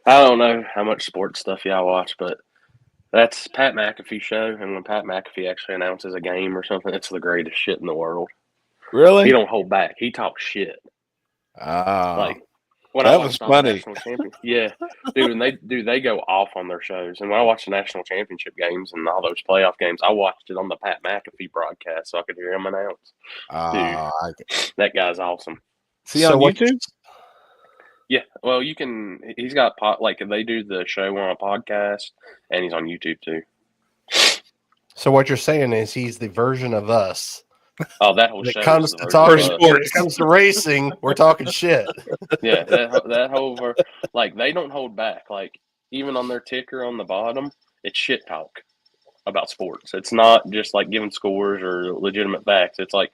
I don't know how much sports stuff y'all watch, but that's Pat McAfee show, and when Pat McAfee actually announces a game or something, it's the greatest shit in the world. He Really? don't hold back. He talks shit. Ah, Like when I that was watched all the funny. national champions, yeah, dude, and they go off on their shows. And when I watched the national championship games and all those playoff games, I watched it on the Pat McAfee broadcast so I could hear him announce. Dude, that guy's awesome. See on YouTube? Yeah, well, you can. He's got like they do the show on a podcast, and he's on YouTube too. So what you're saying is he's the version of us. Oh, that whole When show. it comes to talking, when it comes to racing, we're talking shit. Yeah, that whole like they don't hold back. Like even on their ticker on the bottom, it's shit talk about sports. It's not just like giving scores or legitimate facts. It's like,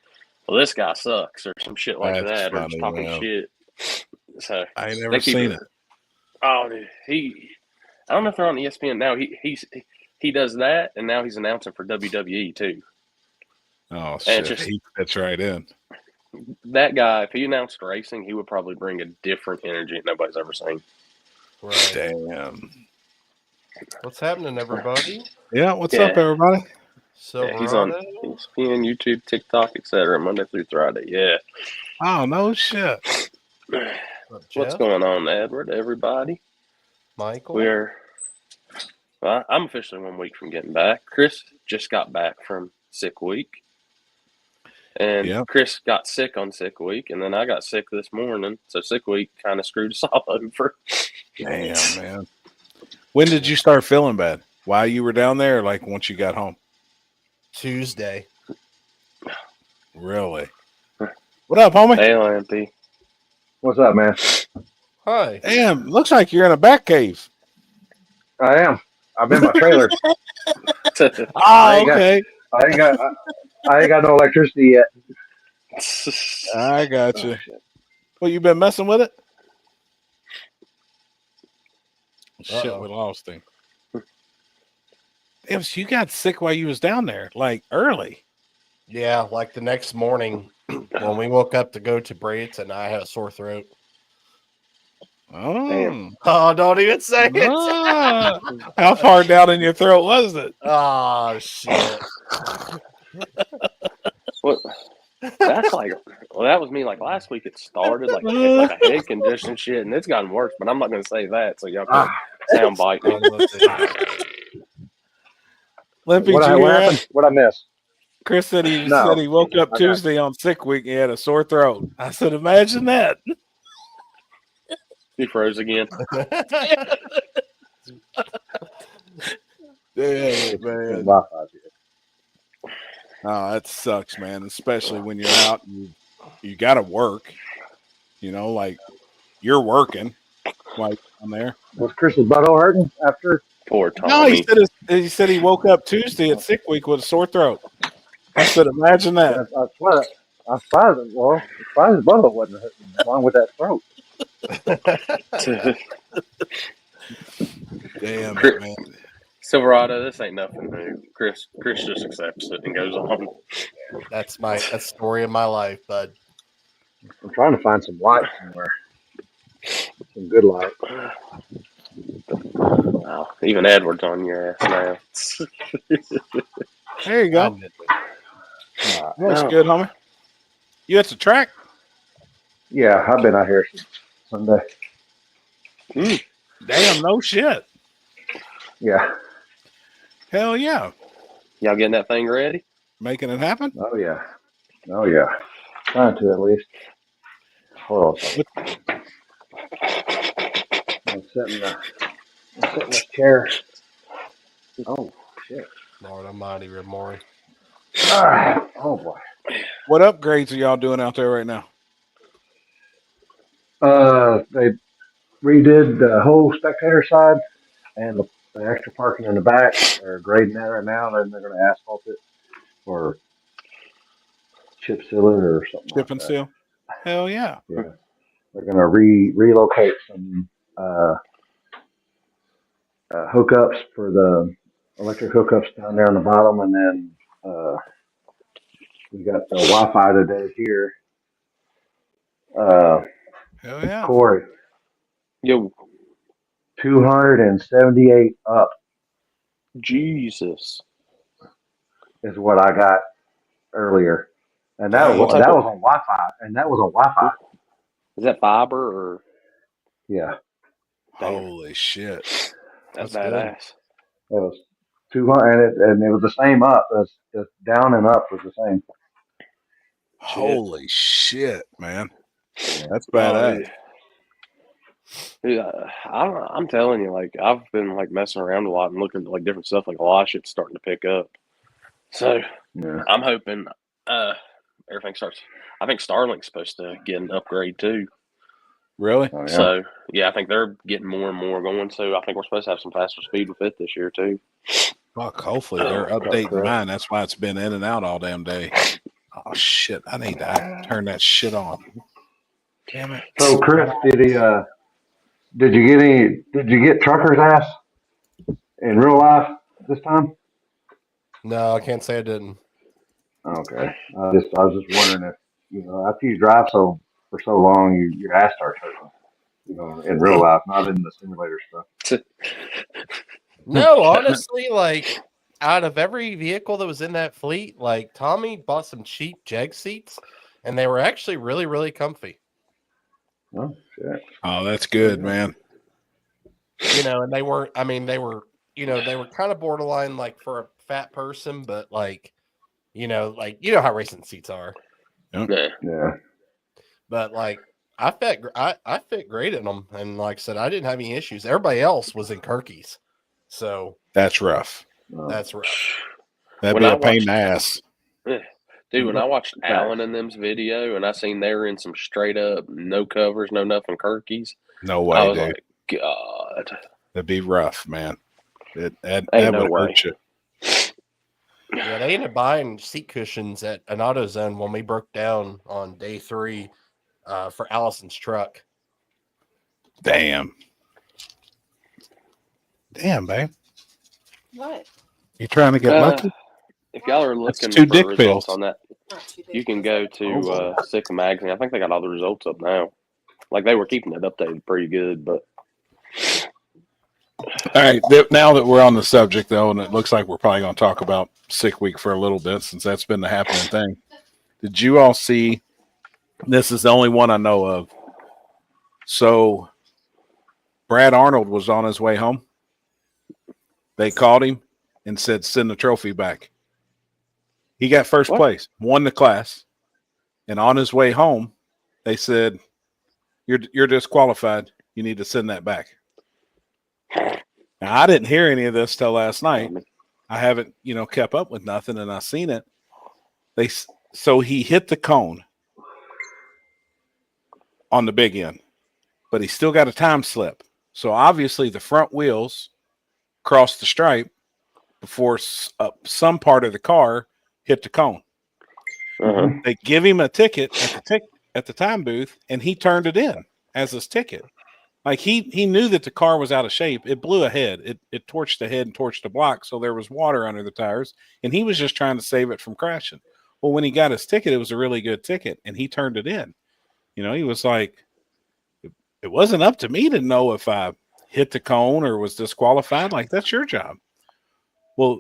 well, this guy sucks or some shit like That's that, funny, or just talking man. shit. So I ain't never seen it. Oh, dude, I don't know if they're on ESPN now. He does that, and now he's announcing for WWE too. Oh shit! He fits right in. That guy, if he announced racing, he would probably bring a different energy nobody's ever seen. Right. Damn. What's happening, everybody? Yeah, what's up, everybody? Yeah, he's on ESPN, YouTube, TikTok, etc. Monday through Friday. Yeah. Oh no shit. What's going on, Edward? Everybody? Michael? I'm officially 1 week from getting back. Chris just got back from sick week. And Chris got sick on sick week, and then I got sick this morning. So sick week kind of screwed us all over. Damn, man. When did you start feeling bad? While you were down there, or like once you got home? Tuesday. Really? What up, homie? Hey, Limpy. What's up, man? Hi. Damn, looks like you're in a bat cave. I am. I'm in my trailer. Okay. I ain't got no electricity yet. I got you. Well, you been messing with it? Shit, we lost him. Damn, so you got sick while you was down there, like early. Yeah, like the next morning when we woke up to go to Brayton, I had a sore throat. Oh, don't even say it. How far down in your throat was it? Oh, shit. What? That's like, well, that was me. Like last week, it started like a head condition shit, and it's gotten worse. But I'm not going to say that, so y'all can sound bite me. Limpy, what happened? What I miss? Chris said he woke up Tuesday on sick week. He had a sore throat. I said, imagine that. He froze again. Damn, man. Oh, that sucks, man. Especially when you're out and you got to work. You know, like you're working while you're there. Was Chris's butthole hurting after? Poor Tommy. No, he said he woke up Tuesday at sick week with a sore throat. I said, imagine that. I'm surprised his butthole wasn't hurting along with that throat. Damn, man. Silverado, this ain't nothing new. Chris just accepts it and goes on. That's the story of my life, bud. I'm trying to find some light somewhere. Some good light. Wow, even Edward's on your ass now. There you go. That's good, homie. You at the track? Yeah, I've been out here Sunday. Damn, no shit. Yeah. Hell yeah. Y'all getting that thing ready? Making it happen? Oh, yeah. Oh, yeah. Trying to, at least. Hold on. I'm sitting in the chair. Oh, shit. Lord Almighty, Ramori. Oh, boy. What upgrades are y'all doing out there right now? They redid the whole spectator side and the extra parking in the back. They're grading that right now, and then they're going to asphalt it or chip seal it or something. Chip and seal? Hell yeah. Yeah. They're going to relocate some hookups for the electric hookups down there on the bottom, and then we got the Wi-Fi today here. Hell yeah. Corey. Yo. 278 up Jesus. is what I got earlier, and that Dang. What was type that of was on Wi-Fi, and that was on Wi-Fi. is that fiber or Yeah, damn? Holy shit. That's That's good. badass. it was 200, and it was the same up as the down and up was the same. Shit. Holy shit, man. Yeah. That's Oh, badass. yeah. I'm telling you, like I've been like messing around a lot and looking at like different stuff. Like a lot of shit's starting to pick up. So Yeah. I'm hoping everything starts. I think Starlink's supposed to get an upgrade too. Really? Oh yeah. So yeah, I think they're getting more and more going. So I think we're supposed to have some faster speed with it this year too. Fuck, hopefully they're updating mine. That's why it's been in and out all damn day. Oh shit. I need to turn that shit on. Damn it. So Chris, did you get trucker's ass in real life this time? No, I can't say I didn't. Okay. I was just wondering if after you drive for so long, your ass starts hurting. In real life, not in the simulator stuff. No, honestly, like out of every vehicle that was in that fleet, like Tommy bought some cheap Jag seats, and they were actually really, really comfy. Oh shit. Oh, that's good, man. And they weren't. I mean, they were. They were kind of borderline like for a fat person, but like, how racing seats are. Yeah. Yeah. But like, I fit great in them, and like I said, I didn't have any issues. Everybody else was in Kirkies, so That's rough. that's rough. That'd When be I a pain in watched- the ass. Dude, when I watched Facts. Alan and them's video and I seen they were in some straight up no covers, no nothing Kirkies, No I way, was dude. like, God, That'd be rough, man. That ain't no would way. hurt you. Yeah, they ended up buying seat cushions at an AutoZone when we broke down on day 3 for Allison's truck. Damn. Damn, babe. What? You trying to get lucky? If y'all are That's looking 2 for dick results pills. on that, Not too big. you can go to Oh. Sick Magazine. I think they got all the results up now. Like they were keeping it updated pretty good, but All right. Now that we're on the subject, though, and it looks like we're probably going to talk about Sick Week for a little bit since that's been the happening thing. Did you all see? This is the only one I know of. So, Brad Arnold was on his way home. They called him and said, "Send the trophy back." He got first place, won the class, and on his way home, they said, "You're disqualified. You need to send that back." Now, I didn't hear any of this till last night. I haven't, kept up with nothing, and I seen it. So he hit the cone on the big end, but he still got a time slip. So obviously, the front wheels crossed the stripe before some part of the car hit the cone. They give him a ticket at the time booth, and he turned it in as his ticket. Like he knew that the car was out of shape. It blew ahead. It torched the head and torched the block, so there was water under the tires, and he was just trying to save it from crashing. Well, when he got his ticket, it was a really good ticket, and he turned it in. He was like, it wasn't up to me to know if I hit the cone or was disqualified. Like, that's your job. Well,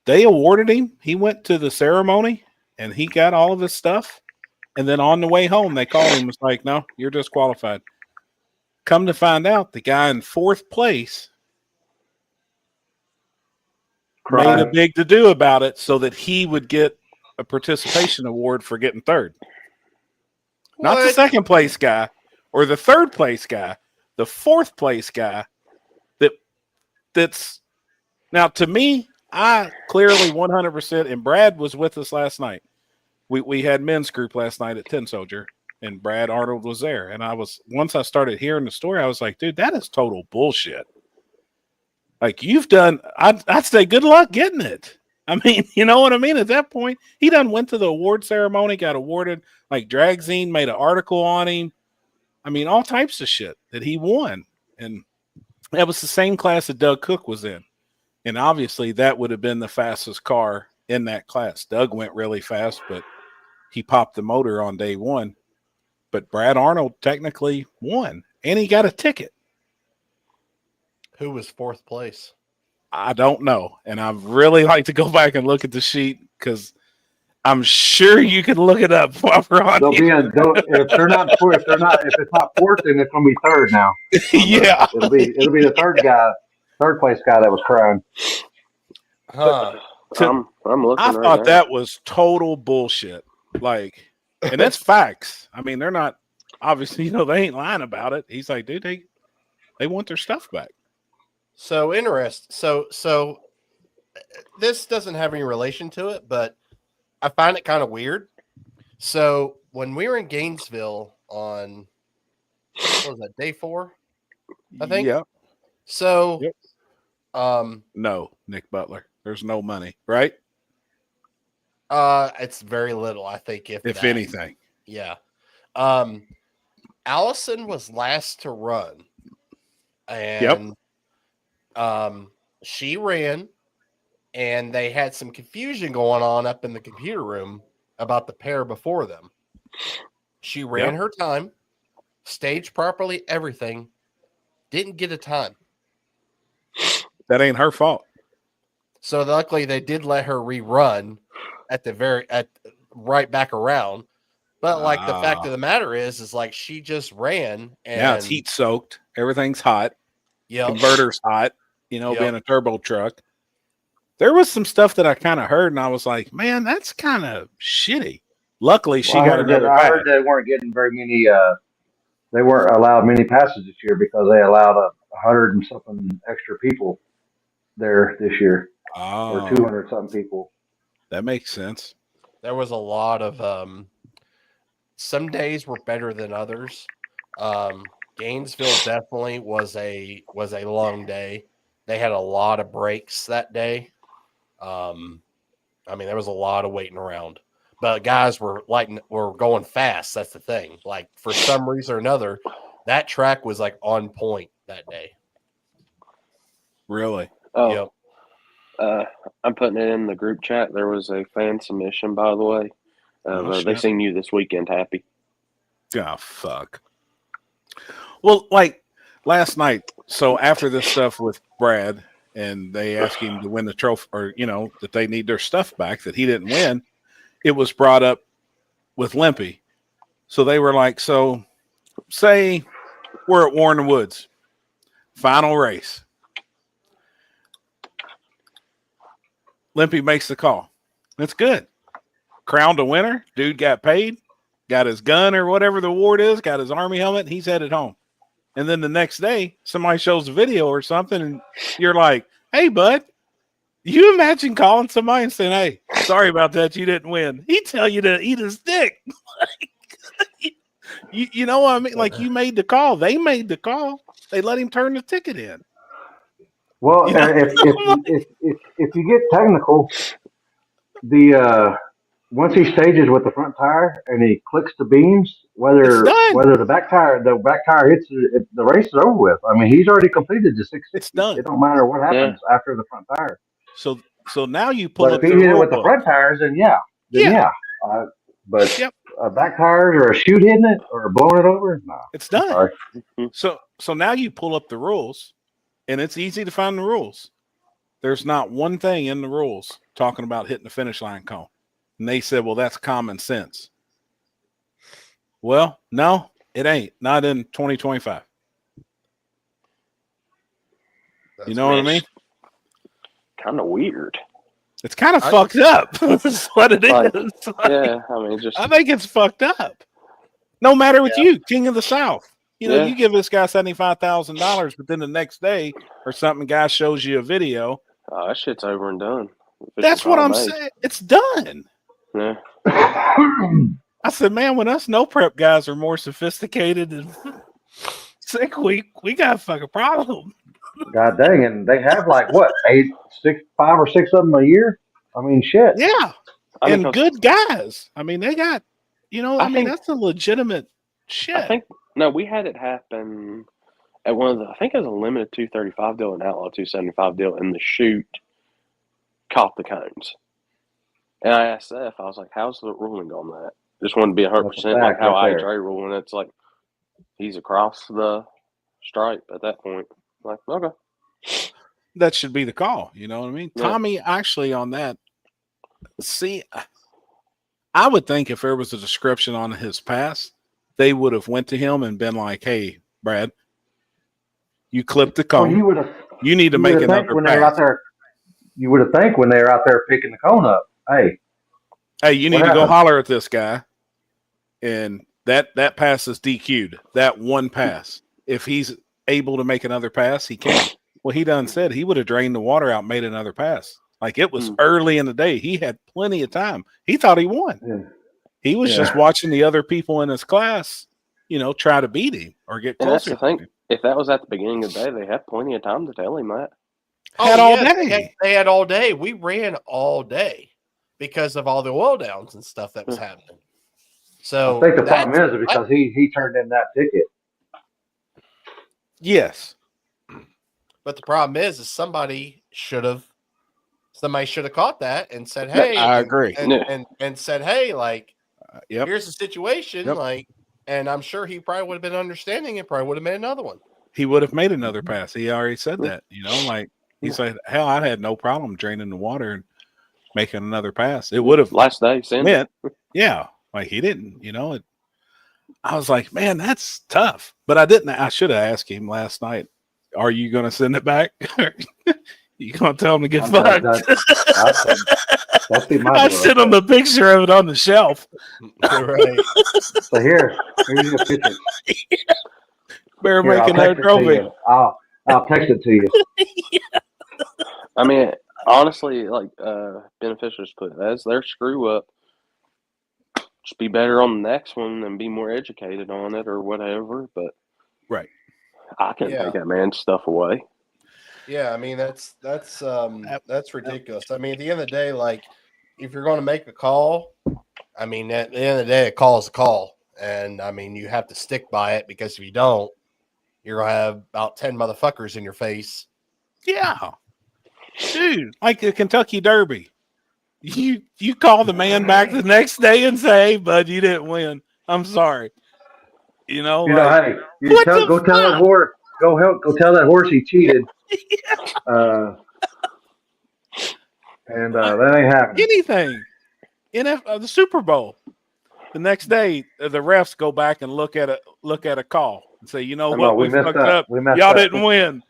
they awarded him. He went to the ceremony, and he got all of his stuff. And then on the way home, they called him. Was like, no, you're disqualified. Come to find out, the guy in 4th place made a big to-do about it so that he would get a participation award for getting 3rd. Not the 2nd place guy or the 3rd place guy, the 4th place guy that's now to me, I clearly 100%, and Brad was with us last night. We had men's group last night at 10 Soldier, and Brad Arnold was there. And once I started hearing the story, I was like, dude, that is total bullshit. Like, you've done, I'd say good luck getting it. I mean, you know what I mean? At that point, he done went to the award ceremony, got awarded, like Dragzine made an article on him. I mean, all types of shit that he won. And that was the same class that Doug Cook was in. And obviously that would have been the fastest car in that class. Doug went really fast, but he popped the motor on day 1. But Brad Arnold technically won, and he got a ticket. Who was fourth place? I don't know, and I'd really like to go back and look at the sheet because I'm sure you can look it up while we're on. They'll be in, if it's not fourth, then it's gonna be third now. Yeah, It'll be the third place guy that was crying. Huh. I'm looking I right thought now. that was total bullshit. Like, and that's facts. I mean, they're not obviously, they ain't lying about it. He's like, dude, they want their stuff back. So interesting. So this doesn't have any relation to it, but I find it kind of weird. So when we were in Gainesville on what was that, day 4? I think. Yep. So Yep. No, Nick Butler. There's no money, right? It's very little, I think, if that. anything. Yeah. Allison was last to run. And she ran, and they had some confusion going on up in the computer room about the pair before them. She ran her time, staged properly, everything, didn't get a time. That ain't her fault. So luckily they did let her rerun at right back around. But like the fact of the matter is like she just ran, and it's heat soaked. Everything's hot. Yep. Converter's hot, being a turbo truck. There was some stuff that I kind of heard, and I was like, man, that's kind of shitty. Luckily, she got another I heard they weren't getting very many, they weren't allowed many passes this year because they allowed 100 and something extra people there this year. Or 200 something people. That makes sense. There was a lot of some days were better than others. Gainesville definitely was a long day. They had a lot of breaks that day. I mean, there was a lot of waiting around, but guys were going fast. That's the thing. Like for some reason or another, that track was like on point that day. Really? Oh, yep. I'm putting it in the group chat. There was a fan submission, by the way. They seen you this weekend, Happy. Oh, fuck. Well, like last night, so after this stuff with Brad, and they asked him to win the trophy, or, that they need their stuff back, that he didn't win, it was brought up with Limpy. So they were like, so say we're at Warren Woods, final race. Limpy makes the call. That's good. Crowned a winner. Dude got paid, got his gun or whatever the award is, got his Army helmet, he's headed home. And then the next day, somebody shows a video or something, and you're like, hey, bud, you imagine calling somebody and saying, hey, sorry about that, you didn't win. He'd tell you to eat his dick. you know what I mean? Like, you made the call. They made the call. They let him turn the ticket in. Well, if you get technical, once he stages with the front tire and he clicks the beams, whether the back tire hits it, the race is over with. I mean, he's already completed the 660. It's done. It don't matter what happens after the front tire. So now you pull up. But if he hit it with the front tires, then but back tires or a chute hitting it or blowing it over, no, it's done. So now you pull up the rules, and it's easy to find the rules. There's not one thing in the rules talking about hitting the finish line cone. And they said, well, that's common sense. Well, no, it ain't. Not in 2025. You know what I mean? Kind of weird. It's kind of fucked up. That's what it is. Yeah, I mean, I think it's fucked up. No matter what you, King of the South. You give this guy $75,000, but then the next day or something, guy shows you a video. Oh, that shit's over and done. That's what I'm saying. It's done. Yeah. I said, man, when us no prep guys are more sophisticated and sick, we got a fucking problem. God dang, and they have like what, 5 or 6 of them a year? I mean, shit. Yeah. And good guys. I mean, they got, I mean, that's a legitimate shit. We had it happen at one of the, I think it was a limited 235 deal and outlaw 275 deal, and the chute caught the cones. And I asked Seth, I was like, how's the ruling on that? Just wanted to be 100% like how IHA ruling. It's like he's across the stripe at that point. I'm like, okay. that should be the call. You know what I mean? Yeah. Tommy actually on that. See, I would think if there was a description on his pass, they would have went to him and been like, "Hey, Brad, you clipped the Well, cone. you would have. You need to You make would have think another when they were out pass. there. You would have think when they were out there picking the cone up. Hey, Hey, you what need to go happened? holler at this guy." And that pass is DQ'd. That one pass. If he's able to make another pass, he can. Well, he done said he would have drained the water out, and made another pass. Like it was early in the day. He had plenty of time. He thought he won. Yeah. He was just watching the other people in his class, try to beat him or get And that's closer. the thing. If that was at the beginning of the day, they had plenty of time to tell him that. Had all day. They had all day. We ran all day because of all the oil downs and stuff that was happening. So I think the problem is because he turned in that ticket. Yes. But the problem is somebody should have caught that and said, "Hey," I agree. and said, "Hey, like, Yep. here's the situation." Yep. Like, and I'm sure he probably would have been understanding and probably would have made another one. He would have made another pass. He already said that. Like he said, hell, I had no problem draining the water and making another pass. It would have Last day, send yeah. Like he didn't. I was like, man, that's tough. But I didn't. I should have asked him last night. Are you going to send it back? You going to tell him to get fucked? That'd be my I sent him a picture of it on the shelf. Right. So here's your picture. Better Here, make I'll another text it to trophy. you. I'll text it to you. I mean, honestly, like beneficiaries put it as their screw up. Just be better on the next one and be more educated on it or whatever. But right, I can take that man's stuff away. Yeah, I mean that's ridiculous. I mean, at the end of the day, like if you're going to make a call, I mean, at the end of the day, a call is a call, and I mean you have to stick by it because if you don't, you're gonna have about 10 motherfuckers in your face. Yeah, dude, like the Kentucky Derby. You call the man back the next day and say, "Hey, bud, you didn't win. I'm sorry." Hey, go tell that horse. Go tell that horse he cheated. And that ain't happening. Anything. The Super Bowl. The next day, the refs go back and look at a call and say, "You know what? We We fucked messed up. Y'all didn't win."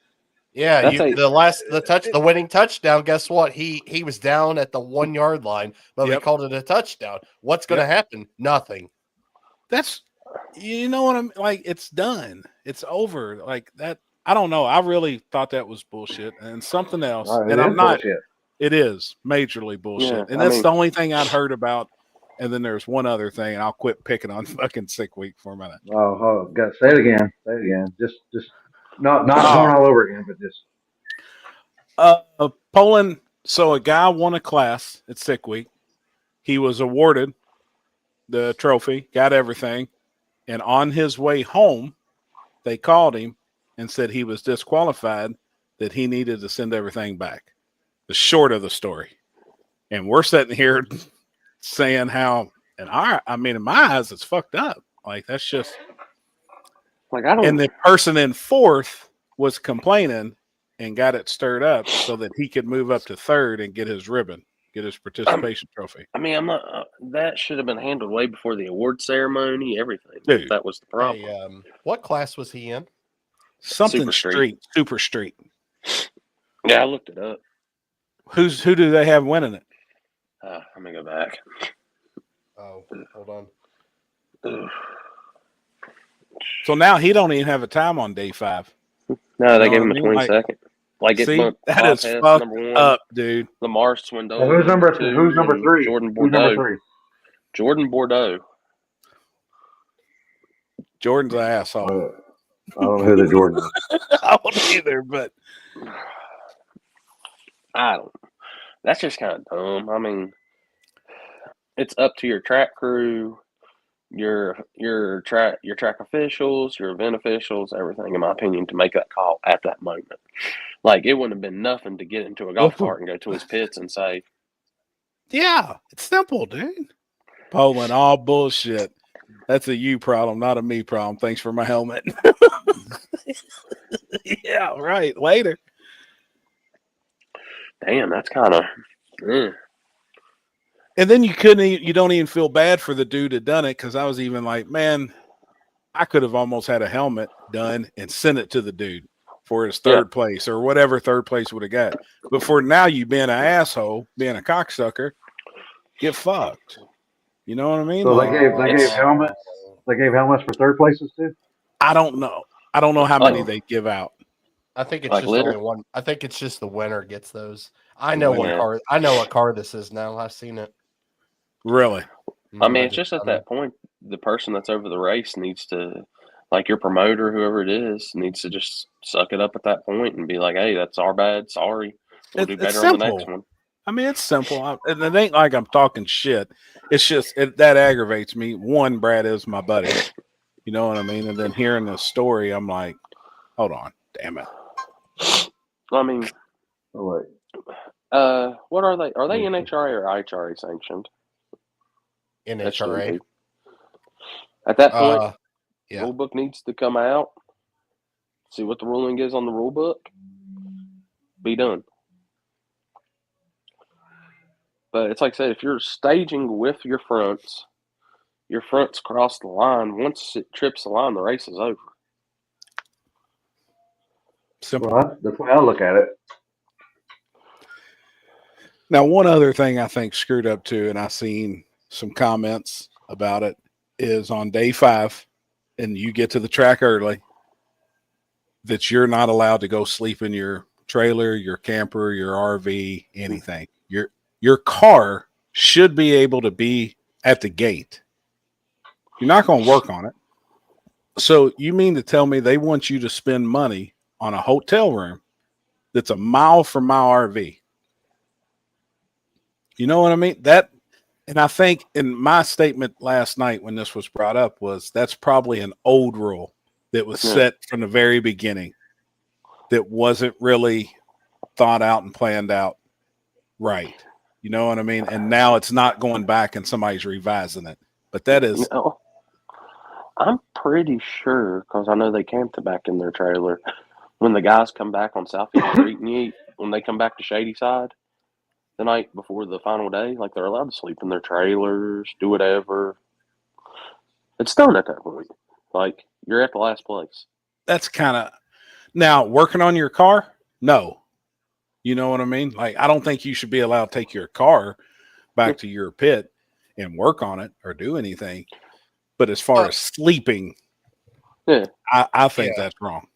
Yeah, the winning touchdown. Guess what? He was down at the 1 yard line, but we called it a touchdown. What's going to happen? Nothing. That's what I'm like. It's done. It's over. Like that. I don't know. I really thought that was bullshit and something else. And I'm not. Bullshit. It is majorly bullshit, Yeah, and that's the only thing I'd heard about. And then there's one other thing, and I'll quit picking on fucking sick week for a minute. Got say it again. Say it again. Just not going all over again, but just. Poland. So a guy won a class at sick week. He was awarded the trophy, got everything, and on his way home, they called him and said he was disqualified, that he needed to send everything back. The short of the story. And we're sitting here saying how, in my eyes, it's fucked up. Like that's just like I don't. And the person in fourth was complaining and got it stirred up so that he could move up to third and get his ribbon, get his participation trophy. I mean, I'm not. That should have been handled way before the award ceremony. Everything. Dude, that was the problem. Hey, what class was he in? Something Super street. Yeah, I looked it up. Who do they have winning it? Let me go back. Oh, hold on. So now he don't even have a time on day 5. No, they gave him a 22nd. That is fucked up, dude. Lamar Swindoll. Who's number 3? Jordan Who's Bordeaux. number 3? Jordan Bordeaux. Jordan's an asshole. I don't know who the Jordan is. I don't either, but I don't. That's just kind of dumb. I mean, it's up to your track crew, your track officials, your event officials, everything, in my opinion, to make that call at that moment. Like, it wouldn't have been nothing to get into a golf cart and go to his pits and say, yeah, it's simple, dude. Poland, all bullshit. That's a you problem, not a me problem. Thanks for my helmet. Yeah, right. Later. Damn, that's kind of. And then you don't even feel bad for the dude that done it, because I was even like, man, I could have almost had a helmet done and sent it to the dude for his third place or whatever third place would have got. But for now, you being an asshole, being a cocksucker, get fucked. You know what I mean? So Like, they gave helmets. They gave helmets for third places too. I don't know. I don't know how many they give out. I think it's Like just litter? only one. I think it's just the winner gets those. I know what car. I know what car this is now. I've seen it. Really? I mean, it's just at that point, the person that's over the race needs to, like your promoter, whoever it is, needs to just suck it up at that point and be like, "Hey, that's our bad. Sorry, we'll do better on the next one." I mean, it's simple, and it ain't like I'm talking shit. It's just that aggravates me. One, Brad is my buddy. You know what I mean? And then hearing this story, I'm like, hold on, damn it. I mean, oh wait. What are they? Are they NHRA or IHRA sanctioned? NHRA. At that point, yeah. rule book needs to come out. See what the ruling is on the rule book. Be done. But it's like I said, if you're staging with your fronts cross the line. Once it trips the line, the race is over. Simple. Well, that's the way I look at it. Now, one other thing I think screwed up too, and I seen some comments about it, is on day 5, and you get to the track early, that you're not allowed to go sleep in your trailer, your camper, your RV, anything. Your car should be able to be at the gate. You're not going to work on it. So you mean to tell me they want you to spend money on a hotel room that's a mile from my RV? You know what I mean? And I think in my statement last night when this was brought up was that's probably an old rule that was set from the very beginning that wasn't really thought out and planned out right. You know what I mean? And now it's not going back and somebody's revising it. But that is... I'm pretty sure, because I know they camped back in their trailer, when the guys come back on Southeast Street and when they come back to Shady Side the night before the final day, like they're allowed to sleep in their trailers, do whatever. It's done at that point. Like, you're at the last place. That's kind of... Now, working on your car? No. You know what I mean? Like, I don't think you should be allowed to take your car back to your pit and work on it or do anything. But as far as sleeping, I think that's wrong.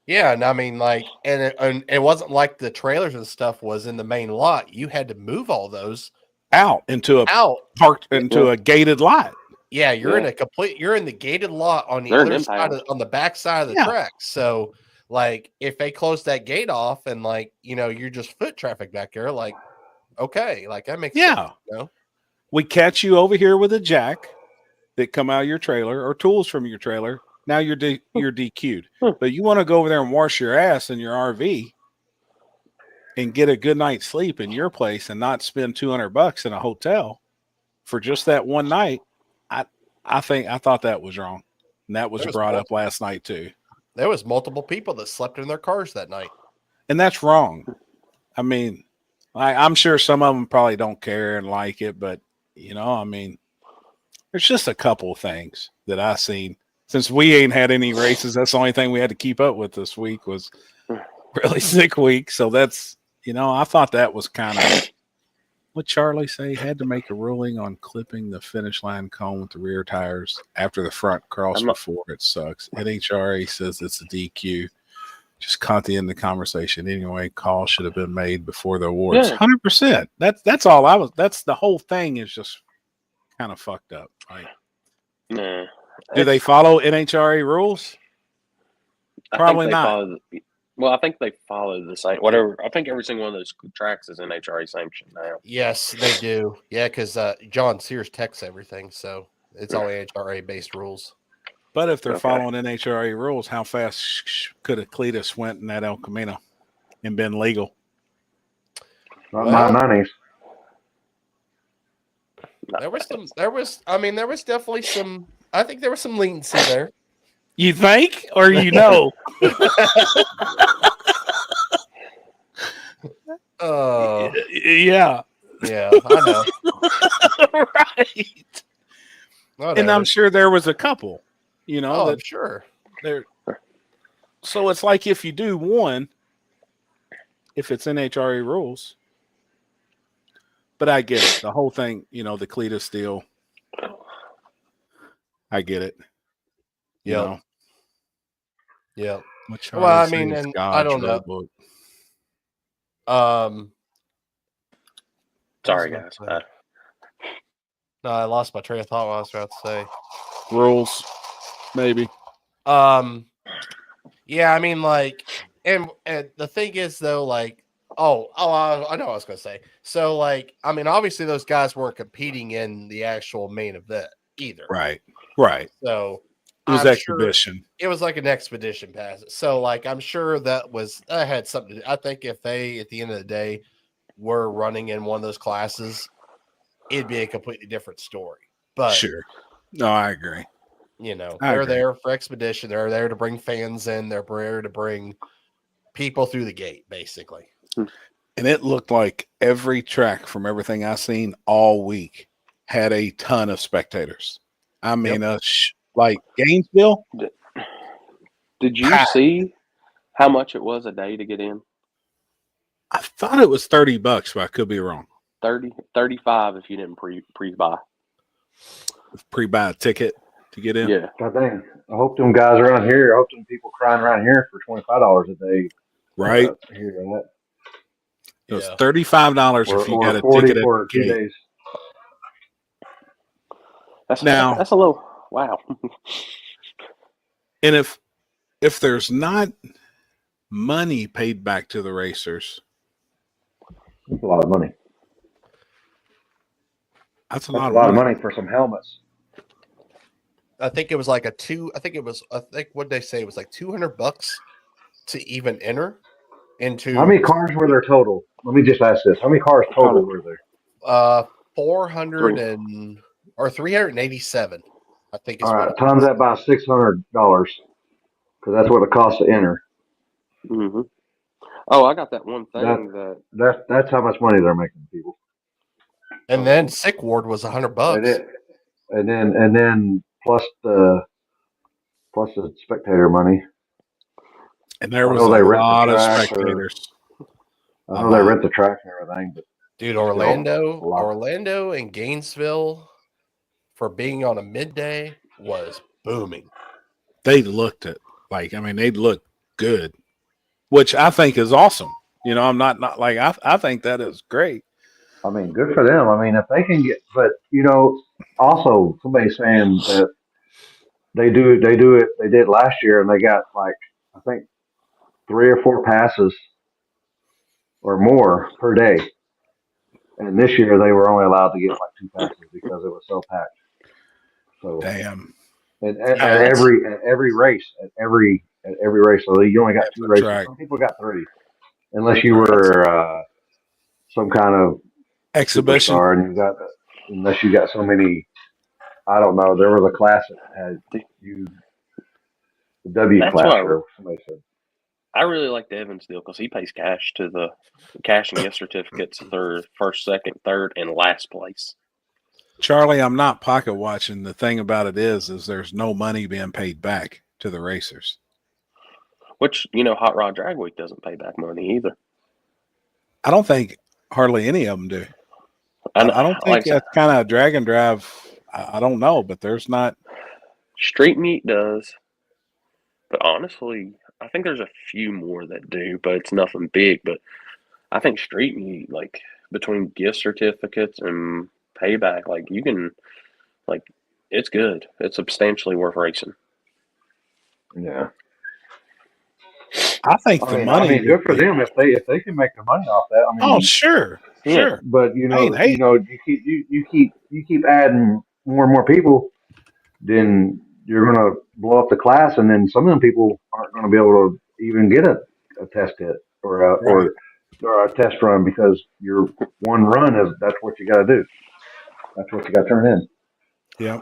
Yeah, and I mean, like, and it wasn't like the trailers and stuff was in the main lot. You had to move all those out into a gated lot. Yeah, you're in the gated lot on the other side on the back side of the track. So, like, if they close that gate off and, like, you're just foot traffic back there, like, okay, like that makes sense. You know? We catch you over here with a jack that come out of your trailer or tools from your trailer. Now you're DQ'd. But you want to go over there and wash your ass in your RV and get a good night's sleep in your place and not spend $200 in a hotel for just that one night. I thought that was wrong. And that was brought up last night too. There was multiple people that slept in their cars that night. And that's wrong. I mean, I'm sure some of them probably don't care and like it, but I mean, there's just a couple of things that I seen. Since we ain't had any races, that's the only thing we had to keep up with this week was really sick week. So that's, I thought that was kind of what Charlie say. Had to make a ruling on clipping the finish line cone with the rear tires after the front cross before. It sucks. NHRA says it's a DQ. Just caught the end of the conversation. Anyway, call should have been made before the awards. 100%. That's all that's the whole thing is just kind of fucked up. Like, do they follow NHRA rules? Probably not. I think they follow the same. Whatever. I think every single one of those tracks is NHRA sanctioned now. Yes, they do. Yeah, because John Sears texts everything, so it's all NHRA based rules. But if they're following NHRA rules, how fast could a Cletus went in that El Camino and been legal? Not my 90s. There was definitely some. I think there was some leniency there. You think, or Oh, Yeah. yeah, I know. Right. Whatever. And I'm sure there was a couple, I'm that sure. there. So it's like if you do one, if it's NHRA rules. But I get it. The whole thing, the Cletus deal. I get it. You Yep. know. Yep. What Well, Charlie I says, mean, and I God's don't know. rule book. Sorry, guys. No, I lost my train of thought. What I was about to say. Rules, maybe. Yeah, I mean, like, and the thing is, though, like, I know what I was gonna say. So, like, I mean, obviously, those guys weren't competing in the actual main event either. Right. So, It was I'm exhibition. Sure it was like an expedition pass. So, like, I'm sure that had something to do. I think if they, at the end of the day, were running in one of those classes, it'd be a completely different story. But Sure. No, I agree. They're there for expedition. They're there to bring fans in. They're there to bring people through the gate, basically. And it looked like every track from everything I seen all week had a ton of spectators. I mean, like Gainesville. Did you see how much it was a day to get in? I thought it was $30, but I could be wrong. 35 if you didn't pre-buy. Pre-buy a ticket to get in. Yeah. God dang. I hope them guys around here, I hope them people crying around here for $25 a day. Right. Hear that. It was $35 if you got a ticket at for the 2 gate. days. That's a little wow. And if there's not money paid back to the racers, That's a lot of money. That's a That's lot a lot of money for some helmets. I think it was like what they say it was like $200 to even enter into. How many cars were there total? Let me just ask this. How many cars total were there? 400 or 387. I think it's all right. Times that by $600 because that's what it costs to enter. Mm-hmm. Oh, I got that one thing that's how much money they're making, people. And then Sick Ward was $100. And then plus the spectator money. And there was a lot of spectators. I know they rent the track and everything, but dude, Orlando and Gainesville for being on a midday was booming. They looked it they looked good, which I think is awesome. I'm not like I think that is great. I mean, good for them. I mean, if they can get, but also somebody's saying that they did last year and they got like I think 3 or 4 passes or more per day. And this year they were only allowed to get like 2 passes because it was so packed. So damn. And at every race, so you only got 2 races. Track. Some people got 3, unless you were some kind of exhibition, and unless you got so many. I don't know. There was a class that had the W That's class, or somebody said. I really like the Evans deal because he pays cash and gift certificates for first, second, third, and last place. Charlie, I'm not pocket watching. The thing about it is there's no money being paid back to the racers. Which, Hot Rod Drag Week doesn't pay back money either. I don't think hardly any of them do. I don't think like that's kind of drag and drive. I don't know, but there's not. Street Meet does. But honestly, I think there's a few more that do, but it's nothing big. But I think Street Meet, like, between gift certificates and payback, like, you can, like, it's good. It's substantially worth racing. Yeah. I think the money. I mean, good for them if they can make the money off that. I mean, sure. But you keep adding more and more people, then you're going to blow up the class, and then some of them people aren't going to be able to even get a test hit or a test run because your one run that's what you got to do. That's what you got to turn in. Yeah.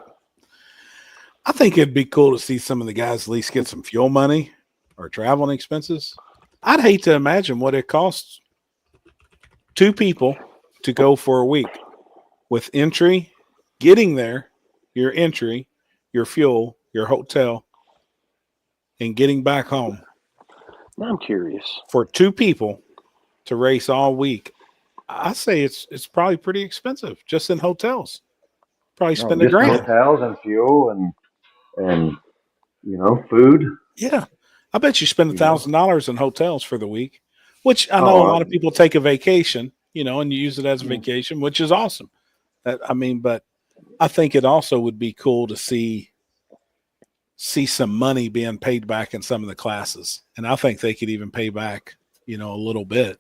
I think it'd be cool to see some of the guys at least get some fuel money or traveling expenses. I'd hate to imagine what it costs 2 people to go for a week with entry, getting there, your entry, your fuel, your hotel, and getting back home. Now I'm curious. For 2 people to race all week, I say it's probably pretty expensive just in hotels. Probably spend Just $1,000. hotels and fuel and food. Yeah, I bet you spend $1,000 in hotels for the week, which I know a lot of people take a vacation, and you use it as a vacation, which is awesome. But I think it also would be cool to see some money being paid back in some of the classes, and I think they could even pay back, a little bit,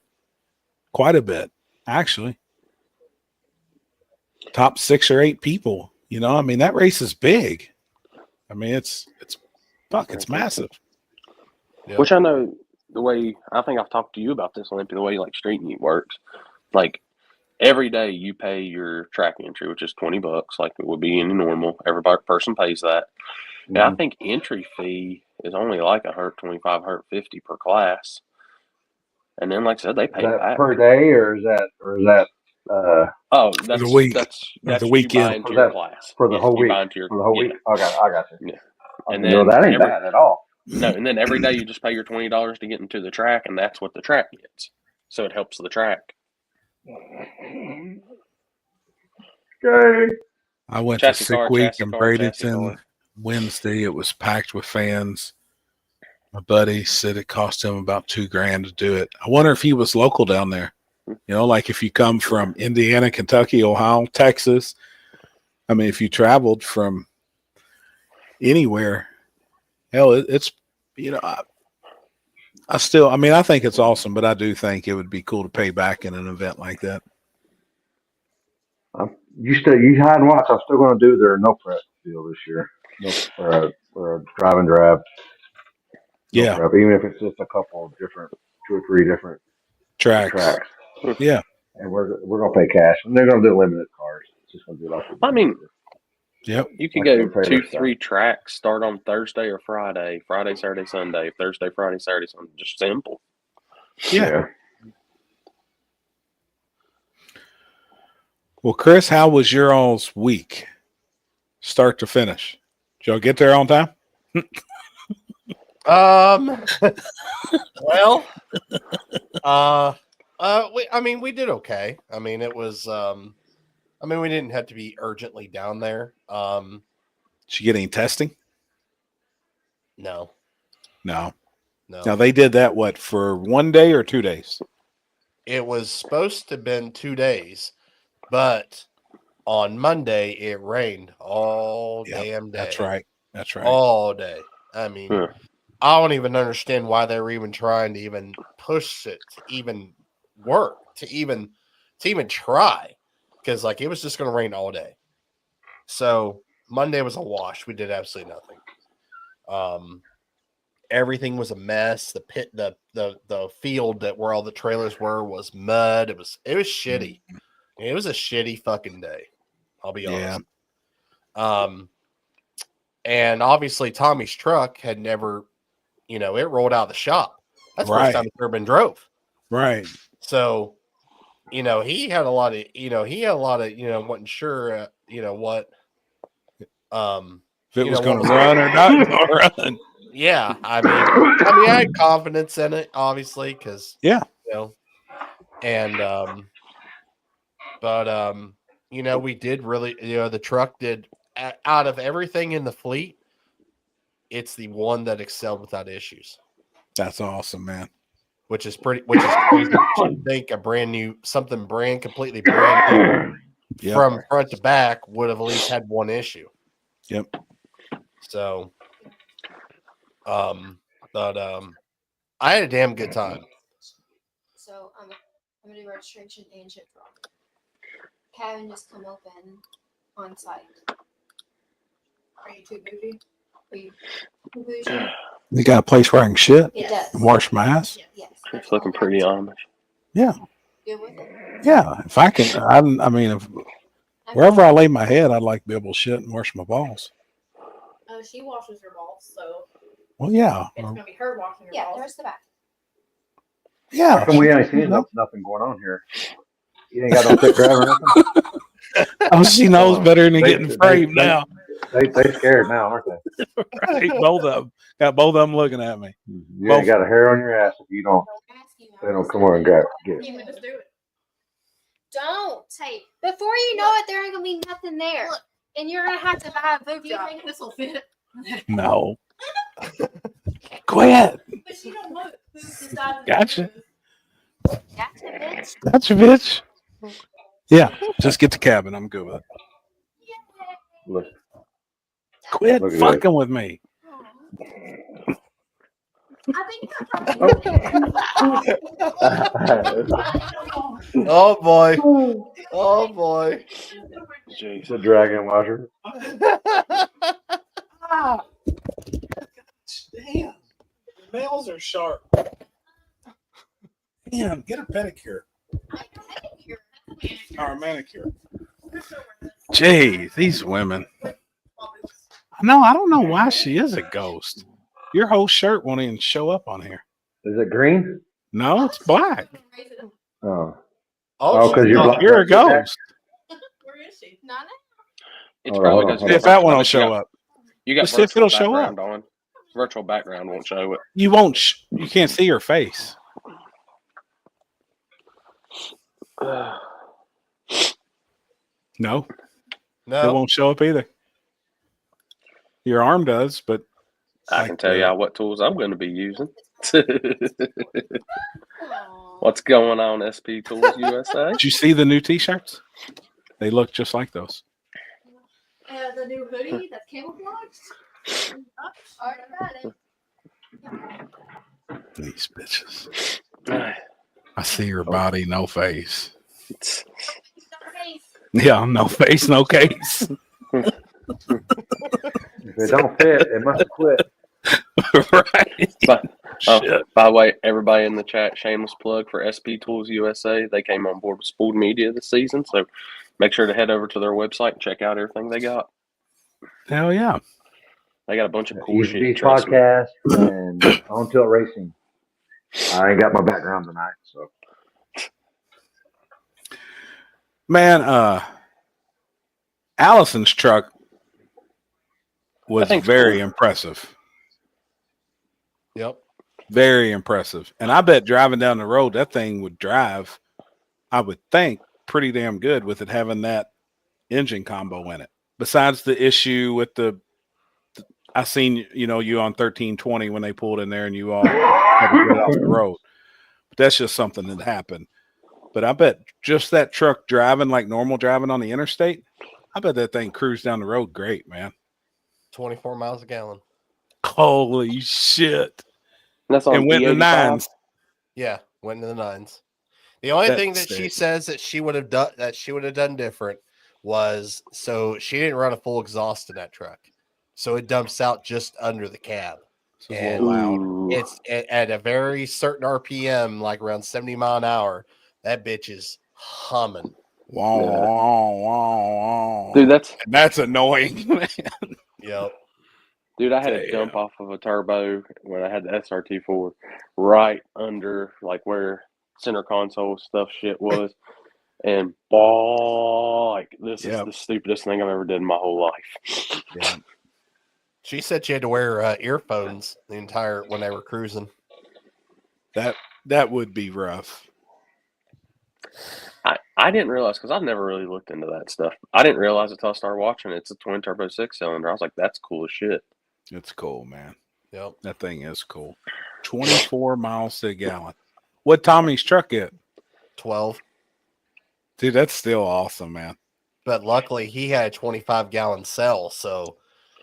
quite a bit, actually. Top 6 or 8 people, that race is big. It's massive. Yep. Which I know the way, I think I've talked to you about this, Limpy, the way like street meet works. Like every day you pay your track entry, which is $20, like it would be any normal. Every person pays that. Mm-hmm. And I think entry fee is only like $125, $150 per class. And then, like I said, they pay back per day, or is that? That's the week. that's The you weekend. buy into your class For the whole week. Buy into your, for the whole week. Okay, I got you. Yeah. And then that ain't bad at all. No, and then every day you just pay your $20 to get into the track, and that's what the track gets. So it helps the track. Okay. I went Chassis to Sick car, Week chassis in car, Bradenton chassis car. Wednesday. It was packed with fans. My buddy said it cost him about $2,000 to do it. I wonder if he was local down there. Like if you come from Indiana, Kentucky, Ohio, Texas. If you traveled from anywhere, hell, it's I still, I think it's awesome, but I do think it would be cool to pay back in an event like that. You hide and watch. I'm still going to do their no prep deal this year, or a drive and drive. Yeah, prep, even if it's just a couple of different, 2 or 3 different tracks. Yeah, and we're going to pay cash, and they're going to do limited cars. It's just going to do like. Yep. You could go 2, 3 tracks. Start on Thursday or Friday. Friday, Saturday, Sunday. Thursday, Friday, Saturday, Sunday. Just simple. Yeah. Well, Chris, how was your all's week, start to finish? Did y'all get there on time? Well, we did okay. It was, we didn't have to be urgently down there. Did you get any testing? No. Now they did that for 1 day or 2 days? It was supposed to have been 2 days, but on Monday it rained all damn day. That's right. All day. I don't even understand why they were even trying to even push it to even work, to even try, because it was just going to rain all day. So Monday was a wash. We did absolutely nothing. Everything was a mess. The pit, the field where all the trailers were was mud. It was shitty. It was a shitty fucking day. I'll be honest. And obviously Tommy's truck had never, it rolled out of the shop. That's the first time it's ever been drove. Right. So, he had a lot of, wasn't sure, what, if it was going to run or not going to run. Yeah. I had confidence in it, obviously, because, and, we did really, the truck did, out of everything in the fleet, it's the one that excelled without issues. That's awesome, man. Which is crazy. I think something completely brand new from front to back would have at least had one issue. Yep. So, I had a damn good time. So I'm gonna do registration and ship drop. Cabin just come open on site. Are you too bougie? Are you too bougie? You got a place where I can shit? It does. Wash my ass? Yes. It's looking pretty Amish. Yeah. Good with it? Yeah. If I can, wherever I lay my head, I'd like to be able to shit and wash my balls. Oh, she washes her balls, so Well, yeah. it's gonna be her washing her Yeah, balls. there's the back. Yeah. How come we ain't seen nothing going on here? You ain't got no sick driver or nothing? Oh, she knows better than to They- get in frame now. They scared now, aren't they? Right, both of them. Got both of them looking at me. You ain't got a hair on your ass if you don't. They don't come over and get You it. can just do it. Don't. Hey, before you know it, there ain't gonna be nothing there, and you're gonna have to buy a boob Do you job. think this will fit? No. Quit. But she don't know. Who's the size of Gotcha. the Gotcha, bitch. That's your bitch. Yeah, just get the cabin. I'm good with it. Look, Quit Look at fucking with me. I think you're Oh boy. Oh boy. Jeez. the dragon washer. Damn. The nails are sharp. Damn, get a pedicure. Or a manicure. Jeez, these women. No, I don't know why she is a ghost. Your whole shirt won't even show up on here. Is it green? No, it's black. Oh. Oh, because she's you're not- black. You're a ghost. Where is she? not. It's Hold on, probably hold on, because hold See on. if that one will show up. You got Let's see if virtual it'll show background on. Virtual background won't show it. You won't. You can't see her face. No, it No. won't show up either. Your arm does, but I like can tell the- y'all what tools I'm going to be using. Aw. What's going on, SP Tools USA? Did you see the new T-shirts? They look just like those. The new hoodie that's camouflaged. Already got it. These bitches. I see her body, no face. Yeah, no face, no case. If it don't fit, it must have quit. Right. Shit. By the way, everybody in the chat, shameless plug for SP Tools USA. They came on board with Spooled Media this season, so make sure to head over to their website and check out everything they got. Hell yeah. They got a bunch of cool Easy shit. Beach Trust me. podcast and On Tilt Racing. I ain't got my background tonight, so Man, Allison's truck was think it's very cool. impressive. Yep. Very impressive. And I bet driving down the road, that thing would drive, I would think, pretty damn good with it having that engine combo in it. Besides the issue with I seen, you on 1320 when they pulled in there and you all had to get off the road. But that's just something that happened. But I bet just that truck driving like normal driving on the interstate, I bet that thing cruised down the road great, man. 24 miles a gallon. Holy shit. That's on And went in the E85. nines. Yeah, went into the nines. The only That's thing that she sick. says that she would have done different was so she didn't run a full exhaust in that truck. So it dumps out just under the cab. So it's a little loud. Ooh. It's at a very certain RPM, like around 70 mile an hour. That bitch is humming. Wow, Yeah. wow, wow, wow. Dude, That's annoying, man. Yep. Dude, I had a Damn. dump off of a turbo when I had the SRT4 right under like where center console stuff shit was. And this is Yep. the stupidest thing I've ever did in my whole life. Yeah. She said she had to wear earphones when they were cruising. That would be rough. I didn't realize because I've never really looked into that stuff. I didn't realize until I started watching it. It's a twin turbo 6-cylinder. I was like, that's cool as shit. It's cool, man. Yep. That thing is cool. 24 miles to a gallon. What Tommy's truck get? 12. Dude, that's still awesome, man. But luckily he had a 25-gallon cell, so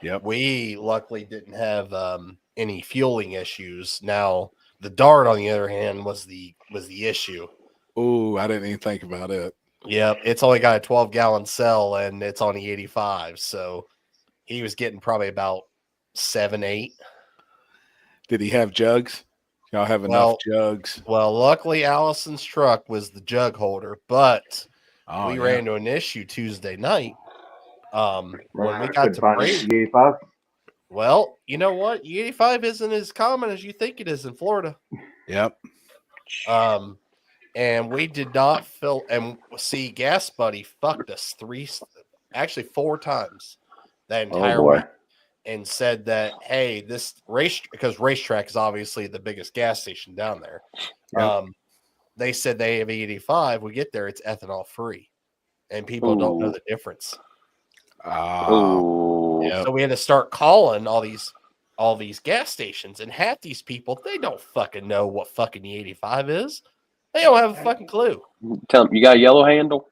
Yep. we luckily didn't have any fueling issues. Now the Dart, on the other hand, was the issue. Ooh, I didn't even think about it. Yep, it's only got a 12-gallon cell and it's on the 85, so he was getting probably about 7, 8. Did he have jugs? Y'all have enough Well- jugs? Well, luckily Allison's truck was the jug holder, but Oh, we yeah. ran into an issue Tuesday night. When we got Couldn't to find Brady, E85. well, you know what? E85 isn't as common as you think it is in Florida. Yep. And we did not fill. And see, Gas Buddy fucked us 4 times that Oh entire boy. week, and said that, hey, this because Racetrack is obviously the biggest gas station down there. Yep. They said they have 85. We get there, it's ethanol free, and people don't know Ooh. the difference. Ooh. Yep. So we had to start calling all these gas stations, and half these people, they don't fucking know what fucking E85 is. They don't have a fucking clue. Tell them, you got a yellow handle?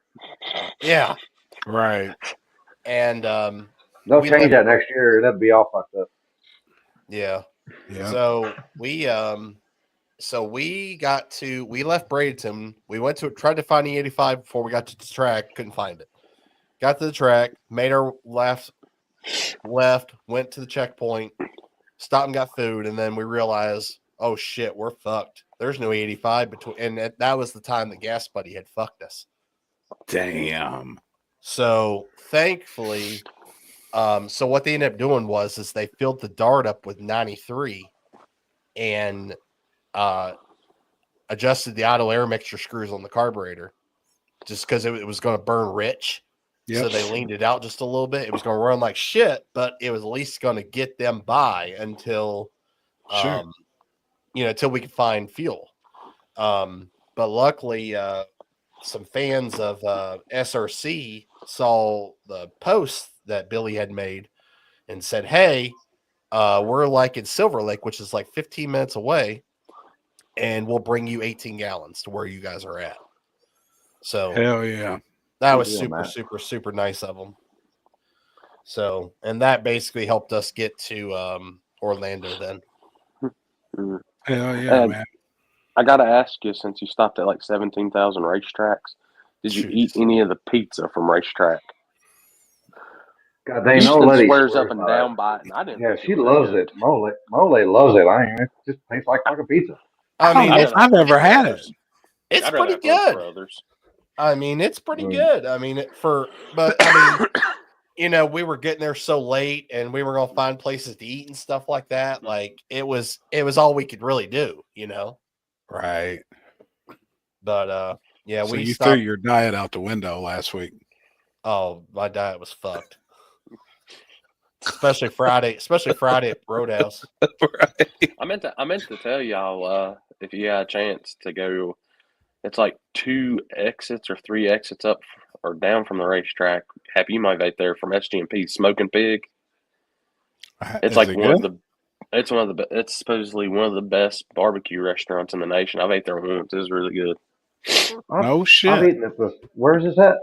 Yeah. Right. And They'll change that next year. That'd be all fucked up. yeah. Yeah. So we left Bradenton. We tried to find E85 before we got to the track, couldn't find it. Got to the track, made our left, went to the checkpoint, stopped and got food, and then we realized, oh shit, we're fucked. There's no 85 between, and that was the time that Gas Buddy had fucked us. Damn. So thankfully, so what they ended up doing is they filled the dart up with 93 and adjusted the auto air mixture screws on the carburetor just because it was going to burn rich. Yep. So they leaned it out just a little bit. It was going to run like shit, but it was at least going to get them by until, Sure. until we could find fuel. But luckily, some fans of SRC saw the post that Billy had made and said, hey, we're like in Silver Lake, which is like 15 minutes away, and we'll bring you 18 gallons to where you guys are at. So hell yeah. That was Good deal, super, super nice of them. So, and that basically helped us get to Orlando then. Hell yeah, man. I got to ask you, since you stopped at like 17,000 racetracks, did you eat any of the pizza from Racetrack? God dang, Houston no lady swears swears up and by down it. by it, and I didn't. Yeah, think she it was loves good. it. Mole loves it. I mean, it just tastes like fucking pizza. I mean, I've never had it. It's I'd rather pretty have Roast good. Brothers. I mean, it's pretty Mm. good. I mean, but I mean, we were getting there so late, and we were gonna find places to eat and stuff like that. Like it was all we could really do, Right. But yeah, So we you stopped. threw your diet out the window last week. Oh, my diet was fucked. Especially Friday at Roadhouse. Right. I meant to tell y'all if you had a chance to go, it's like 2 exits or 3 exits up or down from the racetrack. Happy you might be there from SGMP Smoking Pig. It's Is like it one good? of the it's supposedly one of the best barbecue restaurants in the nation. I've ate there once. It was really good. No I've shit. eaten it. Where's this at?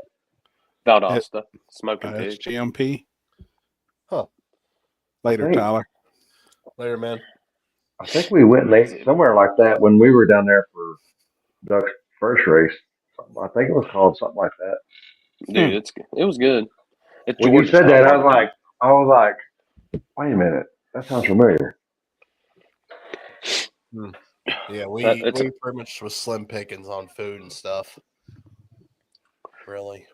Valdosta Smoking Pig. SGMP. Huh. Later, Hey. Tyler. Later, man. I think we went and ate somewhere like that when we were down there for Duck's first race. I think it was called something like that. Dude, it was good. It's When you Georgia said style that, I was barbecue. like, wait a minute, that sounds familiar. Yeah, we pretty much was slim pickings on food and stuff. Really.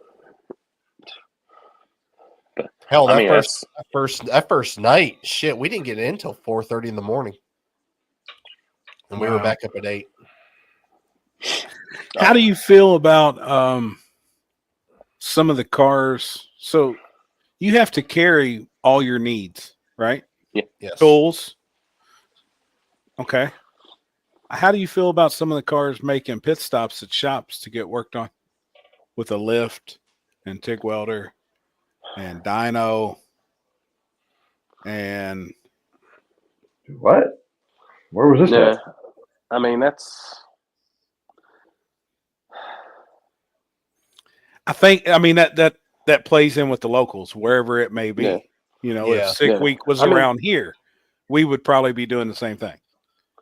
Hell, that first night, shit, we didn't get in until 4:30 in the morning, and we were back up at 8. How do you feel about some of the cars? So you have to carry all your needs, right? Yeah. Yes. Tools. Okay. How do you feel about some of the cars making pit stops at shops to get worked on with a lift and TIG welder and dyno and What? Where was this Yeah, at? I mean that plays in with the locals wherever it may be. Yeah. If Sick Week was around here, we would probably be doing the same thing.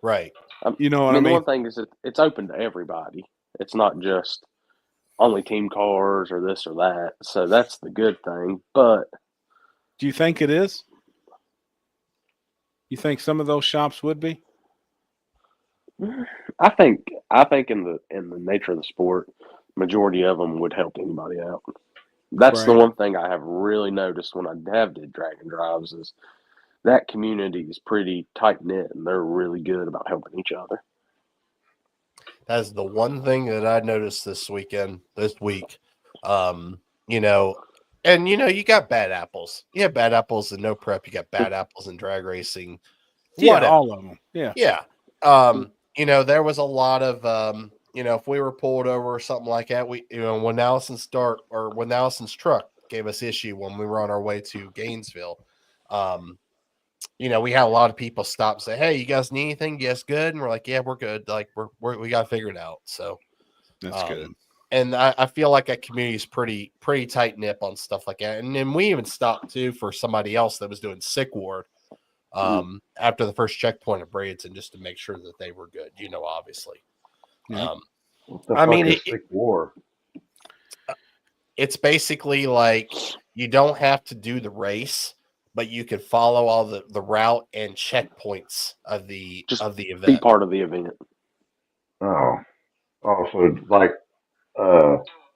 Right. You know what I I mean? One thing is it's open to everybody. It's not just only team cars or this or that. So that's the good thing. But do you think it is? You think some of those shops would be? I think in the nature of the sport, majority of them would help anybody out. That's the one thing I have really noticed when I have did Dragon Drives is that community is pretty tight knit and they're really good about helping each other. That's the one thing that I noticed this week. You know, and you got bad apples. You have bad apples in no prep. You got bad apples in drag racing. Yeah, Whatever. all of them. Yeah. Yeah. There was a lot of if we were pulled over or something like that, when Allison's truck gave us issue when we were on our way to Gainesville, we had a lot of people stop and say, "Hey, you guys need anything? Yes, good." And we're like, "Yeah, we're good. Like we got figured out." So That's good. And I feel like that community is pretty tight knit on stuff like that. And then we even stopped too for somebody else that was doing sick ward after the first checkpoint of Bradenton, just to make sure that they were good. Obviously. Yeah. What the fuck is sick war? It's basically like you don't have to do the race, but you can follow all the route and checkpoints of the event. Be part of the event. Oh, so like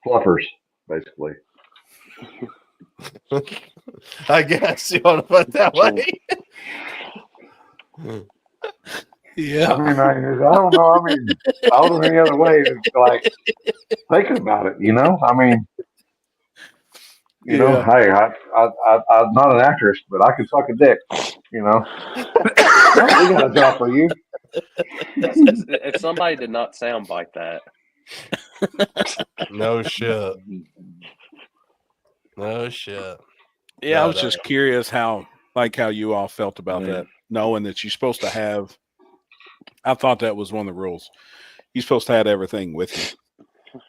fluffers, basically. I guess you want to put it that way. Yeah. I mean, I don't know. I mean, I don't know any other way to like thinking about it. I mean, hey, I'm not an actress, but I can suck a dick. We got a job for you. If somebody did not soundbite that. No shit. No shit. Yeah, I was just curious how you all felt about that, knowing that you're supposed to have. I thought that was one of the rules. You're supposed to have everything with you.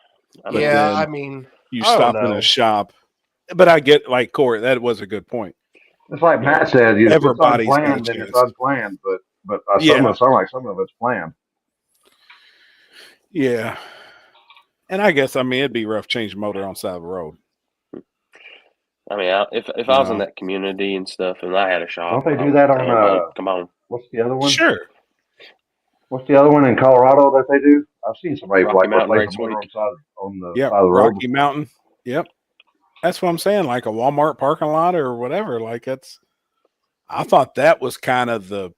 Yeah, I mean, you stop in a shop, but I get like Corey. That was a good point. It's like Matt said, everybody's it's unplanned and it's unplanned, but some of it's planned. Yeah, and I guess it'd be rough changing motor on the side of the road. I mean, if I was in that community and stuff, and I had a shop, don't they do that on? Come on. What's the other one? Sure. What's the other one in Colorado that they do? I've seen somebody Rocky like replace a motor on the side of the road. Rocky Mountain. Yep. That's what I'm saying. Like a Walmart parking lot or whatever. Like I thought that was kind of the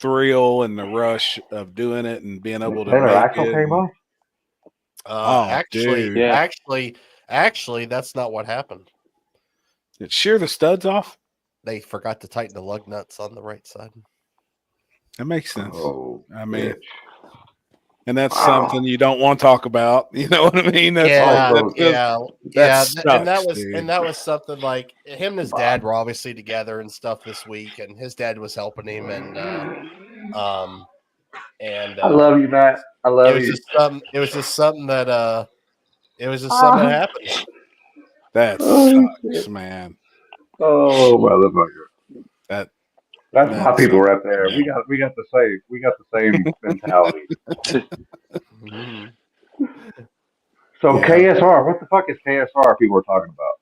thrill and the rush of doing it and being able to Taylor make Axle it. came off? Actually, that's not what happened. Did it shear the studs off? They forgot to tighten the lug nuts on the right side. That makes sense. Oh, I mean, and that's something you don't want to talk about. You know what I mean? That's and that was something like him and his dad were obviously together and stuff this week, and his dad was helping him, and I love you, Matt. I love you. It was just something that happened. That sucks, man. Oh, motherfucker. That's how people right there. Yeah. We got the same mentality. So KSR, what the fuck is KSR? People are talking about.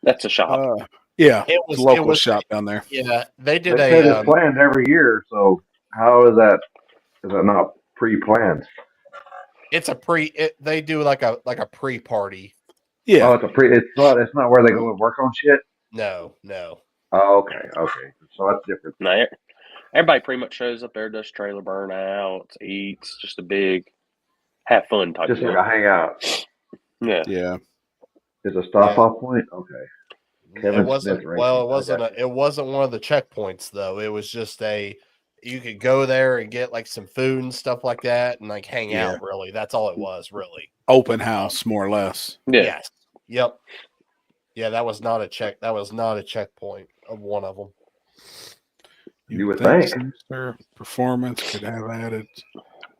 That's a shop. It was a local shop down there. Yeah, they did said it's planned every year. So how is that? Is that not pre-planned? It's they do like a pre-party. Yeah. Oh, it's not where they go and work on shit. No. Oh, okay. So that's different. No, everybody pretty much shows up there, does trailer burnouts, eats, just a big have fun type. Just like a hangout. Yeah. Is a stop-off point? Okay. It wasn't one of the checkpoints though. It was just you could go there and get like some food and stuff like that and like hang out. Really, that's all it was. Really, open house, more or less. Yeah. Yes. Yep. Yeah, that was not a checkpoint of one of them. You would think their performance could have added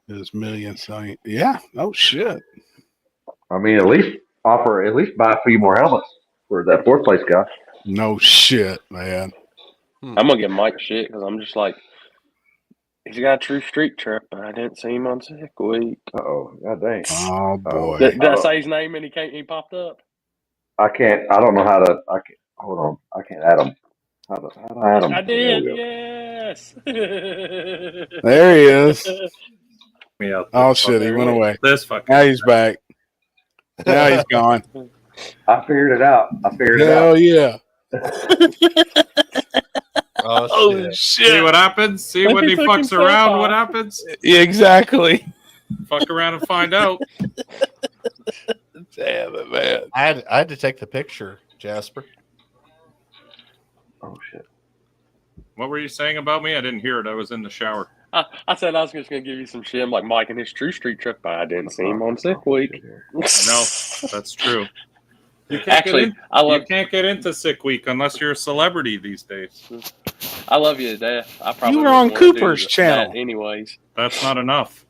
his million sign. Yeah. Oh shit. I mean, at least buy a few more helmets for that fourth place guy. No shit, man. I'm gonna give Mike shit because I'm just like, he's got a true street trip, but I didn't see him on sick week. Oh, god dang. Oh boy. Did I say his name and he popped up? I can't. I don't know how to. Hold on. I can't add him. How do I add him? I did. Yes. There he is. Oh shit! He went away. Now he's back. Now he's gone. I figured it out. Hell yeah. Oh, shit. See what happens? See Let when me he fuck fucks himself around, up. what happens? Yeah, exactly. Fuck around and find out. Damn it, man. I had to take the picture, Jasper. Oh shit. What were you saying about me? I didn't hear it. I was in the shower. I said I was just going to give you some shit like Mike and his True Street trip, but I didn't see him on sick week. No, that's true. You can't Actually, get in, I love you can't get into sick week unless you're a celebrity these days. I love you to death. I probably You were wouldn't on wanna do Cooper's that channel. anyways. That's not enough.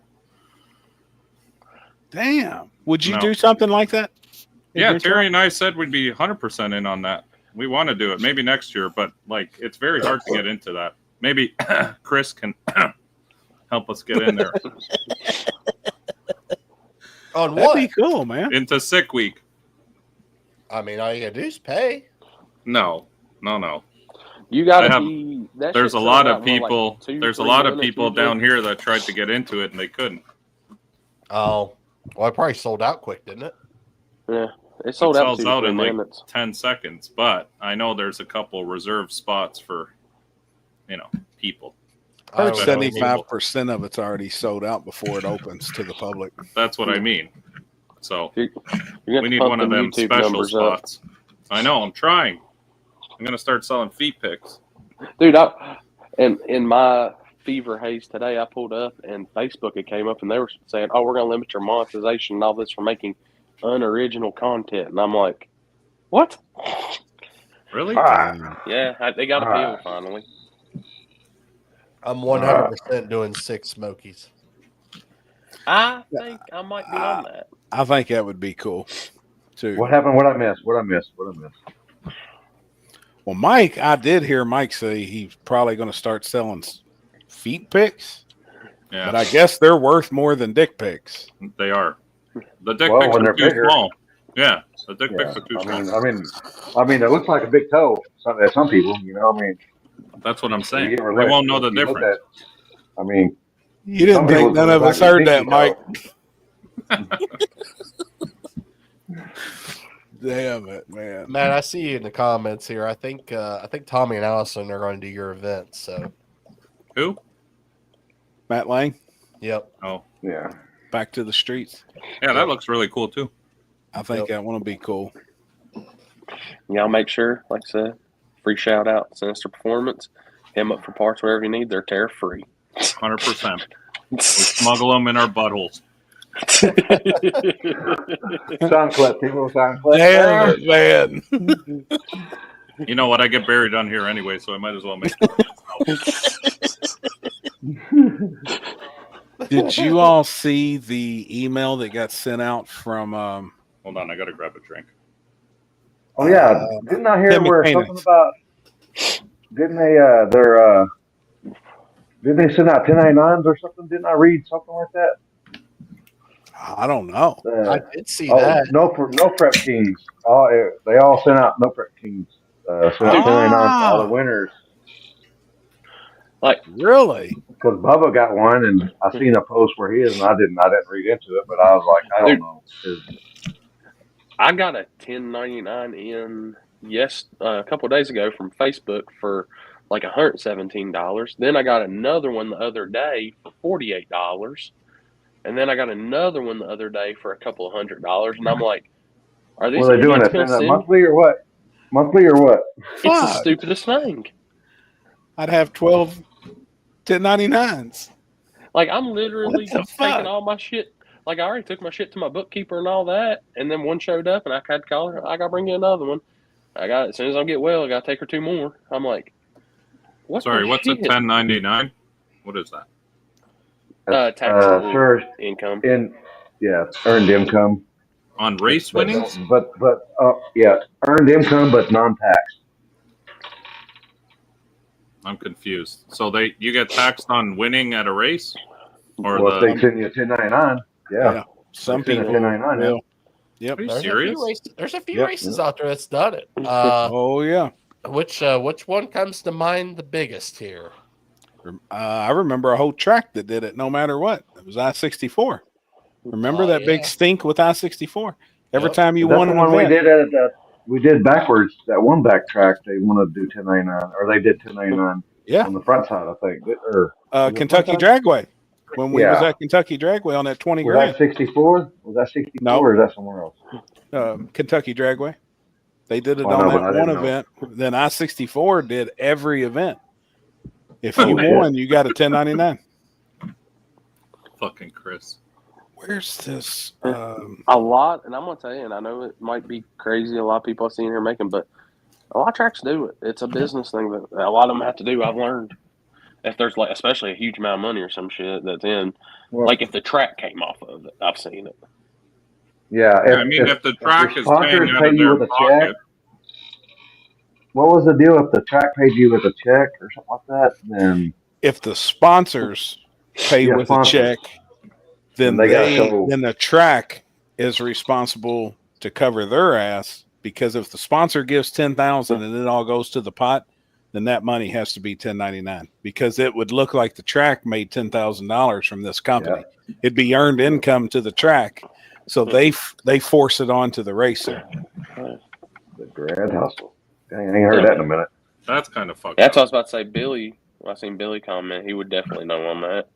Damn. Would you No. do something like that? Yeah, Terry and I said we'd be 100% in on that. We want to do it. Maybe next year, but like it's very hard to get into that. Maybe Chris can help us get in there. On That'd what? be cool, man. Into sick week. I mean, all you gotta do is pay. No. You got I to have- be. That There's shit a lot sells of out in, like, people. 2, There's a 3 lot of minutes people down usually. here that tried to get into it and they couldn't. Oh, well, it probably sold out quick, didn't it? Yeah, it sold It out sells in 2 out to 3 in like minutes. 10 seconds, but I know there's a couple reserved spots for, people. I heard I don't know. 75% of it's already sold out before it opens to the public. That's what I mean. So You're gonna we need pump one of them YouTube special numbers up. spots. I know. I'm trying. I'm gonna start selling feet pics. Dude. In my fever haze today, I pulled up and Facebook it came up and they were saying, "Oh, we're gonna limit your monetization and all this for making unoriginal content," and I'm like, "What?" Really? Yeah, they got appeal finally. I'm 100% doing 6 Smokies. I think I might be on that. I think that would be cool, too. What happened? What I missed? What I missed? Well, Mike, I did hear Mike say he's probably going to start selling feet pics, Yeah, but I guess they're worth more than dick pics. they are. The dick Well, pics when are they're too bigger. small. Yeah, the dick Yeah. pics are too I small. mean, it looks like a big toe. Some people, That's what I'm saying. you They ever let- won't know the if you look difference. at- I mean, You didn't some think people none look of like us a heard that, pinky Mike. toe. Damn it, man. Man, I see you in the comments here. I think Tommy and Allison are going to do your event. So, Who? Matt Lang, yep. Oh, Yeah. back to the streets. yeah, that looks really cool too. I think that one will be cool. Y'all make sure, like I said, free shout out, Sinister Performance. Him up for parts wherever you need. They're tariff free. 100%. We smuggle them in our buttholes. Sound clip, people. Sound clip. Damn it, man. You know what? I get buried on here anyway, so I might as well make Did you all see the email that got sent out from Hold on, I gotta grab a drink. Oh yeah, didn't I hear Timmy where Payne. something about? Didn't they? Didn't they send out 1099s or something? Didn't I read something like that? I don't know. I did see that. No prep teams. They all sent out no prep teams. Sent out 1099s to all the winners. Really? Because Bubba got one, and I seen a post where he is, and I didn't read into it, but I was like, I don't know. I got a 1099 in a couple of days ago from Facebook for like $117. Then I got another one the other day for $48. And then I got another one the other day for a couple of $100. And I'm like, are these Were they doing idiots it gonna send? monthly or what? Monthly or what? It's the Fuck. stupidest thing. I'd have 12 1099s. Like, I'm literally What the just taking fuck? all my shit. Like, I already took my shit to my bookkeeper and all that. And then one showed up and I had to call her. I got to bring you another one. As soon as I get well, I got to take her 2 more. I'm like, what? Sorry, the what's a shit? 1099? What is that? Taxable Sure. income. Earned income. On race winnings? But earned income, but non-tax. I'm confused. So you get taxed on winning at a race? Or Well, if they send you a 1099, yeah. Some They send people a 1099 will. now. Yep. Are you There's serious? there's a few Yep. races out there that's done it. Oh yeah. Which one comes to mind the biggest here? I remember a whole track that did it no matter what. It was I-64. Remember that big stink with I-64? Every Yep. time you That's won the an one we event. did at we did backwards. That one backtrack, they wanted to do 1099, or they did 1099 Yeah. on the front side, I think. Or was it Kentucky front side? Dragway. When we was Yeah. at Kentucky Dragway on that 20 Was grand. that 64? Was that 64 No. or is that somewhere else? Kentucky Dragway. They did it Oh, I on know, but that I one didn't know. event. Then I-64 did every event. If Oh, you shit. won, you got a 1099. Fucking Chris. Where's this? A lot, and I'm gonna tell you, and I know it might be crazy. A lot of people I've seen here making, but a lot of tracks do it. It's a business thing that a lot of them have to do. I've learned if there's like, especially a huge amount of money or some shit that's in, Well, like if the track came off of it, I've seen it. yeah. I mean, if the track your is paying sponsors out pay of you their with a pocket, check, what was the deal if the track paid you with a check or something like that? Then If the sponsors pay Yeah, with sponsors. a check, then Then they gotta show- then the track is responsible to cover their ass, because if the sponsor gives 10,000 and it all goes to the pot, then that money has to be 1099, because it would look like the track made $10,000 from this company. It'd be earned income to the track, so they force it on to the racer. the grand hustle. Dang, I ain't heard that in a minute. that's kind of fucked That's what I up. was about to say. Billy, when I seen Billy comment, he would definitely know on that.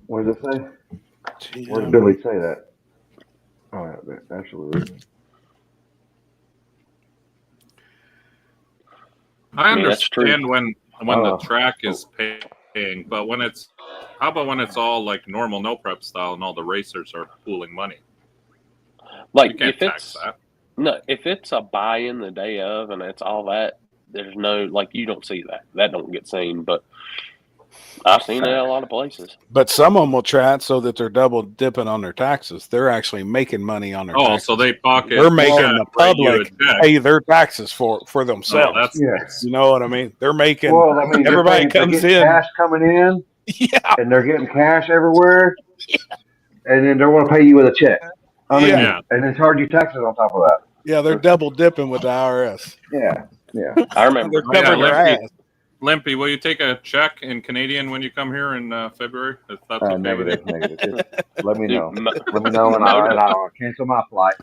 What did it say? Where did Billy say that? Oh, yeah, absolutely. I mean, that's true. understand when the Oh. track is paying, but when it's how about when it's all like normal no prep style and all the racers are pooling money? You Like can't if tax it's that. no, if it's a buy-in the day of and it's all that, there's no like you don't see that. That don't get seen, but I've seen it at a lot of places. But some of them will try it so that they're double dipping on their taxes. They're actually making money on their Oh, taxes. so they pocket. They're making yeah, the write you a public check. pay their taxes for Oh, themselves. that's Yeah. You know what I mean? They're making Well, I mean, everybody they're comes getting in. cash coming in, Yeah. and they're getting cash everywhere, and then they want to pay you with a check. I mean, Yeah. and then charge you taxes on top of that. Yeah, they're double dipping with the IRS. Yeah, yeah. I remember. They're covering their Limpy, ass. Limpy, will you take a check in Canadian when you come here in February? If that's okay with you. Negative. Just let me Dude, know. Let me know, and I'll cancel my flight.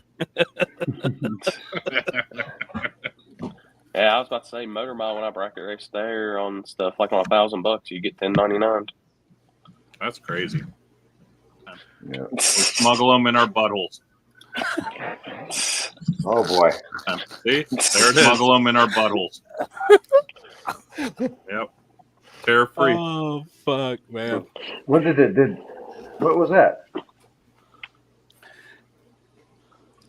Yeah, I was about to say Motor Mile when I bracket race there on stuff like on $1,000, you get 1099. That's crazy. Yeah. We smuggle them in our buttholes. Oh boy. See, there it is. Smuggle them in our buttholes. Yep. Tear free. Oh fuck, man! What was that?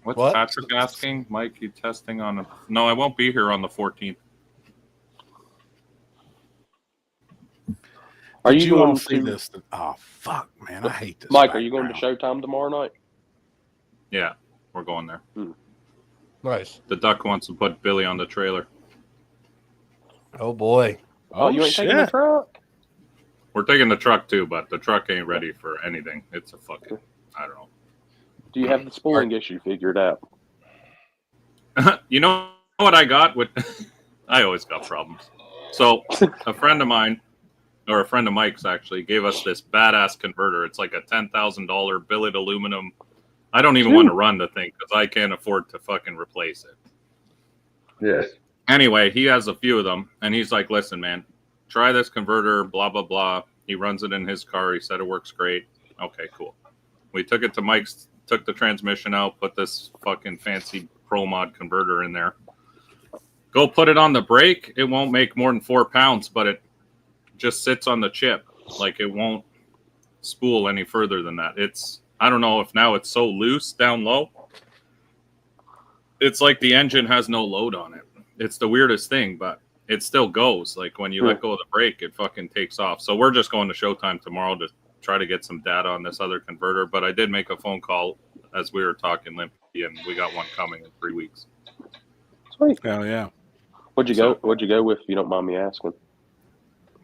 What's What? Patrick asking? Mike, you testing on? No, I won't be here on the 14th. Are Did you going all see to this? Oh fuck, man! I hate this. Mike? Are you going to background. Showtime tomorrow night? Yeah, we're going there. Nice. The duck wants to put Billy on the trailer. Oh boy. Oh, you ain't taking the truck? We're taking the truck too, but the truck ain't ready for anything. It's a fucking, I don't know. Do you have the spooling issue figured out? You know what I got with I always got problems. So a friend of mine, or a friend of Mike's actually, gave us this badass converter. It's like a $10,000 billet aluminum. I don't even want to run the thing because I can't afford to fucking replace it. Yes. Anyway, he has a few of them, and he's like, listen, man, try this converter, blah, blah, blah. He runs it in his car. He said it works great. Okay, cool. We took it to Mike's, took the transmission out, put this fucking fancy Pro Mod converter in there. Go put it on the brake. It won't make more than 4 pounds, but it just sits on the chip. Like, it won't spool any further than that. It's, I don't know if now it's so loose down low. It's like the engine has no load on it. It's the weirdest thing, but it still goes. Like, when you let go of the brake, it fucking takes off. So we're just going to Showtime tomorrow to try to get some data on this other converter. But I did make a phone call as we were talking, Limpy, and we got one coming in 3 weeks. Sweet. Hell yeah! What'd you go with? If you don't mind me asking.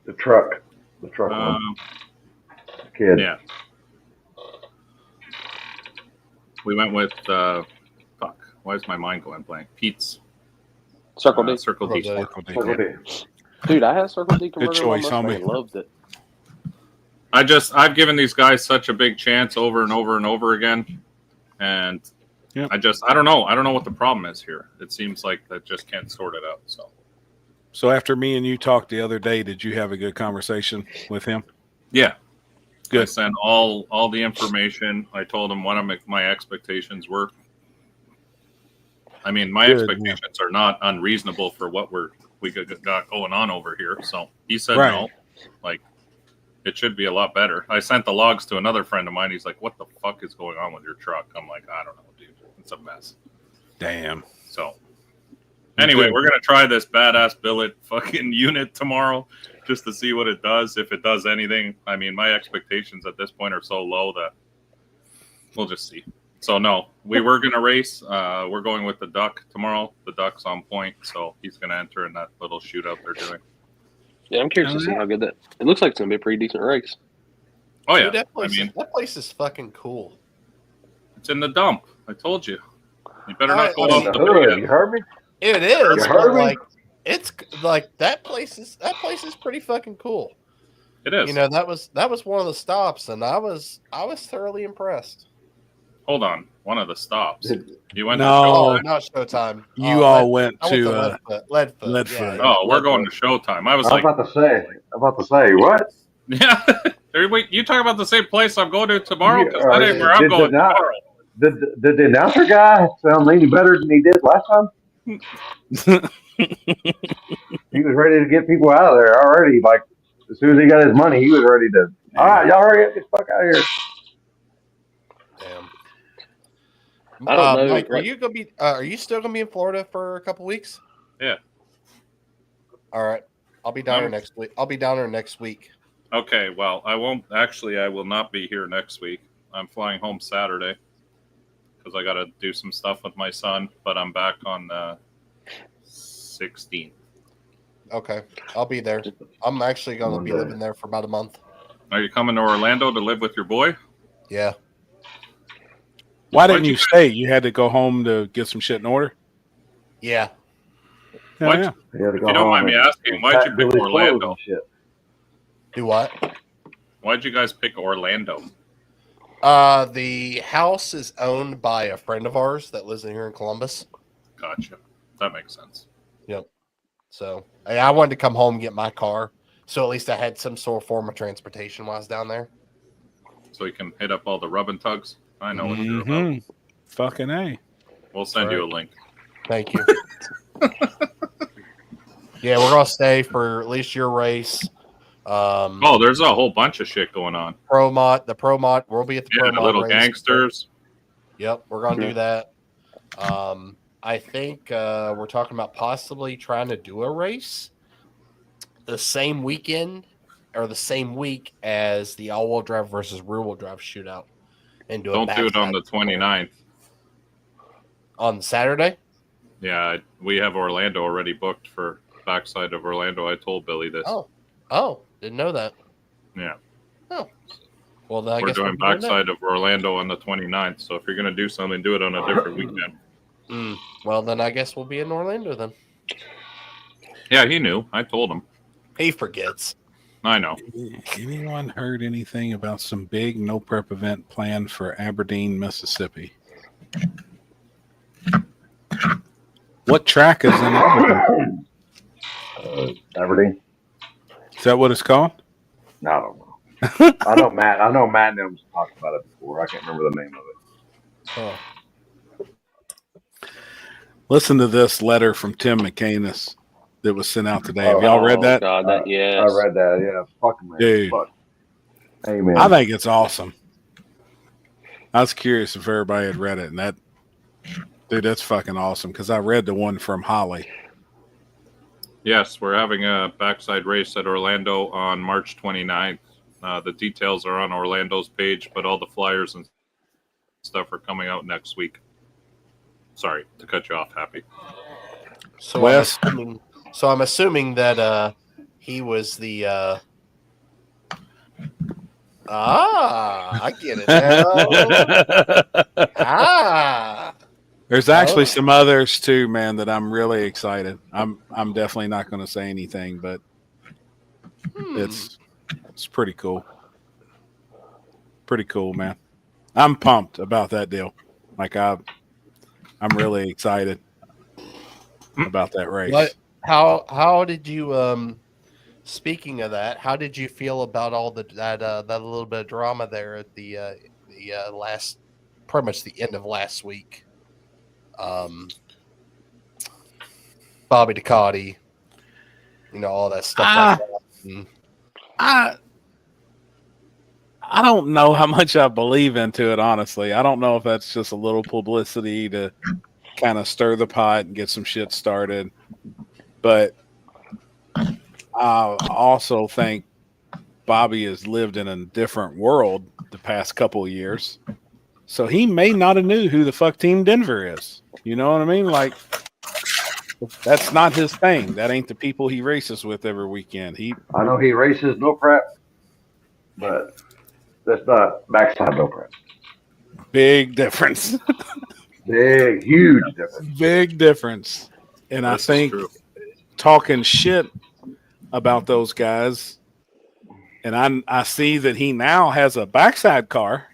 The truck. The truck one. Kid. Yeah. We went with, fuck, why is my mind going blank? Pete's. Circle D. Circle D. Circle D. Circle D. Dude, I had a Circle D converter. choice, on my homie. Mustang, loved it. I've given these guys such a big chance over and over and over again. And Yep. I don't know. I don't know what the problem is here. It seems like that just can't sort it out. So after me and you talked the other day, did you have a good conversation with him? Yeah. I Good. sent all the information. I told him what my expectations were. I mean, my Good, expectations are not unreasonable for what we got going on over here. So he said Right. no. Like, it should be a lot better. I sent the logs to another friend of mine. He's like, "What the fuck is going on with your truck?" I'm like, "I don't know, dude. It's a mess." Damn. So anyway, Good. we're gonna try this badass billet fucking unit tomorrow just to see what it does, if it does anything. I mean, my expectations at this point are so low that we'll just see. So no, we were gonna race. We're going with the Duck tomorrow. The Duck's on point, so he's gonna enter in that little shootout they're doing. Yeah, I'm curious to see how good that. It looks like it's gonna be a pretty decent race. Oh yeah, Dude, that I mean, place is fucking cool. it's in the dump. I told you. You better I not go mean, off The the hood, bed. you heard me? It is, You but heard me? like it's like that place is pretty fucking cool. It is. You know, that was one of the stops, and I was thoroughly impressed. Hold on, one of the stops. Did- You went No. to Oh, Showtime? not Showtime. You all went I went to Leadfoot. Leadfoot. Oh, we're going to Showtime. I was I was like, about to say, what? yeah. Wait, you talk about the same place I'm going to tomorrow? Because Yeah, that ain't where I'm did going not- tomorrow. Did the announcer guy sound any better than he did last time? He was ready to get people out of there already. Like, as soon as he got his money, he was ready to, all right, y'all hurry up, get the fuck out of here. Damn. I don't know, Mike, are like- you gonna be? Are you still gonna be in Florida for a couple weeks? Yeah. All right. I'll be down No. here next week. I'll be down here next week. Okay, well, I won't. Actually, I will not be here next week. I'm flying home Saturday because I got to do some stuff with my son, but I'm back on the 16th. Okay, I'll be there. I'm actually gonna be Monday. living there for about a month. Are you coming to Orlando to live with your boy? Yeah. Why didn't Why'd you you- stay? You had to go home to get some shit in order? Yeah. Hell What? yeah. He had to go You don't home mind me and asking, why'd you pack pick Billy's clothes Orlando? and shit. Do what? Why'd you guys pick Orlando? The house is owned by a friend of ours that lives in here in Columbus. Gotcha. That makes sense. So I wanted to come home and get my car. So at least I had some sort of form of transportation while I was down there. So you can hit up all the rub and tugs. I know what you're about. Mhm. Fucking A. We'll send you a link. Thank you. Yeah, we're gonna stay for at least your race. Oh, there's a whole bunch of shit going on. The Pro Mod. We'll be at the Yeah, Pro the Mod little race. gangsters. Yep, we're gonna do that. I think we're talking about possibly trying to do a race the same weekend or the same week as the all-wheel drive versus rear-wheel drive shootout, and do Don't do it on the backside 29th. on Saturday. Yeah, we have Orlando already booked for backside of Orlando. I told Billy this. Oh, didn't know that. Yeah. Well, then I We're guess doing we'll be doing that. backside of Orlando on the 29th. So if you're going to do something, do it on a different weekend. Well, then I guess we'll be in Orlando then. Yeah, he knew. I told him. He forgets. I know. Anyone heard anything about some big no prep event planned for Aberdeen, Mississippi? What track is in Aberdeen? Aberdeen? Is that what it's called? No, I don't know. I know Matt and them talked about it before. I can't remember the name of it. Oh. Listen to this letter from Tim McCanus that was sent out today. Have y'all read that? God, that yes. I read that. Yeah, fucking man. Dude. Fuck. Amen. I think it's awesome. I was curious if everybody had read it, and that, dude, that's fucking awesome because I read the one from Holly. Yes, we're having a backside race at Orlando on March 29th. The details are on Orlando's page, but all the flyers and stuff are coming out next week. Sorry to cut you off, Happy. So Wes? I'm assuming that he was the I get it now. There's actually some others too, man, that I'm really excited. I'm definitely not going to say anything, but it's pretty cool. Pretty cool, man. I'm pumped about that deal. Like I'm really excited about that race. What? How did you? Speaking of that, how did you feel about all that little bit of drama there at the last, pretty much the end of last week? Bobby Ducati, all that stuff like that. And I don't know how much I believe into it, honestly. I don't know if that's just a little publicity to kind of stir the pot and get some shit started. But I also think Bobby has lived in a different world the past couple of years. So he may not have knew who the fuck Team Denver is. You know what I mean? Like, that's not his thing. That ain't the people he races with every weekend. I know he races no prep, but that's not backside no prep. Big difference. Big, huge difference. Big difference. And I think talking shit about those guys, and I see that he now has a backside car,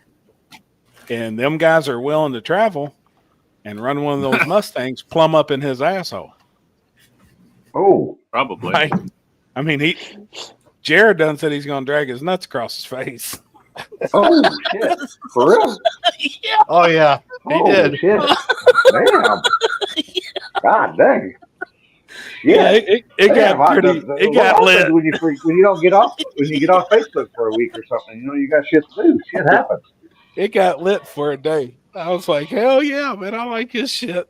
and them guys are willing to travel and run one of those Mustangs plumb up in his asshole. Oh, Probably. Like, I mean, Jared done said he's going to drag his nuts across his face. oh shit! For real? Yeah. oh yeah, he did. Shit. Damn. God dang. Yeah, it got pretty. It got lit when you don't get off Facebook for a week or something. You got shit to do. Shit happens. It got lit for a day. I was like, hell yeah, man! I like his shit.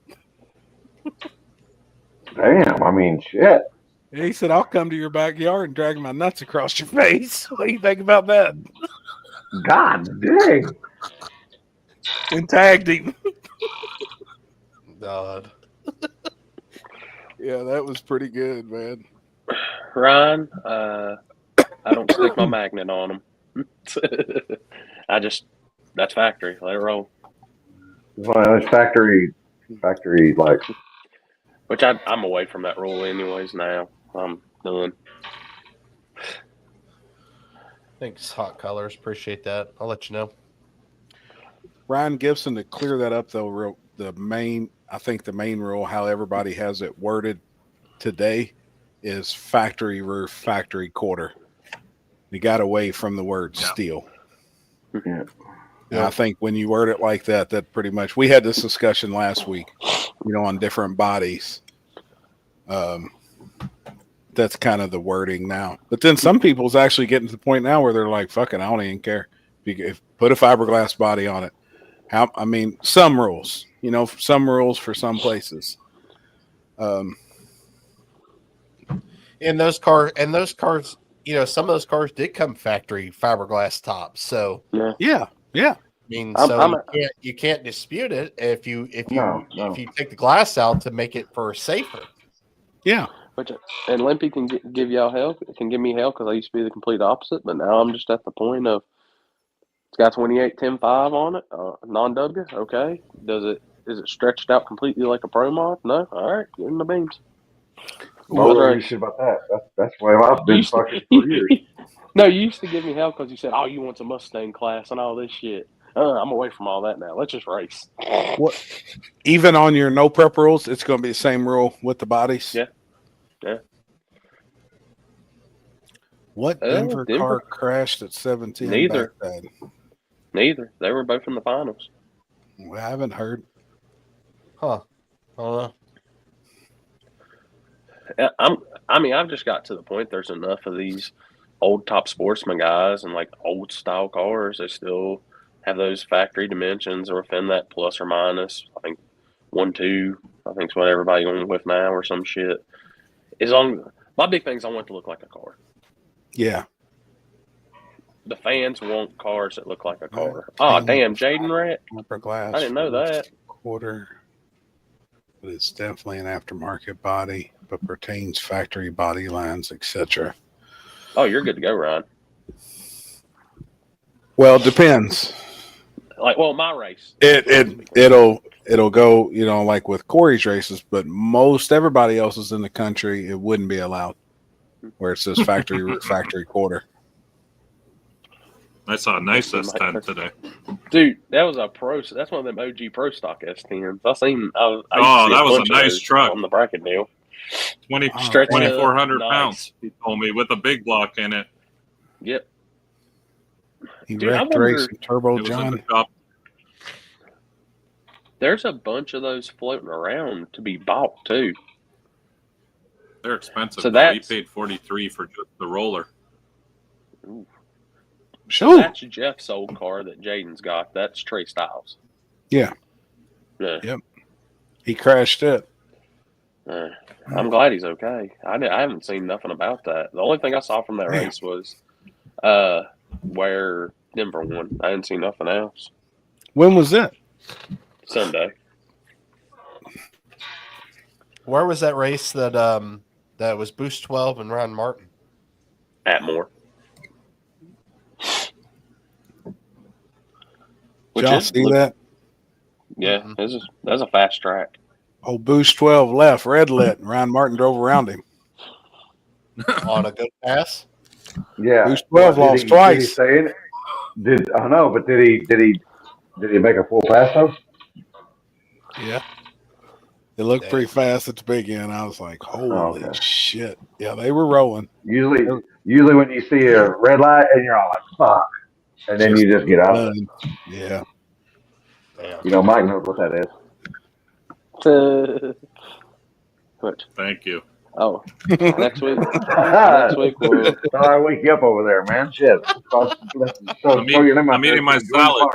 Damn, I mean, shit. And he said, "I'll come to your backyard and drag my nuts across your face." What do you think about that? God dang. And tagged him. God. Yeah, that was pretty good, man. Ryan, I don't stick my magnet on them. That's factory. Let it roll. Well, it's factory, like. Which I'm away from that rule anyways now. I'm done. Thanks, Hot Colors. Appreciate that. I'll let you know. Ryan Gibson, to clear that up, though, the main rule, how everybody has it worded today, is factory roof, factory quarter. You got away from the word steel. Yeah. And I think when you word it like that, that pretty much, we had this discussion last week, on different bodies. That's kind of the wording now. But then some people's actually getting to the point now where they're like, fuck it, I don't even care. Put a fiberglass body on it. Some rules, some rules for some places. And those cars, some of those cars did come factory fiberglass tops. So yeah. I mean, you can't dispute it if you take the glass out to make it for safer. Yeah. And Limpy can give y'all hell. It can give me hell because I used to be the complete opposite, but now I'm just at the point of it's got 28 10.5 on it, non-W. Okay, is it stretched out completely like a Pro Mod? No. All right, give him the beams. Well, you shit about that. That's why I've been fucking for years. No, you used to give me hell because you said, "Oh, you want some Mustang class and all this shit." I'm away from all that now. Let's just race. What? Even on your no prep rules, it's going to be the same rule with the bodies. Yeah. What Denver car crashed at 17? Neither. Neither. They were both in the finals. We haven't heard. Huh. I've just got to the point. There's enough of these old top sportsman guys and like old style cars. They still have those factory dimensions or within that plus or minus. I think 1-2. I think is what everybody going with now or some shit. My big thing is I want it to look like a car. Yeah. The fans want cars that look like a car. Oh, damn, Jaden Rat. Upper glass. I didn't know that. Quarter. But it's definitely an aftermarket body, but pertains factory body lines, etc. Oh, you're good to go, Ryan. Well, it depends. My race. It'll go, like with Corey's races, but most everybody else's in the country, it wouldn't be allowed. Where it says factory factory quarter. I saw a nice S10 today. Dude, that was a pro. That's one of them OG Pro Stock S10s. I seen. I used to Oh, see that was a bunch of nice those truck. on the bracket deal. 20, Oh, Stretch it up, 2,400 nice. pounds, he told me, with a big block in it. Yep. He Dude, I wrecked wonder- racing Turbo It was in the John. shop. There's a bunch of those floating around to be bought too. They're expensive. So though. He that's- paid 43 for just the roller. Ooh. Sure. That's Jeff's old car that Jaden's got. That's Trey Styles. Yeah. Yeah. He crashed it. I'm glad he's okay. I haven't seen nothing about that. The only thing I saw from that Damn. race was where Denver won. I didn't see nothing else. When was it? Sunday. Where was that race that that was Boost 12 and Ron Martin? Atmore. Did y'all see that? Yeah, that's a fast track. Oh, Boost 12 left, red lit, and Ryan Martin drove around him. On a good pass? Yeah. Boost 12 Well, lost Did he twice. say it? I know, but did he make a full pass though? Yeah. It looked Dang. pretty fast at the big end. I was like, holy okay. shit. Yeah, they were rolling. Usually when you see a red light and you're all like, fuck, and then you just get out of it. Yeah. Damn. You know, Mike knows what that is. What? Thank you. Oh, next week. Next week we'll. Thought I wake you up over there, man. Shit. I'm eating my salad.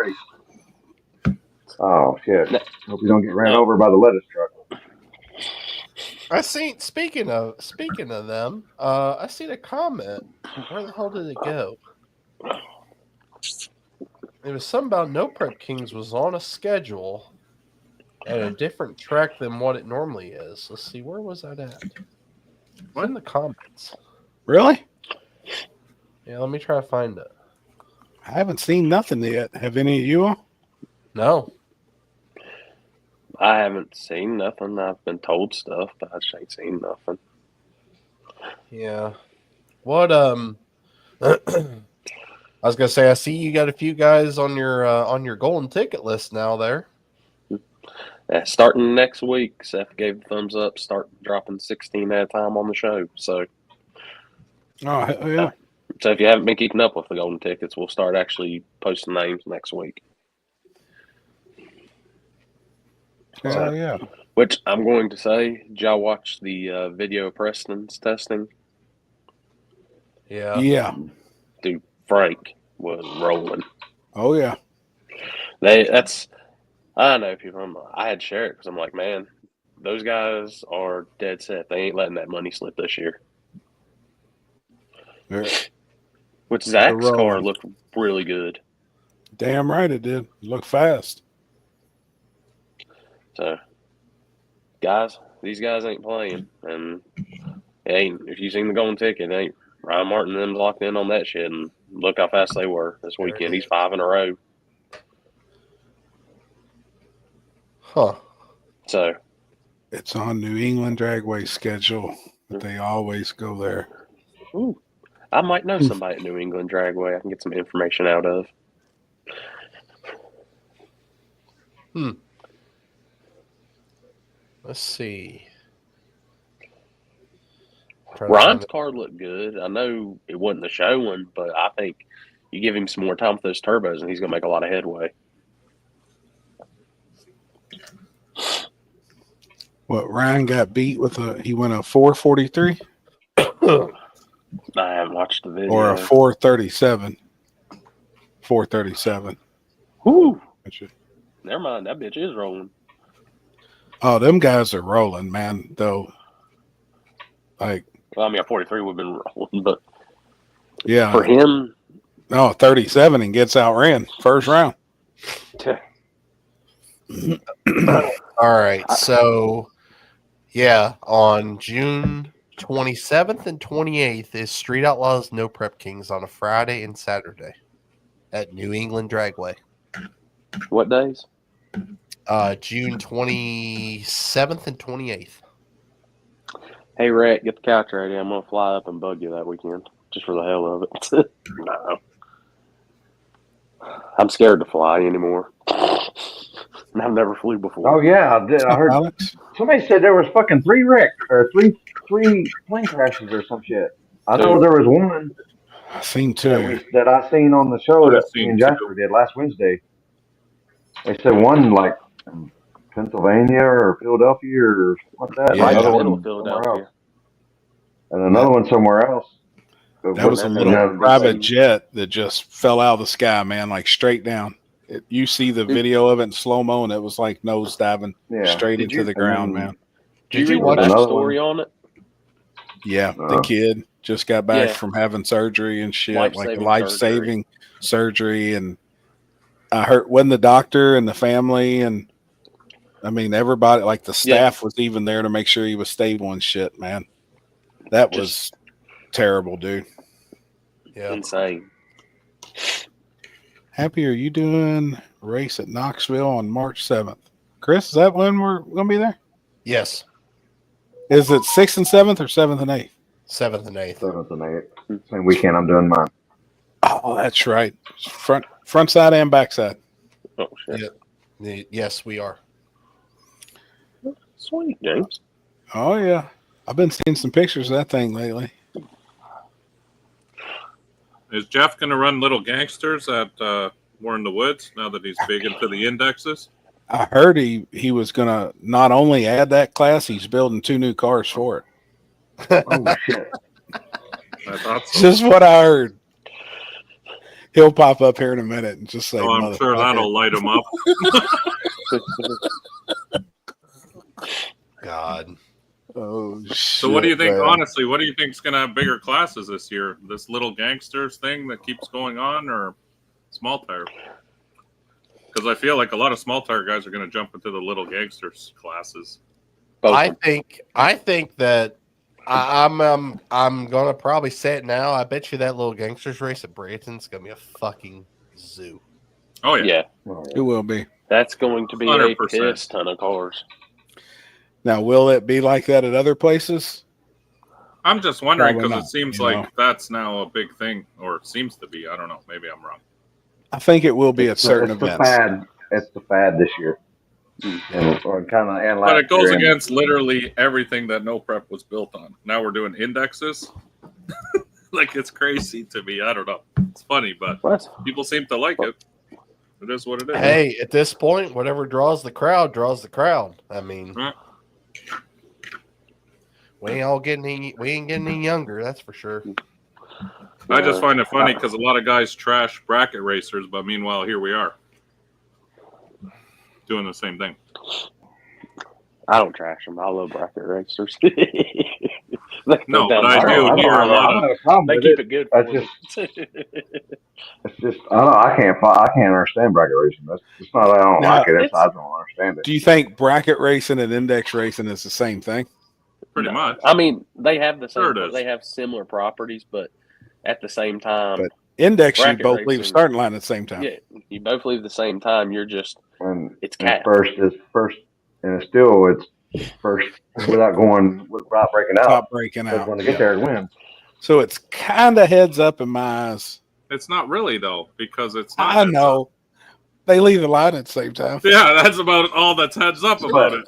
Oh shit! Hope you don't get ran over by the lettuce truck. I seen speaking of them, I seen a comment. Where the hell did it go? It was something about No Prep Kings was on a schedule at a different track than what it normally is. Let's see, where was that at? What in the comments? Really? Yeah, let me try to find it. I haven't seen nothing yet. Have any of you all? No. I haven't seen nothing. I've been told stuff, but I just ain't seen nothing. Yeah. What I was gonna say, I see you got a few guys on your golden ticket list now there. Yeah, starting next week, Seth gave the thumbs up. Start dropping 16 at a time on the show. So Oh, hell yeah. So if you haven't been keeping up with the golden tickets, we'll start actually posting names next week. Hell yeah. Which I'm going to say, did y'all watch the video of Preston's testing? Yeah. Yeah. Dude, Frank was rolling. Oh, yeah. I know people. I had to share it because I'm like, man, those guys are dead set. They ain't letting that money slip this year. They're Which Zach's car rolling. looked really good. damn right it did. Look fast. So, guys, these guys ain't playing, and it ain't. If you seen the golden ticket, it ain't Ryan Martin and them locked in on that shit, and look how fast they were this There weekend. it He's is. 5 in a row. Huh. So, It's on New England Dragway schedule, but they always go there. ooh, I might know somebody at New England Dragway I can get some information out of. Let's see. Ryan's car looked good. I know it wasn't the show one, but I think you give him some more time with those turbos, and he's going to make a lot of headway. What, Ryan got beat with he went a 443 I haven't watched the video. or a 437? 437. Whoo! Never mind. That bitch is rolling. Oh, them guys are rolling, man, though. Like, Well, I mean, a 43 would have been rolling, but yeah. for him, No, 37 and gets outran first round. All right. So, yeah, on June 27th and 28th is Street Outlaws No Prep Kings on a Friday and Saturday at New England Dragway. what days? June 27th and 28th. Hey, Rhett, get the couch ready. I'm going to fly up and bug you that weekend, just for the hell of it. No. I'm scared to fly anymore. And I've never flew before. Oh yeah, I did. I heard Alex? somebody said there was fucking 3 wrecks or three plane crashes or some shit. I know Two. there was one I seen that two. that I seen on the show I've that me seen and two. Jasper did last Wednesday. They said one like in Pennsylvania or Philadelphia or something like that, Yeah. and Right in the another middle of one somewhere else, Philadelphia. and another one somewhere else. But That was a That little had private DC. jet that just fell out of the sky, man, like straight down. You see the video of it in slow mo, and it was like nose diving Yeah. straight Did into you- the And ground, then- man. Did you Did you read watch the another backstory on it? Yeah, the kid just got back Yeah. from having surgery and shit, like Life-saving life-saving surgery. And I heard when the doctor and the family and I mean everybody, like the staff was even there to make sure he was stable and shit, man. That was terrible, dude. Yeah. Insane. Happy are you doing race at Knoxville on March 7th? Chris, is that when we're gonna be there? Yes. Is it 6th and 7th or 7th and 8th? 7th and 8th. 7th and 8th. Same weekend I'm doing mine. Oh, that's right. Front side and back side. Oh shit. Yes, we are. Sweet, James. Oh yeah. I've been seeing some pictures of that thing lately. Is Jeff going to run Little Gangsters at War in the Woods now that he's big into the indexes? I heard he was gonna not only add that class, he's building 2 new cars for it. Oh shit! I thought so. Just what I heard. He'll pop up here in a minute and just say, Oh, I'm sure "Motherfucker." that'll light him up. God. Oh shit. So what do you think, man. honestly, what do you think is going to have bigger classes this year? This Little Gangsters thing that keeps going on or small tire? Because I feel like a lot of small tire guys are going to jump into the Little Gangsters classes. I think that I'm gonna probably say it now. I bet you that Little Gangsters race at Brayton's gonna be a fucking zoo. Oh, yeah. Yeah, It will be. that's going to be 100%. a piss ton of cars. Now, will it be like that at other places? I'm just wondering Probably because not, it seems you like know. that's now a big thing, or it seems to be. I don't know. Maybe I'm wrong. I think it will be at It's certain the events. fad. It's the fad this year. And last But it goes year, and- against literally everything that No Prep was built on. Now we're doing indexes. Like, it's crazy to me. I don't know. It's funny, but What? people seem to like it. It is what it is. Hey, at this point, whatever draws the crowd draws the crowd. I mean, Right. we ain't getting any younger, that's for sure. I just find it funny because a lot of guys trash bracket racers, but meanwhile, here we are doing the same thing. I don't trash them. I love bracket racers. No, but I do I hear a don't lot have of. a problem They with keep it. it good. That's For me. It's just I don't know. I can't understand bracket racing. That's it's not that I don't No, like it. It's it's- I don't understand it. Do you think bracket racing and index racing is the same thing? Pretty No. much. I mean, they have the Sure same. it is. They have similar properties, but at the same time, But Index, you Bracket both leave the racing. starting line at the same time. yeah, you both leave the same time. You're just And it's and capped. first is first, and it's first without breaking out. Top breaking Because out. when they get there, it wins. So it's kind of heads up in my eyes. It's not really, though, because it's not. I know. They leave the line at the same time. Yeah, that's about all that's heads up about it.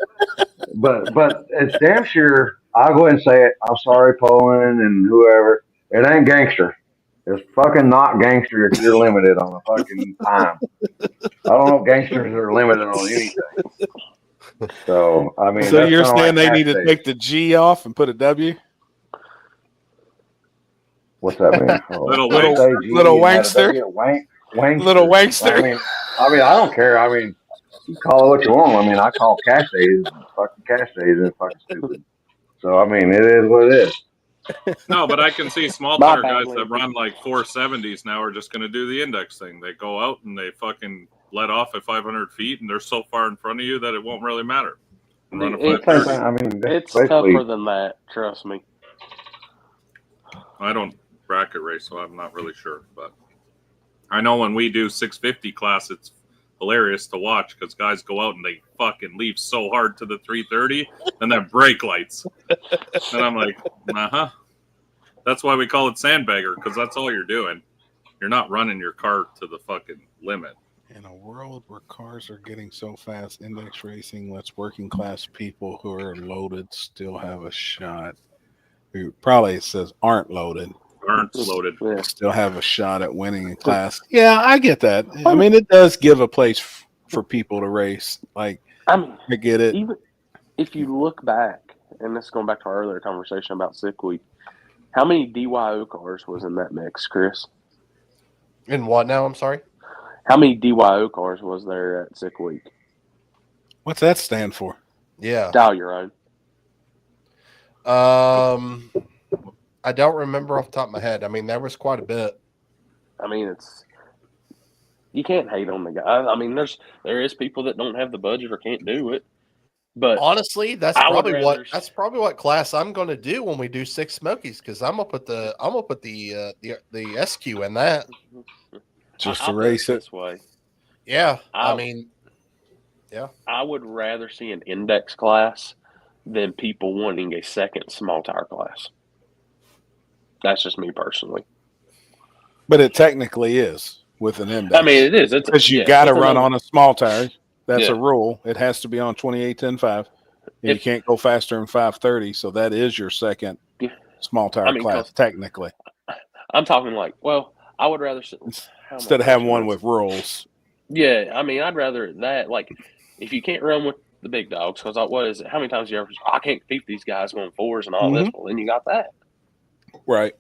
But it's damn sure. I'll go ahead and say it. I'm sorry, Poland and whoever. It ain't gangster. It's fucking not gangster if you're limited on a fucking time. I don't know if gangsters are limited on anything. So I mean, So that's you're kinda saying like they cash need to days. take the G off and put a W? What's that mean? Oh, Little say wankster. G Little and add a wankster. W, wankster. Little wankster. I mean, I don't care. I mean, you call it what you want. I mean, I call cash days fucking cash days and fucking stupid. So I mean, it is what it is. No, but I can see small My tire bad, guys that Limpy. run like 470s now are just going to do the index thing. They go out and they fucking let off at 500 feet, and they're so far in front of you that it won't really matter. And run a It's- Same 530. thing. I mean, that's It's basically tougher than that. Trust me. I don't bracket race, so I'm not really sure. But I know when we do 650 class, it's hilarious to watch because guys go out and they fucking leave so hard to the 330 and then brake lights. And I'm like, uh-huh. That's why we call it sandbagger, because that's all you're doing. You're not running your car to the fucking limit. In a world where cars are getting so fast, index racing lets working class people who are loaded still have a shot. Who probably says aren't loaded. Aren't loaded. Yeah. Still have a shot at winning in class. Yeah, I get that. I mean, it does give a place for people to race. Like, I mean, I get it. even if you look back, and this is going back to our earlier conversation about Sick Week, how many DYO cars was in that mix, Chris? In what now? I'm sorry. How many DYO cars was there at Sick Week? What's that stand for? Yeah. Dial your own. I don't remember off the top of my head. I mean, there was quite a bit. I mean, you can't hate on the guy. I mean, there is people that don't have the budget or can't do it. But Honestly, that's I would probably what class I'm going to do when we do Six Smokies, because I'm gonna put the SQ in that. Just to I'll put race it. this way. Yeah, I would rather see an index class than people wanting a second small tire class. That's just me personally. But it technically is with an index. I mean, it is. It's because you got to run on a small tire. That's a rule. It has to be on 28-10-5. You can't go faster than 530. So that is your second small tire class, technically. I'm talking like, well, I would rather instead of having one with rules. Yeah, I mean, I'd rather that. Like, if you can't run with the big dogs, because what is it? How many times you ever? I can't beat these guys going fours and all this. Well, then you got that. Right.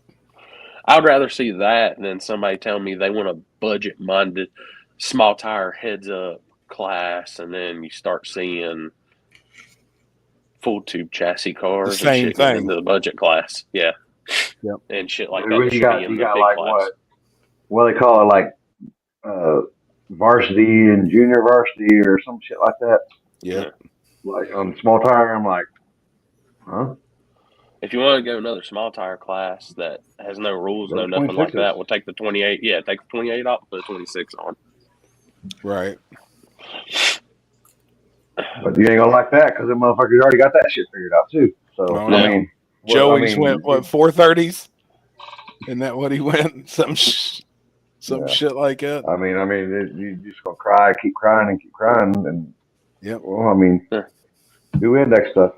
I'd rather see that than somebody tell me they want a budget-minded small tire heads-up class, and then you start seeing full tube chassis cars the same and shit thing into the budget class. Yeah. Yep. And shit like When that. you got like class. what they call it, like varsity and junior varsity or some shit like that. Yeah. Like on small tire, I'm like, huh? If you want to go another small tire class that has no rules, no nothing like that, we'll take the 28. Yeah, take the 28 off, put the 26 on. Right. But you ain't gonna like that because the motherfuckers already got that shit figured out too. So I mean, Joey's went what 430s? Isn't that what he went? Some shit like that. I mean, you just gonna cry, keep crying, and well, I mean, do index stuff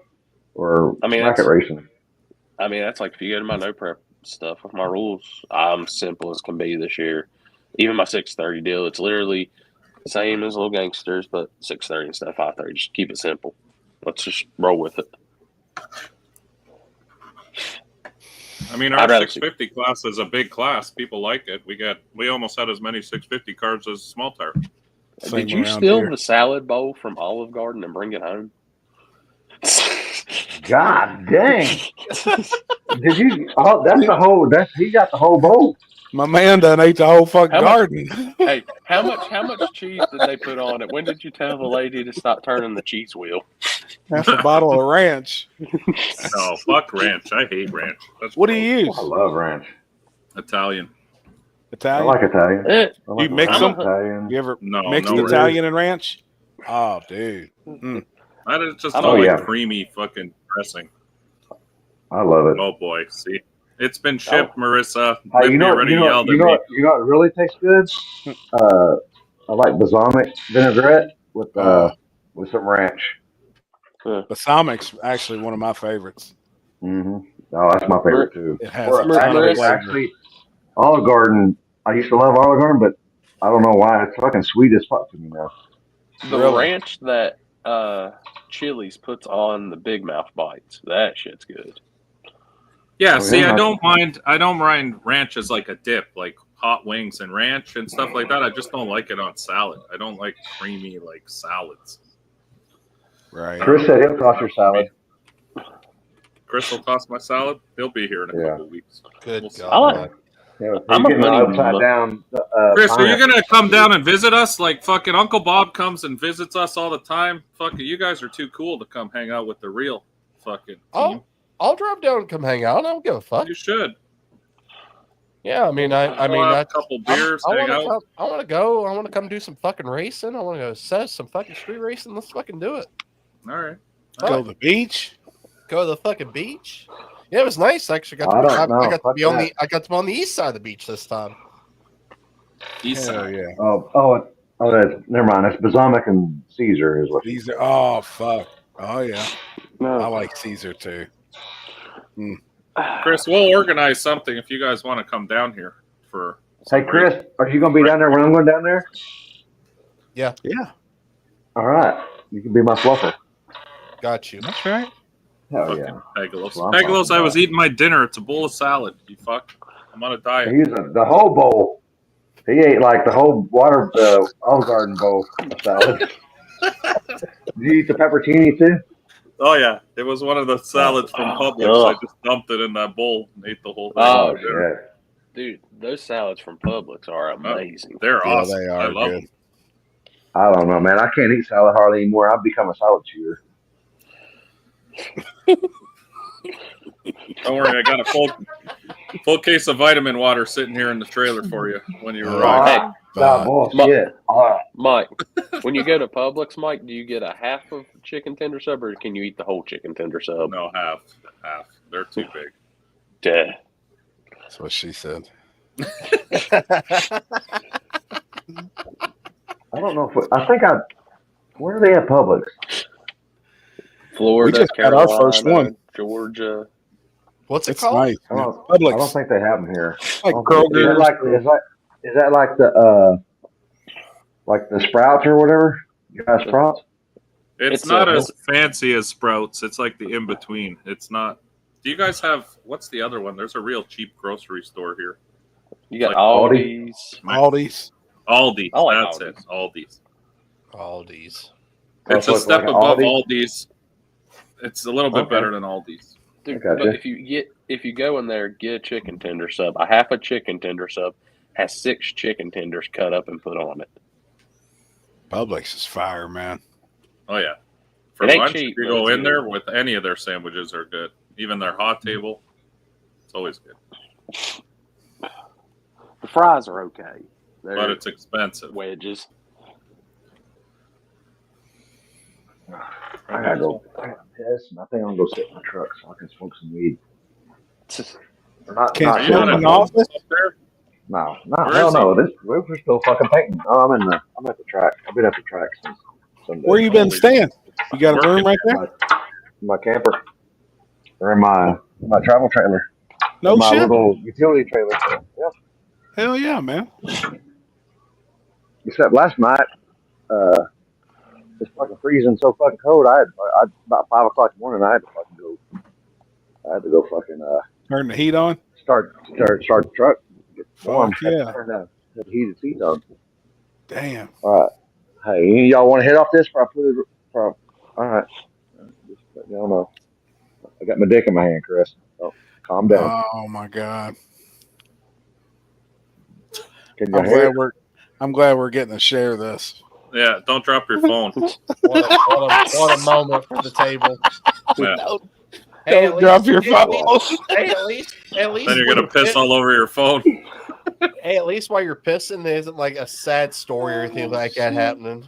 or bracket racing. I mean, that's like if you go to my no prep stuff with my rules, I'm simple as can be this year. Even my 630 deal, it's literally the same as Little Gangsters, but 630 instead of 530. Just keep it simple. Let's just roll with it. I mean, our 650 class is a big class. People like it. We almost had as many 650 cars as small tire. Did you steal the salad bowl from Olive Garden and bring it home? God dang! Did you? Oh, he got the whole bowl. My man done ate the whole fucking garden. Hey, how much cheese did they put on it? When did you tell the lady to stop turning the cheese wheel? That's a bottle of ranch. No, fuck ranch. I hate ranch. What do you use? I love ranch. Italian. I like Italian. You mix them? Italian. You ever mixed Italian and ranch? Oh, dude. I just don't like creamy fucking dressing. I love it. Oh boy, see, it's been shipped, Marissa. You know what really tastes good? I like balsamic vinaigrette with some ranch. Balsamic's actually one of my favorites. Mm-hmm. Oh, that's my favorite too. It has actually Olive Garden. I used to love Olive Garden, but I don't know why it's fucking sweet as fuck to me now. The ranch that Chili's puts on the Big Mouth bites, that shit's good. Yeah, see, I don't mind ranch as like a dip, like hot wings and ranch and stuff like that. I just don't like it on salad. I don't like creamy like salads. Right. Chris said he'll toss your salad. Chris will toss my salad. He'll be here in a couple weeks. Good God. I'm getting upside down. Chris, are you gonna come down and visit us? Like fucking Uncle Bob comes and visits us all the time. Fucking, you guys are too cool to come hang out with the real fucking team. I'll drive down and come hang out. I don't give a fuck. You should. Yeah, I mean, I mean, a couple beers. I want to go. I want to come do some fucking racing. I want to go set some fucking street racing. Let's fucking do it. All right. Go to the beach. Go to the fucking beach. Yeah, it was nice. Actually, I got to be on the east side of the beach this time. East Hell side. yeah. Oh, that's never mind. That's Balsamic and Caesar is what. These are oh fuck. Oh yeah. I No. like Caesar too. Chris, we'll organize something if you guys want to come down here for. Hey, Chris, are you gonna be down there when I'm going down there? Yeah. All right, you can be my fluffer. Got you. That's right. Hell Fucking yeah. Pegalos. Well, I'm Pegalos, talking I was about. eating my dinner. It's a bowl of salad. You fuck. I'm on a diet. He's the whole bowl. He ate like the whole Olive Garden bowl of salad. Did you eat the pepperoni too? Oh yeah, it was one of the salads from Publix. Ugh. I just dumped it in that bowl and ate the whole thing. Oh, Shit. dude, those salads from Publix are amazing. They're Yeah, awesome. they I are love good. them. I don't know, man. I can't eat salad hardly anymore. I've become a salad chewer. Don't worry, I got a full case of vitamin water sitting here in the trailer for you when you arrive. Right. Nah, bullshit. All right. Mike, when you go to Publix, Mike, do you get a half of chicken tender sub or can you eat the whole chicken tender sub? No, half. They're too big. Duh. That's what she said. I don't know if where are they at Publix? Florida, We just got our first Carolina, one. Georgia. What's it It's called? nice. I man. don't Publix. think they have them here. Like Is Kroger. that like the Sprouts or whatever? You got Sprouts? It's It's not a- as fancy as Sprouts. It's like the in between. It's not. Do you guys have what's the other one? There's a real cheap grocery store here. You got Like Aldi's. Aldi's. Aldi. I like That's Aldi's. it. Aldi's. Aldi's. It's So a it's step like an above Aldi? Aldi's. It's a little bit Okay. better than Aldi's. Dude, Gotcha. but if you go in there, get a chicken tender sub. A half a chicken tender sub has 6 chicken tenders cut up and put on it. Publix is fire, man. Oh yeah. For It ain't lunch, cheap, if you but go it's in there good. with any of their sandwiches are good. Even their hot table. It's always good. The fries are okay. They're But it's expensive. wedges. I gotta piss, and I think I'm gonna go sit in the truck so I can smoke some weed. Or not, Can't Are not you smoke in in an the office? up there? No, Where hell is no. We're still fucking painting. Oh, I'm at the track. I've been at the track since Sunday. Where you been Holy- staying? You got a Working. room right there? My camper. Or in my travel trailer. No my shit. little utility trailer. Yeah. Hell yeah, man. Except last night, it's fucking freezing so fucking cold. I about 5 o'clock in the morning. I had to fucking go. I had to go fucking Turn the heat on. start the truck. Get warm. Fuck yeah. Turn the heated seats on. Damn. All right. Hey, any of y'all want to hit off this? All right. Just let y'all know. I got my dick in my hand, Chris. So calm down. Oh my god. Can you hear? I'm glad we're getting to share this. Yeah, don't drop your phone. What a moment for the table. Yeah. Hey, Don't drop your phone. Hey, at least Then you're when gonna piss all over your phone. Hey, at least while you're pissing, there isn't like a sad story or anything like that happening.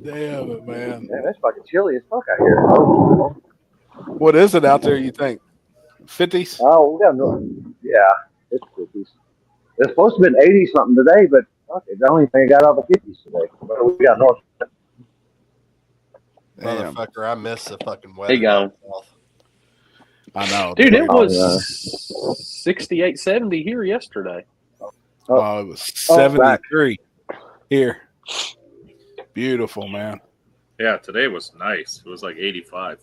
Damn it, man. Man, it's fucking chilly as fuck out here. What is it out there, you think? 50s? Oh, we got no. Yeah, it's 50s. It's supposed to have been 80 something today, but fuck it, the only thing I got out of the 50s today. But we got north. Damn. Motherfucker, I miss the fucking weather. Hey, go. I know. Dude, it was yeah. 68, 70 here yesterday. Oh, it was 73 here. Beautiful, man. Yeah, today was nice. It was like 85.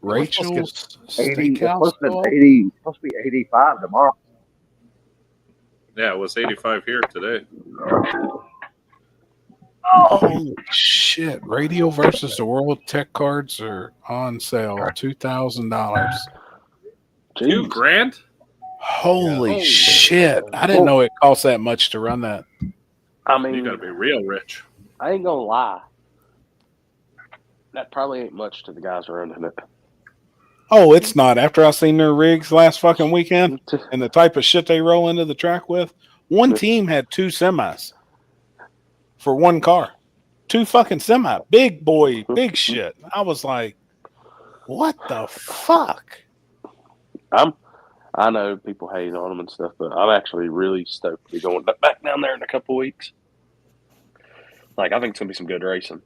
Rachel's 80. It's Steakhouse. supposed to Dog? be 80. It's supposed to be 85 tomorrow. Yeah, it was 85 here today. Holy shit. Radio versus the World Tech cards are on sale. $2,000. $2 grand? Holy Holy shit. I didn't know it cost that much to run that. I You mean, gotta be real rich. I ain't gonna lie. That probably ain't much to the guys running it. Oh, it's not. After I seen their rigs last fucking weekend and the type of shit they roll into the track with, one team had 2 semis for one car. 2 fucking semi. Big boy, big shit. I was like, what the fuck? I know people hate on them and stuff, but I'm actually really stoked to be going back down there in a couple weeks. Like, I think it's gonna be some good racing.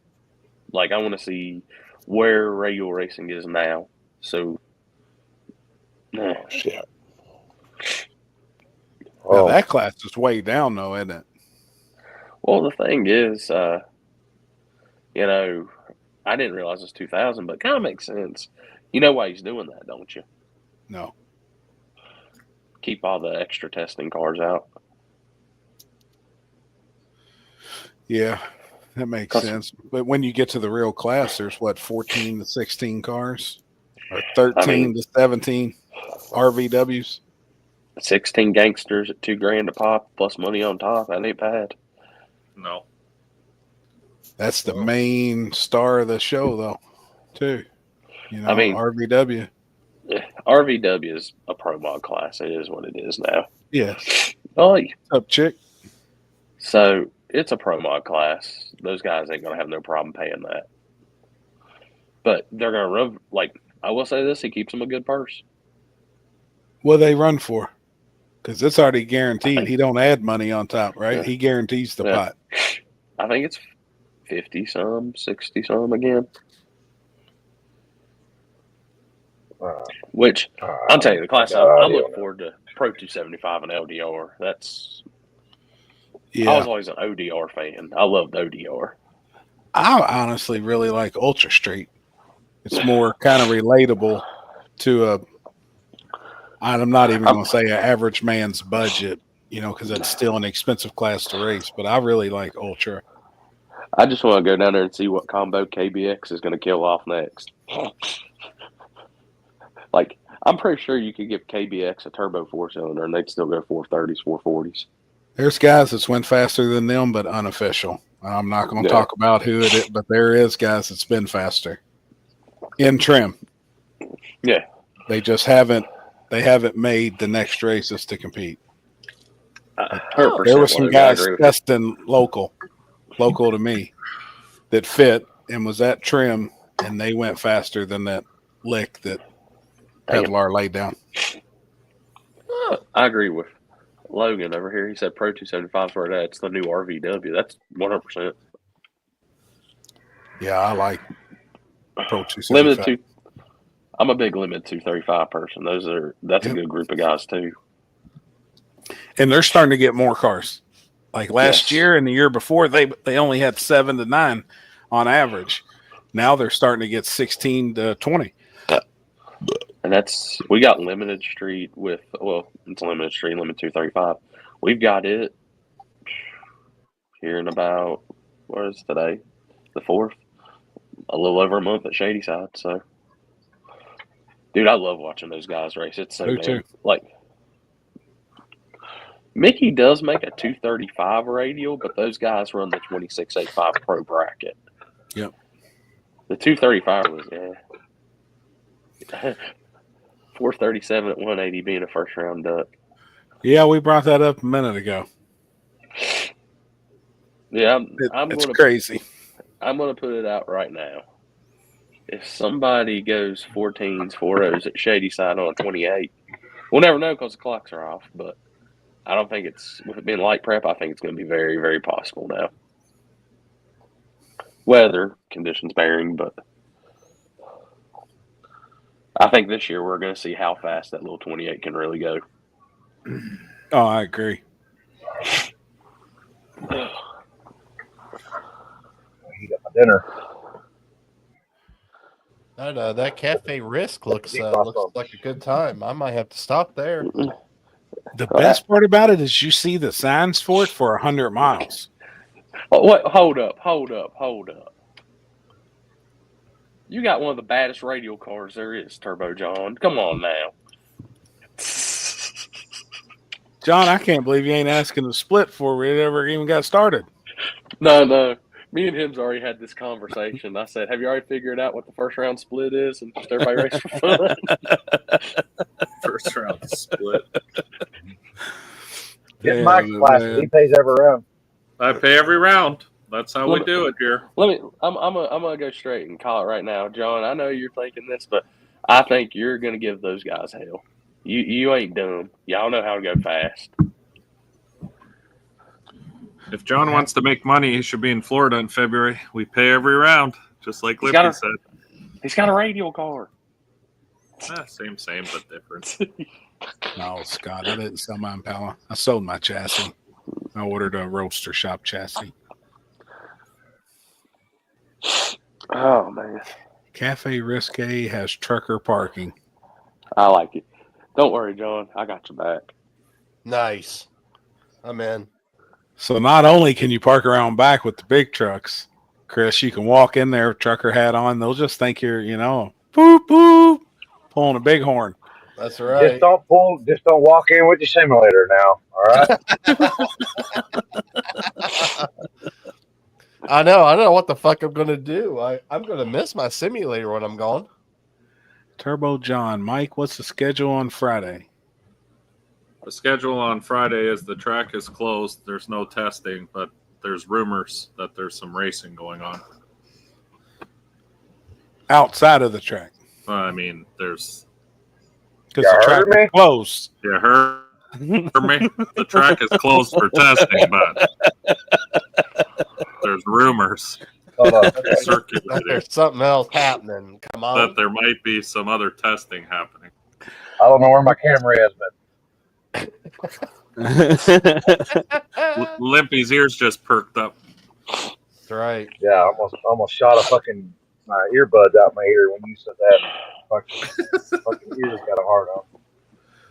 Like, I want to see where regular racing is now. So, shit. Now, that class is way down, though, isn't it? Well, the thing is, you know, I didn't realize it's 2000, but it kind of makes sense. You know why he's doing that, don't you? No. Keep all the extra testing cars out. Yeah, that makes sense. But when you get to the real class, there's what, 14 to 16 cars? Or 13 to 17 RVWs? 16 gangsters at $2,000 a pop, plus money on top. That ain't bad. No. That's the main star of the show, though, too. You know, RVW. RVW is a pro mod class. It is what it is now. Yeah. Oh, what's up, chick? So it's a pro mod class. Those guys ain't gonna have no problem paying that. But they're gonna run. Like, I will say this: he keeps them a good purse. What they run for? Because it's already guaranteed. He don't add money on top, right? Yeah. He guarantees the pot. I think it's 50 some, 60 some again. Which I'll tell you, the class I'm looking forward to Pro 275 and LDR. That's I was always an ODR fan. I loved ODR. I honestly really like Ultra Street. It's more kind of relatable to I'm not even going to say an average man's budget, you know, because it's still an expensive class to race. But I really like Ultra. I just want to go down there and see what combo KBX is going to kill off next. Like, I'm pretty sure you could give KBX a turbo 4-cylinder and they'd still go 430s, 440s. There's guys that's went faster than them, but unofficial. I'm not going to talk about who it is, but there is guys that's been faster in trim. Yeah. They just haven't made the next races to compete. There were some guys testing local to me that fit and was at trim, and they went faster than that lick that Kevlar laid down. I agree with Logan over here. He said Pro 275 is where that's the new RVW. That's 100%. Yeah, I like Pro 275. I'm a big Limited 235 person. That's a good group of guys too. And they're starting to get more cars. Like last year and the year before, they only had 7 to 9 on average. Now they're starting to get 16 to 20. And we got Limited Street it's Limited Street, Limited 235. We've got it here in about, what is today? The 4th? A little over a month at Shady Side. So, dude, I love watching those guys race. It's so damn, like, Mickey does make a 235 radial, but those guys run the 2685 Pro bracket. Yep. The 235 was, 437 at 180 being a first round duck. Yeah, we brought that up a minute ago. Yeah, it's crazy. I'm going to put it out right now. If somebody goes 14s, 4.0s at Shady Side on a 28, we'll never know because the clocks are off, but I don't think with it being light prep, I think it's going to be very, very possible now. Weather conditions bearing, but I think this year we're going to see how fast that little 28 can really go. Oh, I agree. Heat up my dinner. That Cafe Risk looks like a good time. I might have to stop there. The best part about it is you see the signs for it for 100 miles. Oh, wait, hold up. You got one of the baddest radial cars there is, Turbo John. Come on now. John, I can't believe you ain't asking the split before we ever even got started. No. Me and him's already had this conversation. I said, have you already figured out what the first round split is and just everybody race for fun? First round split. Get Mike's class. He pays every round. I pay every round. That's how we do it here. I'm gonna go straight and call it right now, John. I know you're thinking this, but I think you're gonna give those guys hell. You ain't dumb. Y'all know how to go fast. If John wants to make money, he should be in Florida in February. We pay every round, just like Limpy said. He's got a radial car. Same, but different. No, Scott, I didn't sell my Impala. I sold my chassis. I ordered a roaster shop chassis. Oh man, Cafe Risque has trucker parking. I like it. Don't worry, John. I got your back. Nice. I'm in. So not only can you park around back with the big trucks, Chris, you can walk in there, trucker hat on. They'll just think you're, boop, boop, pulling a bighorn. That's right. Just don't walk in with your simulator now. All right. I don't know what the fuck I'm gonna do. I'm gonna miss my simulator when I'm gone. Turbo John, Mike, what's the schedule on Friday? The schedule on Friday is the track is closed. There's no testing, but there's rumors that there's some racing going on. Outside of the track. I mean, there's... Because the track is closed. You heard me? The track is closed for testing, but there's rumors circulating. There's something else happening. Come on. That there might be some other testing happening. I don't know where my camera is, but Limpy's ears just perked up. That's right. Yeah, almost shot my earbuds out my ear when you said that. Fucking ears got a hard on.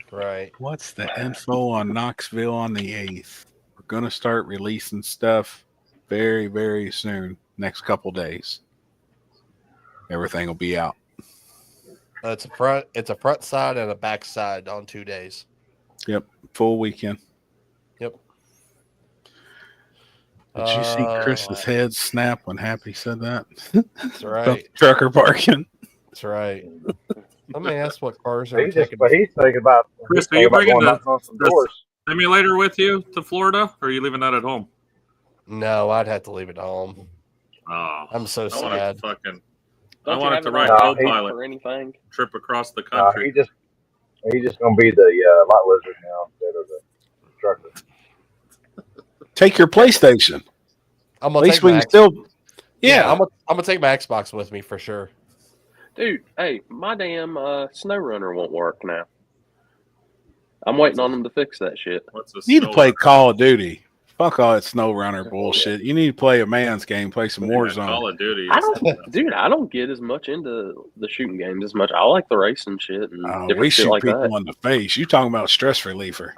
Right. What's the info on Knoxville on the 8th? We're going to start releasing stuff very, very soon. Next couple days. Everything will be out. It's a front side and a back side on 2 days. Yep. Full weekend. Yep. Did you see Chris's head snap when Happy said that? That's right. Trucker parking. That's right. Let me ask what cars are He's taking. thinking about. Chris, are you bringing some doors? Simulator with you to Florida, or are you leaving that at home? No, I'd have to leave it home. Oh, I'm so I wanted sad. I wanted to ride No, co-pilot or anything. trip across the No, country. he's just gonna be the lot lizard now instead of the trucker. Take your PlayStation. I'm At gonna least take we my can still. Yeah. I'm gonna take my Xbox with me for sure. Dude, hey, my damn snow runner won't work now. I'm waiting on them to fix that shit. What's You need to play Call of Duty. Fuck all that snow runner bullshit. You need to play a man's game, play some Warzone. Call of Duty. I don't get as much into the shooting games as much. I like the racing shit and different we shit shoot like people that. in the face. You talking about stress reliever?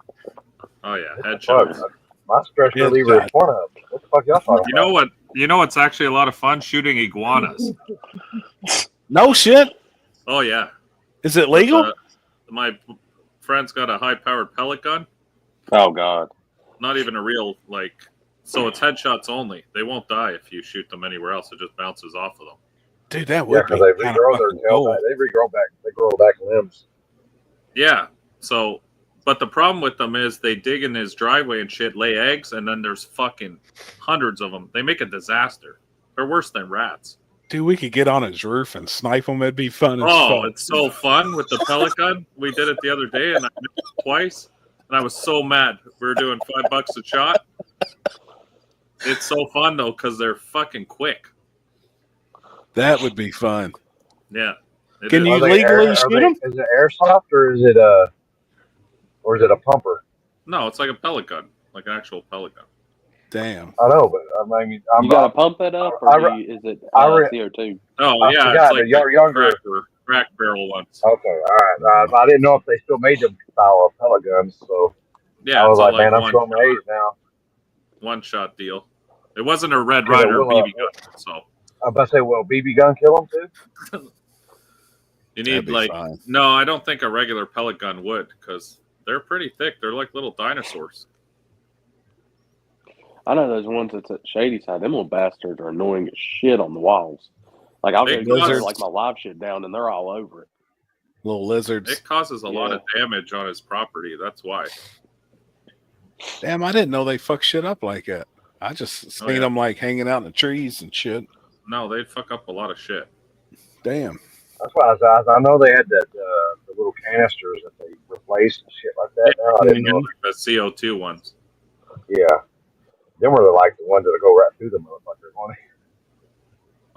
Oh yeah, Fuck, headshots. my stress reliever is one of them. What the fuck y'all talking You know what? You know what's actually a lot of fun? Shooting iguanas. No shit. Oh yeah. Is it legal? My friend's got a high-powered pellet gun. Oh god. Not even a real So it's headshots only. They won't die if you shoot them anywhere else. It just bounces off of them. Dude, that Yeah, would because be they regrow their tail back. They grow back limbs. Yeah. So, but the problem with them is they dig in his driveway and shit, lay eggs, and then there's fucking hundreds of them. They make a disaster. They're worse than rats. Dude, we could get on his roof and snipe him. It'd be fun. It's so fun with the pellet gun. We did it the other day, and I did it twice, and I was so mad. We were doing $5 a shot. It's so fun though because they're fucking quick. That would be fun. Yeah. Can you legally shoot them? Is it airsoft or is it a pumper? No, it's like a pellet gun, like an actual pellet gun. Damn. I know, but I mean, You gotta pump it up, or is it CO2? Oh yeah, forgot, it's like the younger crack barrel ones. Okay, all right. I didn't know if they still made them style of pellet guns, so Yeah, I was it's like, man, I'm showing my age now. One-shot deal. It wasn't a Red Ryder BB gun, so. I was about to say, will BB gun kill them too? You need no, I don't think a regular pellet gun would, because they're pretty thick. They're like little dinosaurs. I know those ones that's at Shady Side. Them little bastards are annoying as shit on the walls. Like I'll go like my live shit down, and they're all over it. Little lizards. It causes a lot of damage on his property. That's why. Damn, I didn't know they fuck shit up like that. I just seen them like hanging out in the trees and shit. No, they'd fuck up a lot of shit. Damn. That's why I know they had that the little canisters that they replaced and shit like that. Now I didn't know. The CO2 ones. Yeah, them were like the ones that go right through the motherfucker.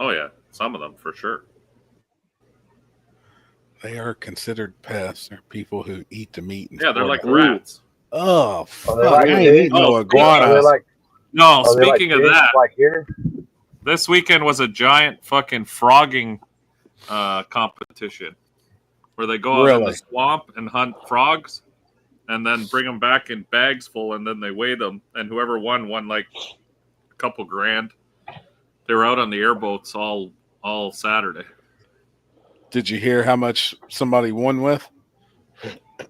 Oh yeah, some of them for sure. They are considered pests. They're people who eat the meat. Yeah, they're like Florida. rats. Oh, Are fuck. they like I ain't pigs? eating no Oh, iguana. Are they like? No, Are they like speaking of pigs, that, like here? this weekend was a giant fucking frogging competition where they go out in the Really? swamp and hunt frogs and then bring them back in bags full and then they weigh them and whoever won like a couple grand. They were out on the airboats all Saturday. Did you hear how much somebody won with?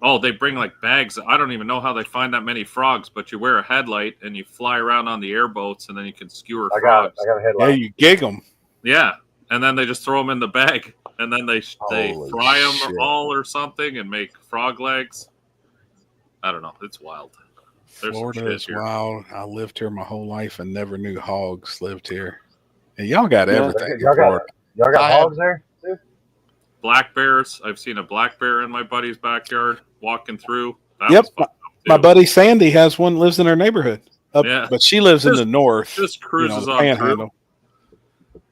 Oh, they bring like bags. I don't even know how they find that many frogs, but you wear a headlight and you fly around on the airboats and then you can skewer frogs. I got a Yeah, headlight. you gig them. Yeah, and then they just throw them in the bag, and then they Holy fry them shit. all or something and make frog legs. I don't know. It's wild. There's some Florida shit is here. wild. I lived here my whole life and never knew hogs lived here. And y'all got Yeah. everything in Y'all Florida. got hogs there? Too? Black bears. I've seen a black bear in my buddy's backyard walking through. That Yep, was fucked up, My too. buddy Sandy has one, lives in her neighborhood. Yeah. But she lives in Just- the north. Just cruises the on through. panhandle.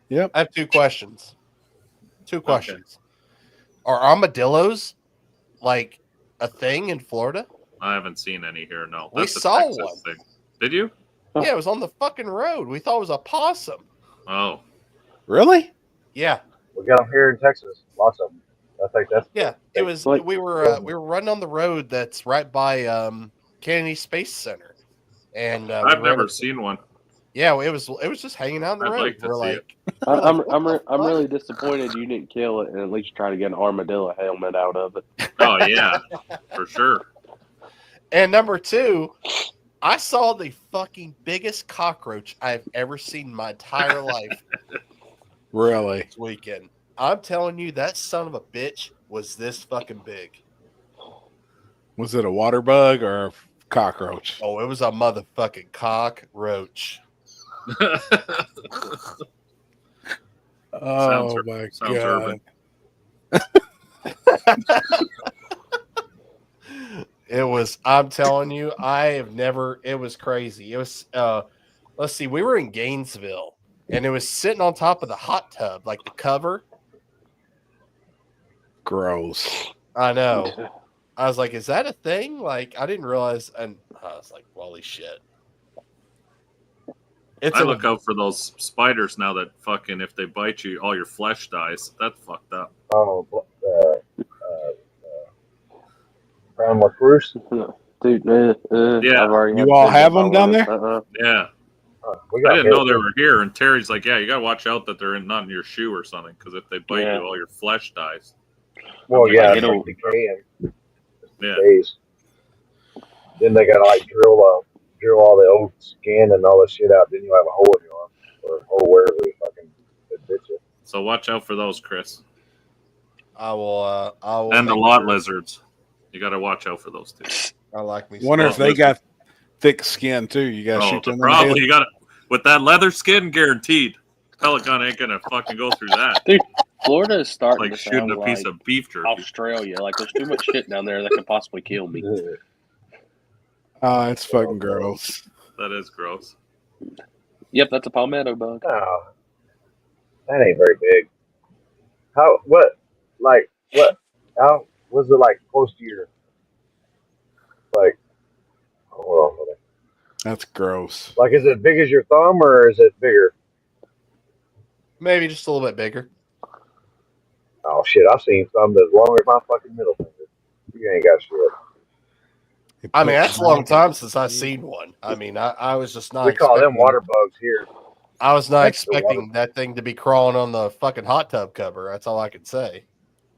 Yep. I have two questions. Are armadillos like a thing in Florida? I haven't seen any here. No, We that's a saw Texas one. thing. Did you? Yeah, it was on the fucking road. We thought it was a possum. Oh, Really? Yeah, We got them here in Texas. Lots of them. I think that's yeah. It was. Like- we were running on the road that's right by Kennedy Space Center, and I've we ran never into- seen one. Yeah, it was just hanging out on the I'd road. like to We're see like, it. we're I'm like, what the I'm fuck? really disappointed you didn't kill it and at least try to get an armadillo helmet out of it. Oh yeah, for sure. And number two, I saw the fucking biggest cockroach I've ever seen in my entire life Really? this weekend. I'm telling you, that son of a bitch was this fucking big. Was it a water bug or a cockroach? Oh, it was a motherfucking cockroach. Oh my sounds god! urban. It was, I'm telling you, it was crazy. It was, let's see, we were in Gainesville and it was sitting on top of the hot tub, like the cover. Gross. I know. I was like, is that a thing? Like, I didn't realize. And I was like, holy shit. I look out for those spiders now that fucking, if they bite you, all your flesh dies. That's fucked up. brown recruits. Dude, Yeah. I've already You had all big have on them down one. there? Yeah. We I got didn't know they hit. were here. And Terry's like, yeah, you got to watch out that they're not in your shoe or something. Because if they bite Yeah. you, all your flesh dies. Well, yeah, Like, it's it'll- like decaying. Yeah. Days. Then they gotta like drill all the old skin and all that shit out. Then you have a hole in your arm or a hole wherever you fucking it bit you. So watch out for those, Chris. I will. And the make lot sure. lizards. You got to watch out for those too. I like me. Wonder some- if they got thick skin too. You got to shoot them in the head. Probably you got to with that leather skin, guaranteed. Pelican ain't gonna fucking go through that. Florida is starting Like to shooting sound a piece like of beef jerky. Australia. Like there's too much shit down there that could possibly kill me. Oh, it's fucking gross. That is gross. Yep, that's a palmetto bug. No, that ain't very big. How was it like close to your like? Hold on. That's gross. Like, is it as big as your thumb or is it bigger? Maybe just a little bit bigger. Oh shit! I've seen some that's longer than my fucking middle finger. You ain't got shit. I mean, that's a long time since I've seen one. I mean, I was just not. We call them expecting- water bugs here. I was not That's the expecting that thing to be crawling on the fucking hot tub cover. That's all I could say.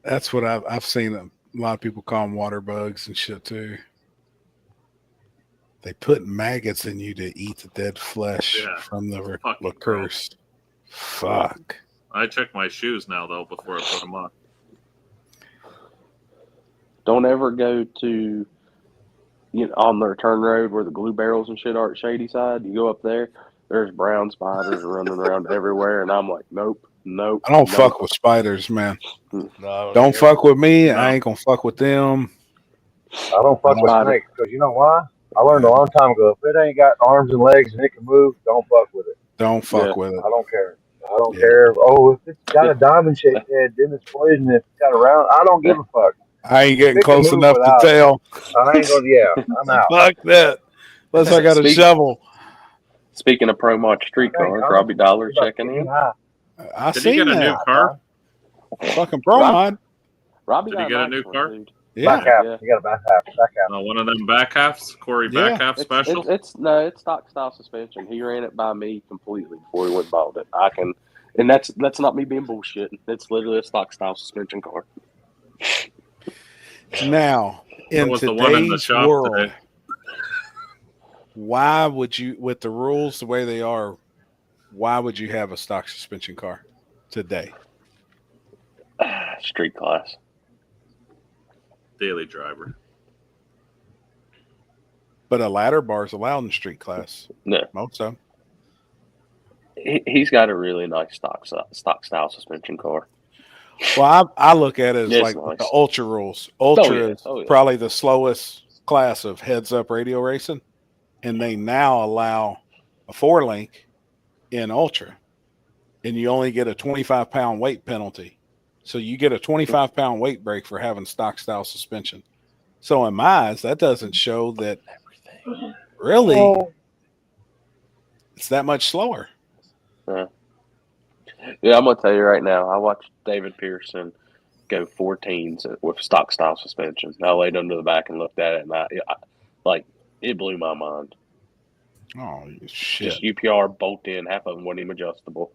That's what I've seen. A lot of people call them water bugs and shit too. They put maggots in you to eat the dead flesh Yeah. from the Fucking recurse. Fuck. I check my shoes now though before I put them on. Don't ever go to on the return road where the glue barrels and shit are at Shady Side. You go up there, there's brown spiders running around everywhere, and I'm like, nope, Nope. I don't nope. fuck with spiders, man. No, Don't fuck with me. No. I ain't gonna fuck with them. I don't fuck with Spider. snakes because you know why? I learned a long time ago. If it ain't got arms and legs and it can move, don't fuck with it. Don't fuck Yeah. with it. I don't care. I don't Yeah. care. Oh, if it's got a diamond shaped head, then it's poison. If it's got a round, I don't give a fuck. I ain't getting It can close move enough to without it. tell. I ain't gonna. Yeah, I'm out. Fuck that. Unless I got a Speak- shovel. Speaking of Pro Mod streetcars, Robbie Dollar checking in. I Did he seen get a new that. car? Fucking pro Rob- mod. Robbie Did got he get a nice new one, car? dude. Yeah. Back half. Yeah. You got a back half. Back half. One of them back halves, Corey Yeah. back half special. It's stock style suspension. He ran it by me completely before he went and bought it. And that's not me being bullshitting. It's literally a stock style suspension car. Now, There in was the one in the today's shop world, today. why would you, with the rules the way they are, why would you have a stock suspension car today? Street class. Daily driver. But a ladder bar is allowed in street class. No. Most of them. He's got a really nice stock style suspension car. Well, I look at it as It's like nice. the Ultra rules. Ultra yeah. is Oh, yeah. probably the slowest class of heads-up radio racing, and they now allow a 4-link in Ultra, and you only get a 25-pound weight penalty. So you get a 25-pound weight break for having stock-style suspension. So in my eyes, that doesn't show that really it's that much slower. Yeah, I'm gonna tell you right now. I watched David Pearson go 14s with stock style suspension. I laid under the back and looked at it, and it blew my mind. Oh shit! Just UPR bolt in, half of them weren't even adjustable.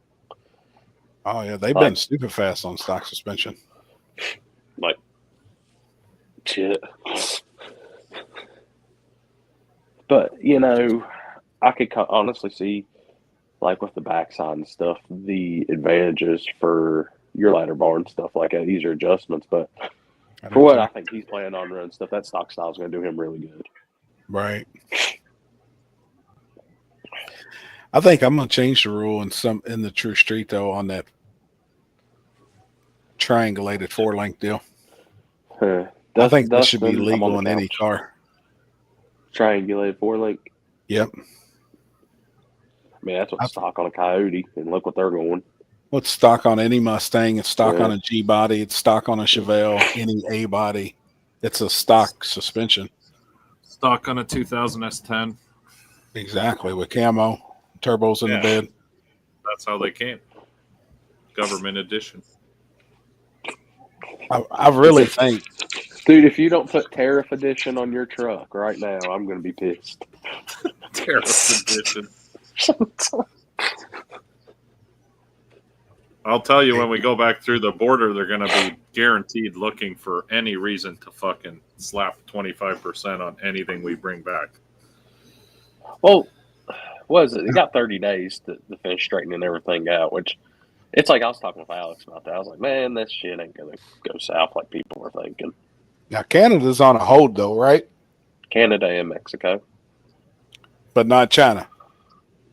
Oh yeah, they've been super fast on stock suspension. Like shit. But I could honestly see, like with the backside and stuff, the advantages for your ladder bar and stuff like that, easier adjustments. But for what I think he's planning on running stuff, that stock style is going to do him really good. Right. I think I'm going to change the rule in the True Street though on that triangulated 4-link deal. I think that should be legal in any car. Triangulated 4-link. Yep. I mean, that's what's stock on a Coyote, and look what they're going. What's stock on any Mustang? It's stock Yeah. on a G body. It's stock on a Chevelle. Any A body. It's a stock suspension. Stock on a 2000 S10. Exactly, with camo, turbos in the bed. That's how they came. Government edition. I really think, Dude, if you don't put Tariff Edition on your truck right now, I'm going to be pissed. Tariff edition. I'll tell you, when we go back through the border, they're going to be guaranteed looking for any reason to fucking slap 25% on anything we bring back. Well, what is it? They got 30 days to finish straightening everything out, which it's like I was talking with Alex about that. I was like, man, this shit ain't going to go south like people are thinking. now Canada's on a hold though, right? Canada and Mexico. But not China.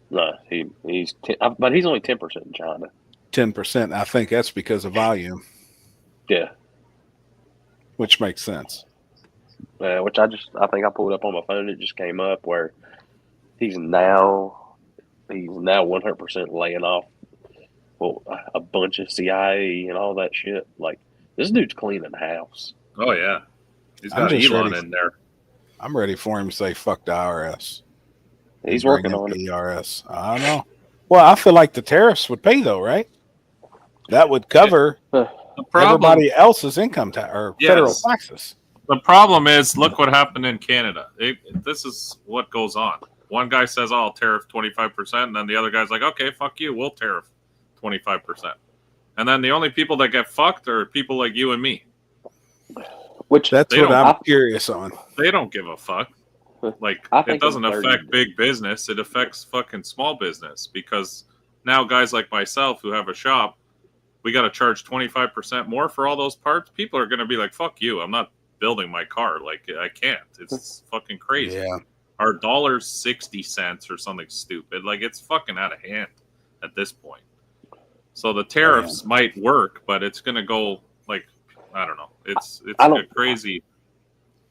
No, but he's only 10% in China. 10%. I think that's because of volume, Yeah. which makes sense. Which I think I pulled up on my phone. It just came up where he's now 100% laying off a bunch of CIA and all that shit. Like, this dude's cleaning house. Oh, yeah. He's I'm got just Elon ready. in there. I'm ready for him to say fuck the IRS. He's Bring working up on the it. IRS. I don't know. Well, I feel like the tariffs would pay though, right? That would cover The problem, everybody else's income tax or federal taxes. the problem is, look what happened in Canada. This is what goes on. One guy says, "Oh, I'll tariff 25%," and then the other guy's like, "Okay, fuck you, we'll tariff 25%." And then the only people that get fucked are people like you and me. Which That's They what don't- I'm curious on. They don't give a fuck. Like, I think it doesn't in 30 affect big business. It affects fucking small business, because now guys like myself who have a shop, we got to charge 25% more for all those parts. People are going to be like, fuck you. I'm not building my car. Like, I can't. It's fucking crazy. Yeah. Our $1.60 60 cents or something stupid. Like, it's fucking out of hand at this point. So the tariffs might work, but it's going to go like, I don't know. It's I a don't- crazy.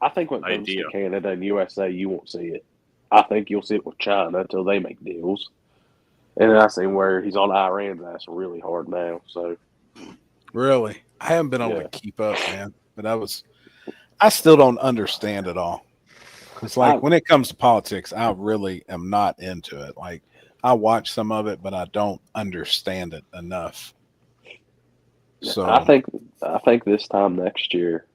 I think when it comes idea. to Canada and USA, you won't see it. I think you'll see it with China until they make deals. And then I see where he's on Iran's ass really hard now. So Really, I haven't been able Yeah. to keep up, man. But I still don't understand it all. It's like when it comes to politics, I really am not into it. Like I watch some of it, but I don't understand it enough. So I think this time next year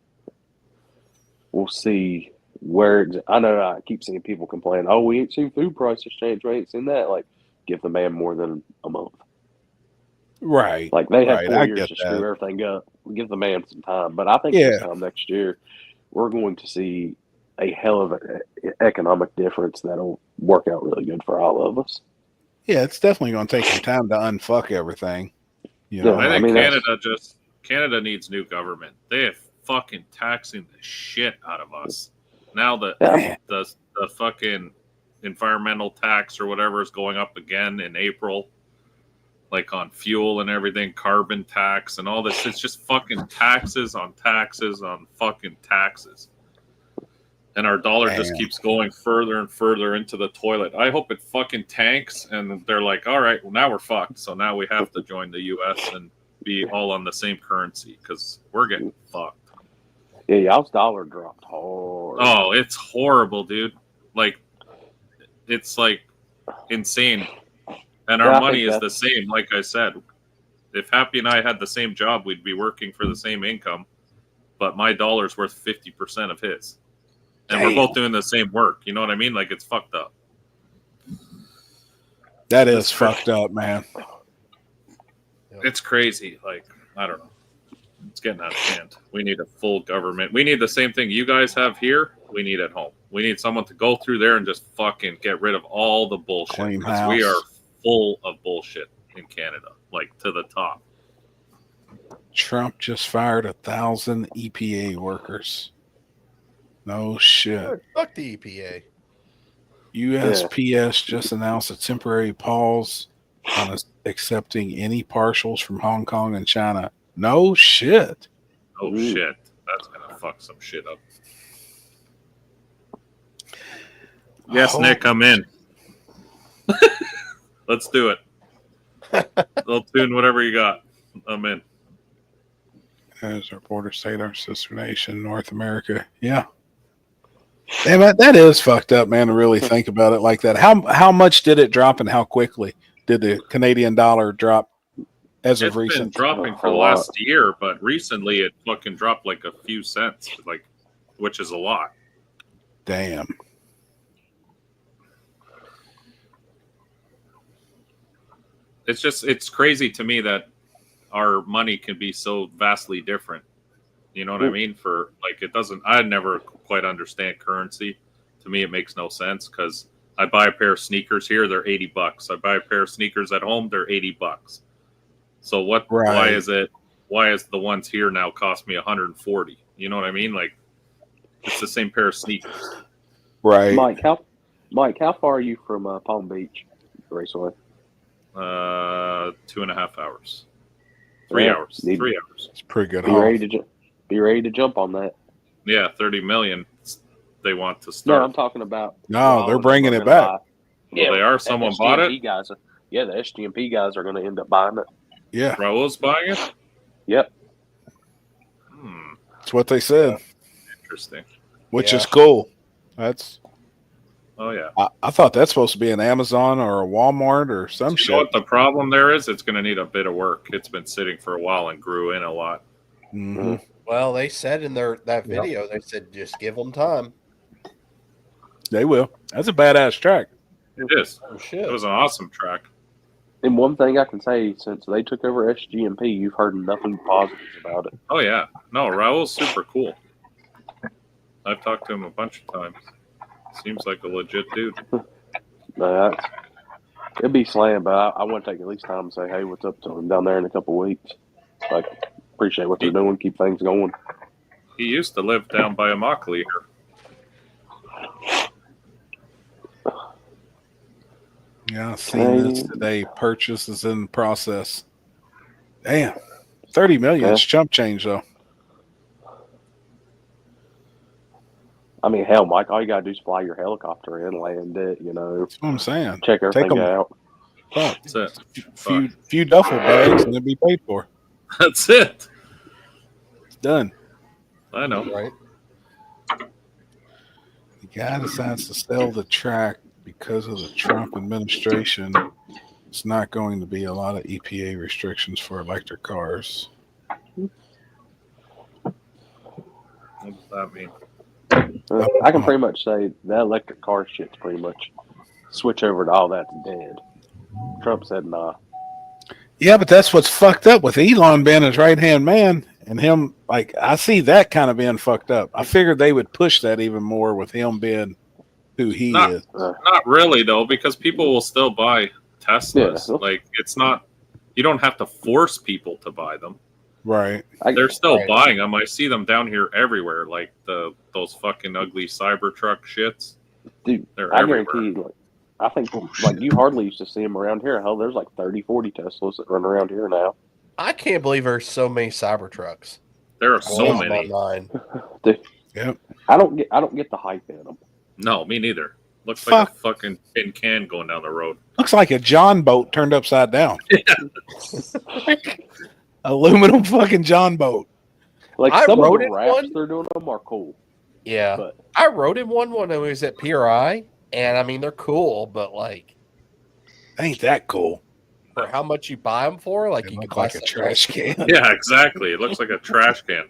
we'll see where. I know I keep seeing people complain, "Oh, we ain't seen food prices change. We ain't seen that." Like, give the man more than a month. right, Like they had right, 4 I years get to screw that. everything up. Give the man some time. But I think this time next year we're going to see a hell of an economic difference that'll work out really good for all of us. Yeah, it's definitely going to take some time to unfuck everything. You know, Yeah, I think mean, Canada needs new government. They have fucking taxing the shit out of us. Now the fucking environmental tax or whatever is going up again in April, like on fuel and everything, carbon tax and all this. It's just fucking taxes on fucking taxes. And our dollar just keeps going further and further into the toilet. I hope it fucking tanks and they're like, all right, well, now we're fucked. So now we have to join the U.S. and be all on the same currency because we're getting fucked. Yeah, y'all's dollar dropped hard. Oh, it's horrible, dude. Like, it's like insane. And our money is the same, like I said. If Happy and I had the same job, we'd be working for the same income. But my dollar's worth 50% of his. And we're both doing the same work. You know what I mean? Like, it's fucked up. That is fucked up, man. It's crazy. Like, I don't know. It's getting out of hand. We need a full government. We need the same thing you guys have here. We need at home. We need someone to go through there and just fucking get rid of all the bullshit. Clean Because house. we are full of bullshit in Canada. Like, to the top. Trump just fired 1,000 EPA workers. No shit. Fuck the EPA. USPS just announced a temporary pause on accepting any partials from Hong Kong and China. No shit. Oh shit. That's gonna fuck some shit up. Yes, Nick, I'm in. Let's do it. They'll tune whatever you got. I'm in. As our border state, our sister nation, North America. Yeah. Damn it, that is fucked up, man, to really think about it like that. How much did it drop and how quickly did the Canadian dollar drop as of recent? It's been dropping for the last year, but recently it fucking dropped like a few cents, like, which is a lot. Damn. It's crazy to me that our money can be so vastly different. You know what I mean? For like, it doesn't. I never quite understand currency. To me, it makes no sense because I buy a pair of sneakers here, they're $80. I buy a pair of sneakers at home, they're $80. So what? Right. Why is it? Why is the ones here now cost me $140? You know what I mean? Like, it's the same pair of sneakers. Right. Mike, how far are you from Palm Beach Raceway? 2.5 hours. 3 hours. 3 hours. It's pretty good. Be ready to jump on that. Yeah, 30 million. They want to No, start. I'm talking about. No, they're bringing it back. Yeah, they are. Someone bought it. Guys, the SGMP guys are going to end up buying it. Yeah, Raul's buying it. Yep. That's what they said. Interesting. Which is cool. That's. Oh yeah. I thought that's supposed to be an Amazon or a Walmart or some shit. You know what the problem there is? It's going to need a bit of work. It's been sitting for a while and grew in a lot. Mm-hmm. Well, they said in that video, they said just give them time. They will. That's a badass track. It is. Oh, shit. It was an awesome track. And one thing I can say, since they took over SGMP, you've heard nothing positives about it. Oh yeah. No, Raul's super cool. I've talked to him a bunch of times. Seems like a legit dude. No, it'd be slam, but I want to take at least time and say, hey, what's up to him down there in a couple of weeks. Like, appreciate what they're doing, keep things going. He used to live down by Immokalee here. Yeah, I've seen this today. Purchase is in process. Damn. 30 million Yeah. is chump change, though. I mean, hell, Mike, all you gotta do is fly your helicopter in, land it, you know, That's what I'm saying. check Take everything them. out. Fuck. That's it. Few duffel bags and they'll be paid for. That's it. It's done. I know. Right. The guy decides to sell the track because of the Trump administration. It's not going to be a lot of EPA restrictions for electric cars. What does that mean? I can pretty much say that electric car shit's pretty much switch over to all that's dead. Trump said nah. Yeah, but that's what's fucked up with Elon being his right-hand man and him. Like, I see that kind of being fucked up. I figured they would push that even more with him being who he Not- is. Not really, though, because people will still buy Teslas. Yeah. Like, it's not, you don't have to force people to buy them. Right. They're still Right. buying them. I see them down here everywhere, like those fucking ugly Cybertruck shits. Dude, They're I everywhere. guarantee you, I think, like, you hardly used to see them around here. Hell, there's like 30, 40 Teslas that run around here now. I can't believe there's so many Cybertrucks. There are so Going many. online. Dude, Yep. I don't get the hype in them. No, me neither. Looks like a Fuck. fucking tin can going down the road. Looks like a John boat turned upside down. Aluminum fucking John boat. Like, I some of rode the in wraps one. they're doing them are cool. Yeah. But I rode in one when I was at PRI, and I mean, they're cool, but like, Ain't that cool? for how much you buy them for, like, It you could look buy like a trash can. Yeah, exactly. It looks like a trash can.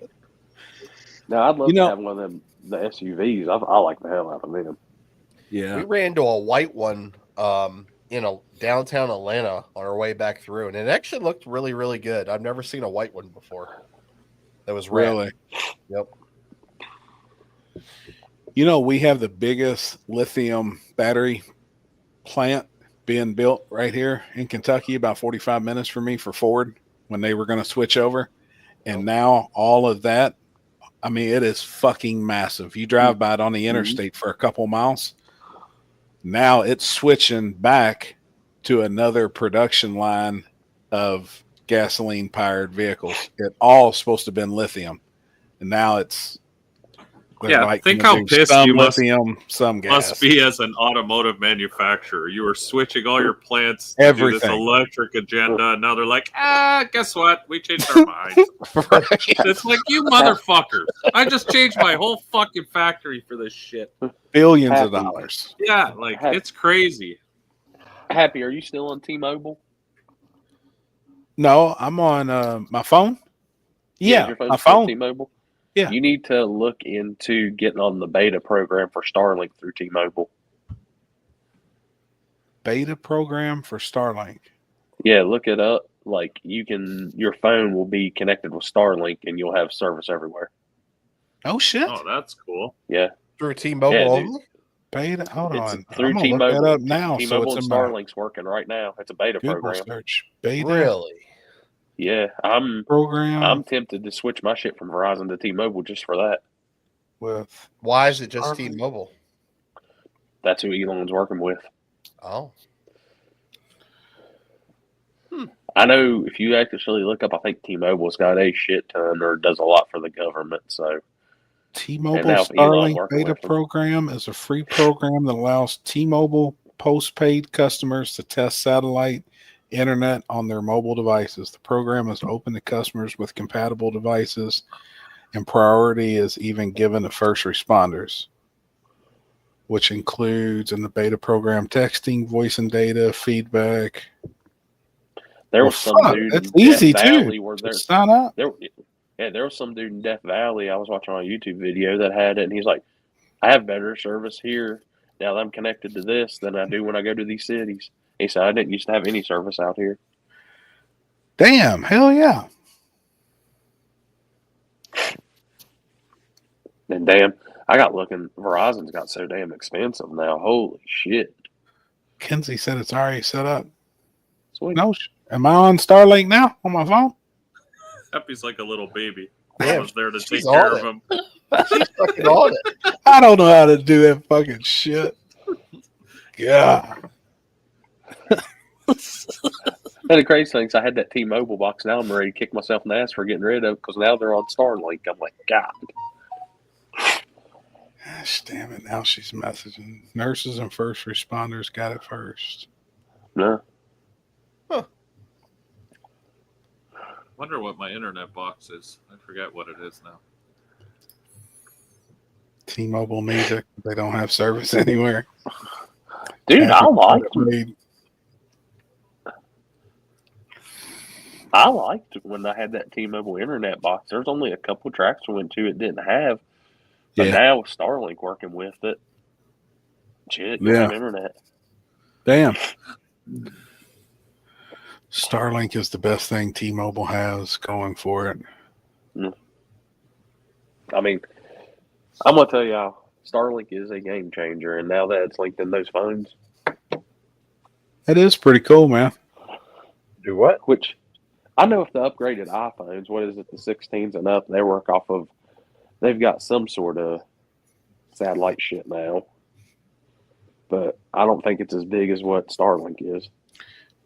now I'd love You know- to have one of them, the SUVs. I like the hell out of them. Yeah. We ran into a white one in a downtown Atlanta on our way back through, and it actually looked really, really good. I've never seen a white one before. That was red. Really? Yep. You know, we have the biggest lithium battery plant being built right here in Kentucky, about 45 minutes from me for Ford when they were going to switch over. And now all of that, I mean, it is fucking massive. You drive by it on the interstate for a couple miles. Now it's switching back to another production line of gasoline powered vehicles. It all supposed to have been lithium. And now it's Yeah, think how pissed some you must- lithium, some gas. Must be as an automotive manufacturer. You were switching all your plants to do this Everything. electric agenda, and now they're like, guess what? We changed our minds. It's like, you motherfuckers. I just changed my whole fucking factory for this shit. Billions of Happy. dollars. Yeah, like, it's crazy. Happy, are you still on T-Mobile? No, I'm on my phone. Yeah, your phone's my still phone. T-Mobile. Yeah. You need to look into getting on the beta program for Starlink through T-Mobile. Beta program for Starlink. Yeah, look it up. Like, your phone will be connected with Starlink and you'll have service everywhere. Oh shit. Oh, that's cool. Yeah. Through T-Mobile Yeah, dude. only? Beta. Hold It's on. through I'm gonna look T-Mobile. that up now. So T-Mobile it's and in my Starlink's working right now. It's a beta Google program. search. Beta Really? Yeah, I'm program tempted to switch my shit from Verizon to T-Mobile just for that. with. Why is it just Starlink. T-Mobile? That's who Elon's working with. Oh. I know if you actually look up, I think T-Mobile's got a shit ton or does a lot for the government. So T-Mobile And now if Elon Starlink working beta with them. program is a free program that allows T-Mobile postpaid customers to test satellite internet on their mobile devices. The program is open to customers with compatible devices, and priority is even given to first responders, which includes in the beta program texting, voice and data, feedback. there Well, was some fuck, dude it's in easy Death too. Valley where Just sign up. there was some dude in Death Valley I was watching on a YouTube video that had it, and he's like, I have better service here now that I'm connected to this than I do when I go to these cities. He said, I didn't used to have any service out here. Damn, hell yeah. And damn, I got looking, Verizon's got so damn expensive now. Holy shit. Kenzie said it's already set up. Sweet. No, am I on Starlink now on my phone? Happy's like a little baby. Yeah, I was there to she's take care on of him. She's fucking on it. I don't know how to do that fucking shit. Yeah. And the crazy thing is, I had that T-Mobile box. Now I'm ready to kick myself in the ass for getting rid of it because now they're on Starlink. I'm like, God. Gosh, damn it. Now she's messaging. Nurses and first responders got it first. No. Wonder what my internet box is. I forget what it is now. T-Mobile needs it. They don't have service anywhere. Dude, I liked when I had that T-Mobile internet box. There's only a couple tracks we went to it didn't have. But now with Starlink working with it, shit, you have internet. Damn. Starlink is the best thing T-Mobile has going for it. I mean, I'm going to tell y'all, Starlink is a game changer. And now that it's linked in those phones. It is pretty cool, man. Do what? Which, I know if the upgraded iPhones, what is it, the 16s and up, they work off of, they've got some sort of satellite shit now. But I don't think it's as big as what Starlink is.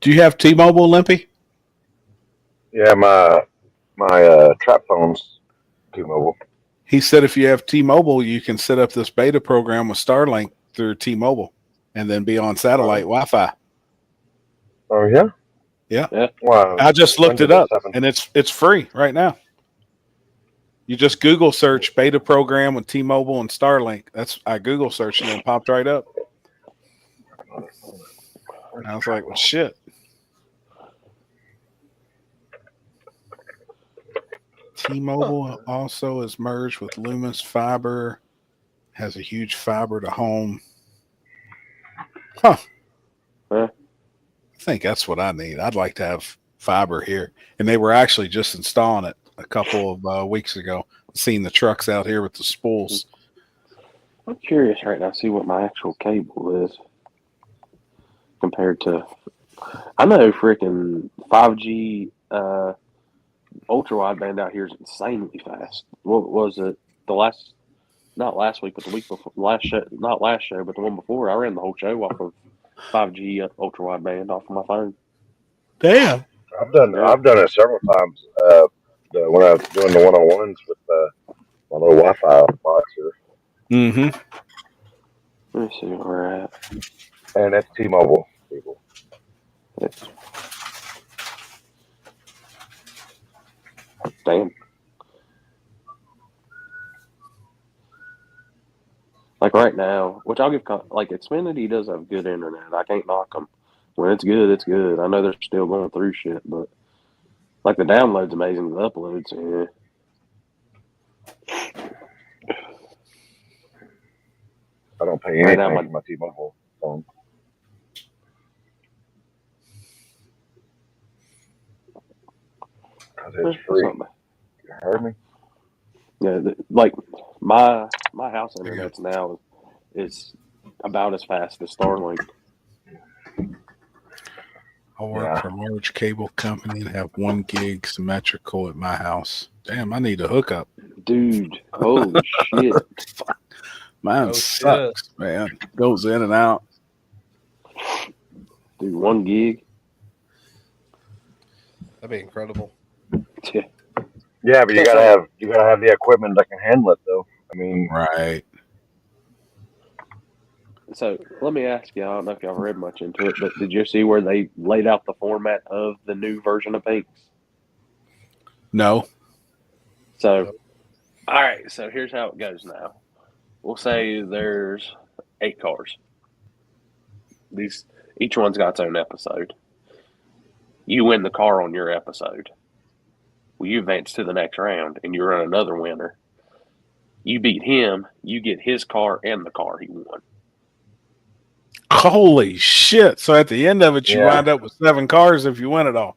Do you have T-Mobile, Limpy? Yeah, my trap phone's T-Mobile. He said if you have T-Mobile, you can set up this beta program with Starlink through T-Mobile and then be on satellite Wi-Fi. Oh, yeah? Yeah. Wow. I just looked it up, and it's free right now. You just Google search beta program with T-Mobile and Starlink. I Google searched and it popped right up. And I was like, well, shit. T-Mobile also is merged with Loomis Fiber, has a huge fiber to home. Huh. I think that's what I need. I'd like to have fiber here. And they were actually just installing it a couple of weeks ago. Seeing the trucks out here with the spools. I'm curious right now to see what my actual cable is compared to. I know freaking 5G ultra wideband out here is insanely fast. What was it? Not last week, but the week before. Not last show, but the one before. I ran the whole show off of 5G ultra wideband off of my phone. Damn. I've done it several times. When I was doing the one-on-ones with my little Wi-Fi box here. Mm-hmm. Let me see where we're at. And that's T-Mobile, people. Damn. Like right now, which I'll give, like Xfinity does have good internet. I can't knock them. When it's good, it's good. I know they're still going through shit, but like the download's amazing, the upload's, yeah. I don't pay anything for my T-Mobile phone. Because it's free. You heard me? Yeah, like my house internet's now is about as fast as Starlink. I work for a large cable company and have 1 gig symmetrical at my house. Damn, I need a hookup. Dude, holy shit. Mine sucks, man. Goes in and out. Dude, 1 gig. That'd be incredible. Yeah, but you gotta have the equipment that can handle it, though. I mean, right. So let me ask you. I don't know if y'all read much into it, but did you see where they laid out the format of the new version of Pinks? No. So, all right. So here's how it goes now. We'll say there's 8 cars. Each one's got its own episode. You win the car on your episode. Well, you advance to the next round, and you run another winner. You beat him, you get his car and the car he won. Holy shit. So at the end of it, you wind up with 7 cars if you win it all.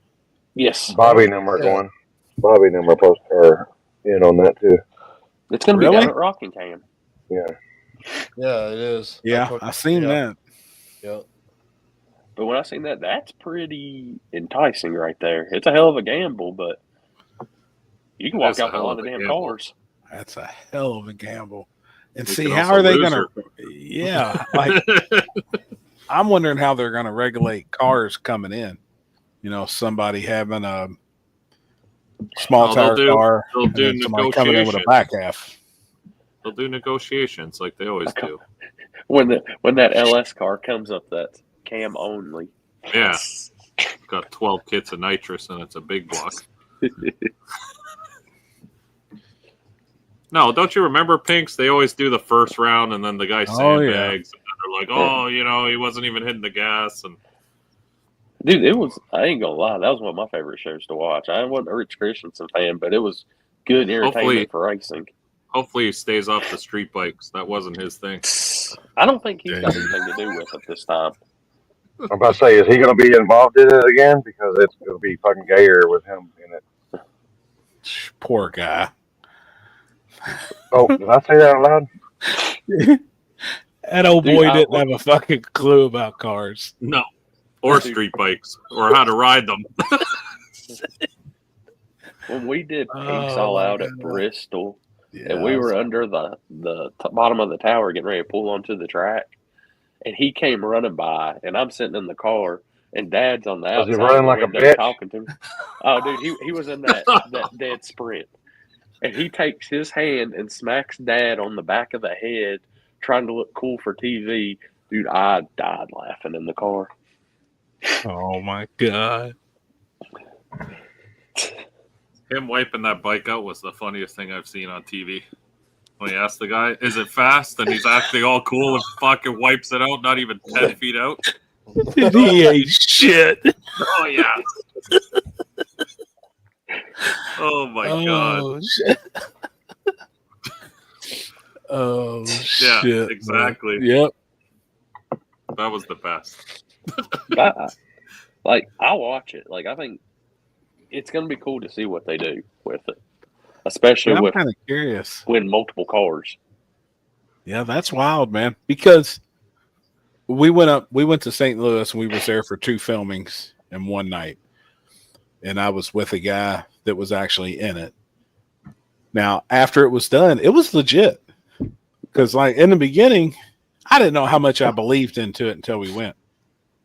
Yes. Bobby number going. Bobby number post her in on that, too. It's going to be down at Rockingham. Yeah. Yeah, it is. Yeah, I seen that. Yeah. But when I seen that, that's pretty enticing right there. It's a hell of a gamble, but you can walk out with a lot of damn cars. That's a hell of a gamble. And You see, can how also are they lose going to? Yeah, like I'm wondering how they're going to regulate cars coming in. somebody having a small Oh, tire car, they'll and do then somebody coming in with a negotiations. back half. They'll do negotiations like they always do. When that LS car comes up, that's cam only. Yeah. Got 12 kits of nitrous and it's a big block. No, don't you remember Pinks? They always do the first round and then the guy sandbags. And they're like, oh, he wasn't even hitting the gas. And Dude, I ain't gonna lie, that was one of my favorite shows to watch. I wasn't a Rich Christensen fan, but it was good entertainment for racing. Hopefully he stays off the street bikes. That wasn't his thing. I don't think he's got anything to do with it this time. I'm about to say, is he going to be involved in it again? Because it's going to be fucking gayer with him in it. Poor guy. Oh, did I say that out loud? That old boy didn't have a fucking clue about cars. No. Or street bikes. Or how to ride them. When we did Pinks All Out at Bristol, and we were under the bottom of the tower getting ready to pull onto the track, and he came running by, and I'm sitting in the car, and Dad's on the outside. Was he running like a bitch? Talking to me. Oh, dude, he was in that dead sprint. And he takes his hand and smacks Dad on the back of the head, trying to look cool for TV. Dude, I died laughing in the car. Oh, my God. Him wiping that bike out was the funniest thing I've seen on TV. When he asked the guy, is it fast? And he's acting all cool and fucking wipes it out, not even 10 feet out. He ain't shit. Oh, yeah. Oh, my God. Shit. Oh, yeah, shit. Exactly. Man. Yep. That was the best. I'll watch it. I think it's going to be cool to see what they do with it. Especially I'm with kind of curious. Win multiple cars. Yeah, that's wild, man. Because we went to St. Louis and we was there for 2 filmings in one night. And I was with a guy that was actually in it. Now, after it was done, it was legit. Because in the beginning, I didn't know how much I believed into it until we went.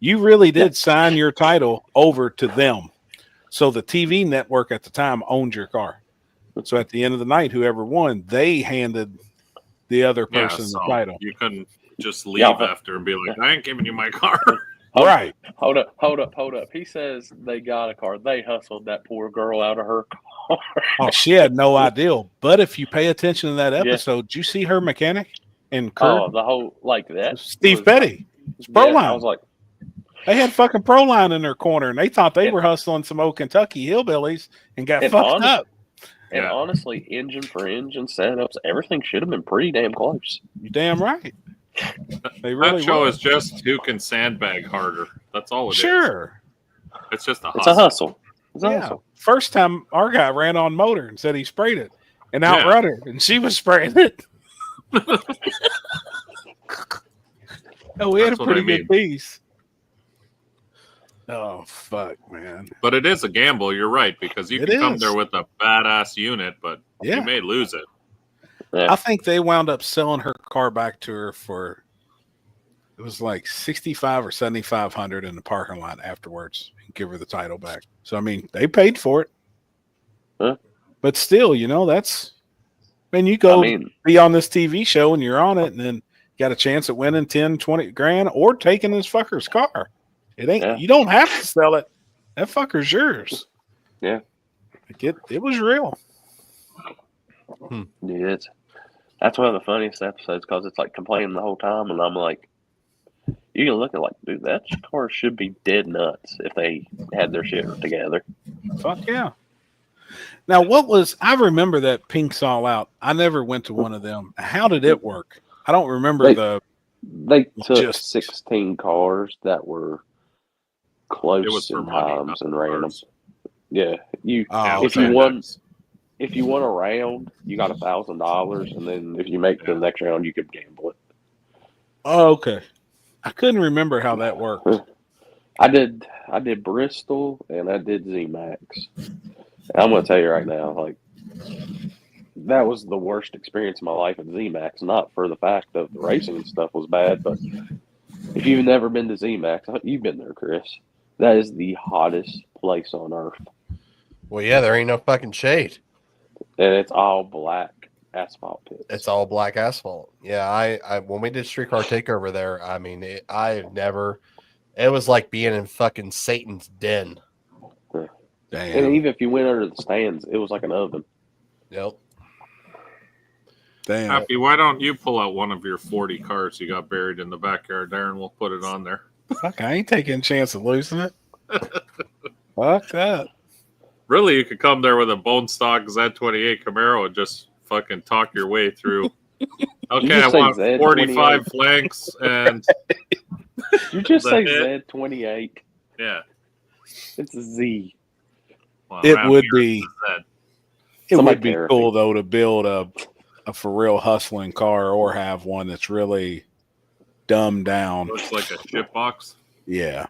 You really did sign your title over to them. So the TV network at the time owned your car. So at the end of the night, whoever won, they handed the other person the title. You couldn't just leave after and be like, I ain't giving you my car. Right. Hold up. He says they got a car. They hustled that poor girl out of her car. Oh, she had no idea. But if you pay attention to that episode, did you see her mechanic and Kurt? Oh, the whole that. Steve Petty. It's Proline. I was like, they had fucking Proline in their corner, and they thought they were hustling some old Kentucky hillbillies and got fucked up. And honestly, engine for engine setups, everything should have been pretty damn close. You're damn right. They really that show is just who can sandbag harder. That's all it is. Sure. It's just a hustle. It's a hustle. It's a hustle. First time our guy ran on motor and said he sprayed it and outrun her, and she was spraying it. Oh, we had a pretty good piece. Oh, fuck, man. But it is a gamble. You're right, because you can come there with a badass unit, but you may lose it. I think they wound up selling her car back to her for, it was like $6,500 or $7,500 in the parking lot afterwards and give her the title back. So, I mean, they paid for it. Huh? But still, that's, you go be on this TV show and you're on it and then got a chance at winning 10, 20 grand or taking this fucker's car. It ain't, you don't have to sell it. That fucker's yours. Yeah. It was real. Yeah, that's one of the funniest episodes because it's complaining the whole time, and I'm like, you can look at dude, that car should be dead nuts if they had their shit together. Fuck yeah. Now, I remember that Pinks All Out. I never went to one of them. How did it work? I don't remember They took 16 cars that were close in times and ran them. Yeah, if you won a round, you got $1,000, and then if you make the next round, you could gamble it. Oh, okay. I couldn't remember how that worked. I did Bristol and I did Z-Max. And I'm gonna tell you right now, that was the worst experience of my life at Z-Max. Not for the fact of the racing and stuff was bad, but if you've never been to Z-Max, you've been there, Chris. That is the hottest place on earth, Well, yeah, there ain't no fucking shade. and it's all black asphalt pits. It's all black asphalt. Yeah, I when we did streetcar takeover there, I mean, I've never. It was like being in fucking Satan's den. and Damn. even if you went under the stands, it was like an oven. Yep. Damn. Happy, why don't you pull out one of your 40 cars you got buried in the backyard there, and we'll put it on there. Fuck, I ain't taking a chance of losing it. Fuck that. Really, you could come there with a bone stock Z28 Camaro and just fucking talk your way through. Okay, I just say want Z28. 45 flanks and You just The say hit. Z28. yeah. It's a Z. Well, It around would here be. it's a Z. It Somebody would be therapy. cool though to build a for real hustling car or have one that's really dumbed down. Looks like a shit box. Yeah,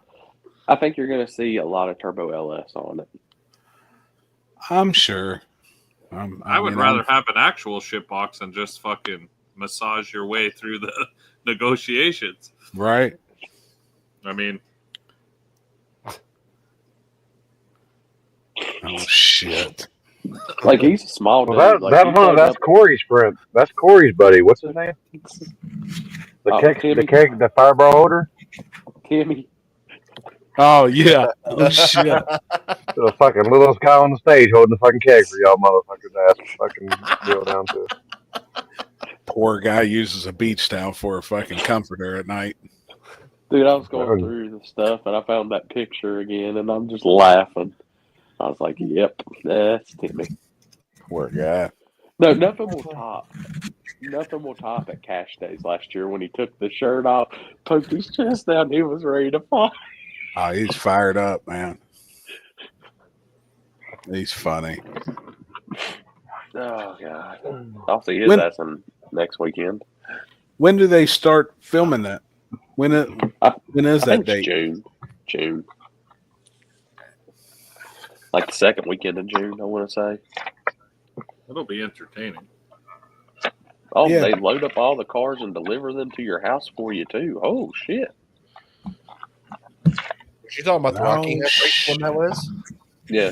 I think you're going to see a lot of Turbo LS on it. I'm sure. I would rather have an actual shit box and just fucking massage your way through the negotiations. Right. I mean, Oh shit. Like, he's a small Well, dude. Like, that's Corey's friend. That's Corey's buddy. What's his name? The fireball holder. Timmy. Oh yeah. Oh shit. The fucking littlest guy on the stage holding the fucking keg for y'all motherfuckers to ask fucking deal down to. Poor guy uses a beach towel for a fucking comforter at night. Dude, I was going through the stuff, and I found that picture again, and I'm just laughing. I was like, yep, that's Timmy. Poor guy. No, nothing will top. Nothing will top at Cash Days last year when he took the shirt off, poked his chest down, he was ready to fight. Oh, he's fired up, man. He's funny. Oh, God. I'll see his ass next weekend. When do they start filming that? When is I that think date? June. Like the second weekend in June, I want to say. it'll be entertaining. Oh, Yeah. they load up all the cars and deliver them to your house for you, too. Oh, shit. Was you talking about the Rocky Head race when that was? Yeah.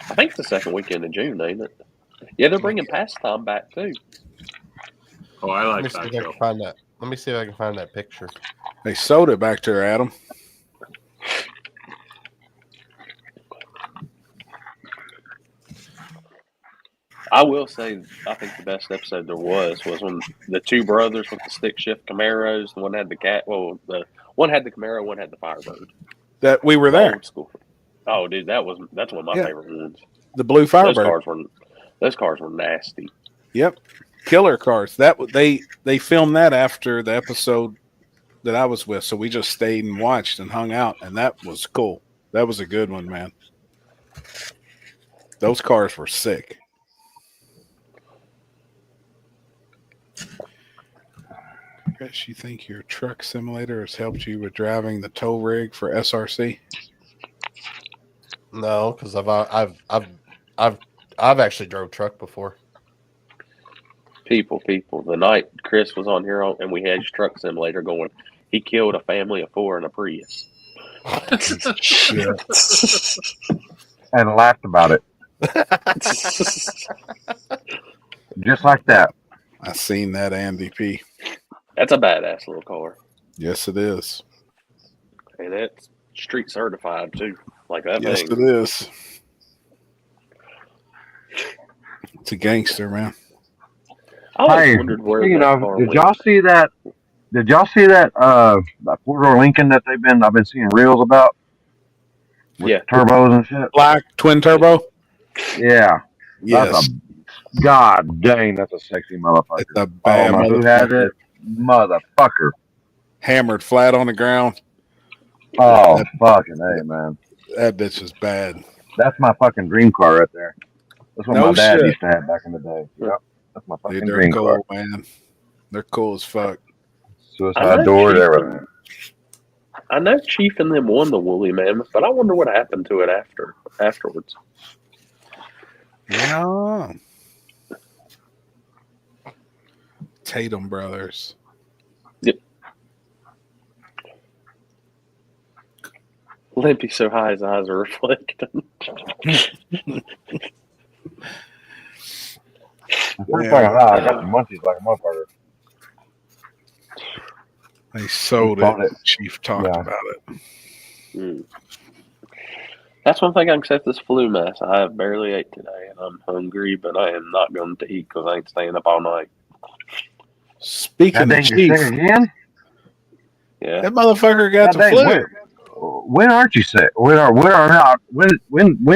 I think it's the second weekend in June, ain't it? Yeah, they're bringing Pastime back, too. Oh, I Let me like see that if I show. can find that. Let me see if I can find that picture. They sold it back to her, Adam. I will say, I think the best episode there was when the two brothers with the stick shift Camaros, the one had the the one had the Camaro, one had the Firebird. That we were there. Old school. Oh, dude, that's one of my favorite ones. The blue Firebird. Those cars were nasty. Yep. Killer cars. They filmed that after the episode that I was with, so we just stayed and watched and hung out, and that was cool. That was a good one, man. Those cars were sick. Chris, you think your truck simulator has helped you with driving the tow rig for SRC? No, because I've actually drove truck before. People. The night Chris was on here and we had his truck simulator going, he killed a family of 4 in a Prius. Shit. And laughed about it. Just like that. I seen that Andy P. That's a badass little car. Yes, it is. And it's street certified, too. Like that Yes, thing. it is. It's a gangster, man. I always Hey, wondered where speaking that of, car did went. y'all see that? Did y'all see that? That 4-door Lincoln that I've been seeing reels about. With Yeah. turbos and shit. Black twin turbo. Yeah. Yes, That's God dang, that's a sexy motherfucker. it's a I bad don't know who has motherfucker. it. Motherfucker. Hammered flat on the ground. Oh, fucking A, man. That bitch is bad. That's my fucking dream car right there. That's what No my dad shit. used to have back in the day. Yep. That's my fucking Dude, they're dream cool, car. man. They're cool as fuck. I Suicide know doors, Chief- everything. I know Chief and them won the Woolly Mammoth, but I wonder what happened to it afterwards. Yeah. Tatum brothers. Yep. Limpy so high his eyes are reflecting. The first thing I got the munchies like a motherfucker. They sold Bought it. it. Chief talked Yeah. about it. Mm. That's one thing I can say with this flu mess. I have barely ate today, and I'm hungry, but I am not going to eat because I ain't staying up all night. Speaking God dang, of you're Chief, sick again? Yeah. that motherfucker got God the dang, flu. when aren't you sick? When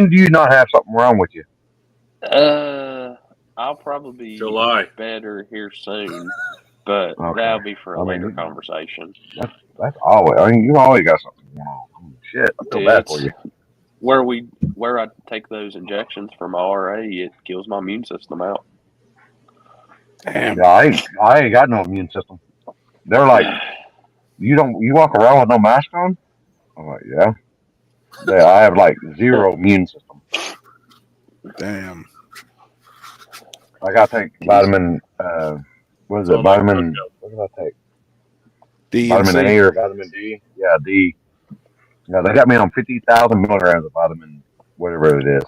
do you not have something wrong with you? I'll probably be July. better here soon, but Okay. that'll be for a I mean, later conversation. That's always. I mean, you always got something going on. I mean, shit, I feel bad for you. Where I take those injections for my RA, it kills my immune system out. Damn. Yeah, I ain't got no immune system. They're like, you walk around with no mask on? I'm like, yeah. I have like zero immune system. Damn. I gotta take vitamin. What is it? All that Vitamin. cooked up. What did I take? D and Vitamin C. A or vitamin D? Yeah, D. Yeah, they got me on 50,000 milligrams of vitamin, whatever it is,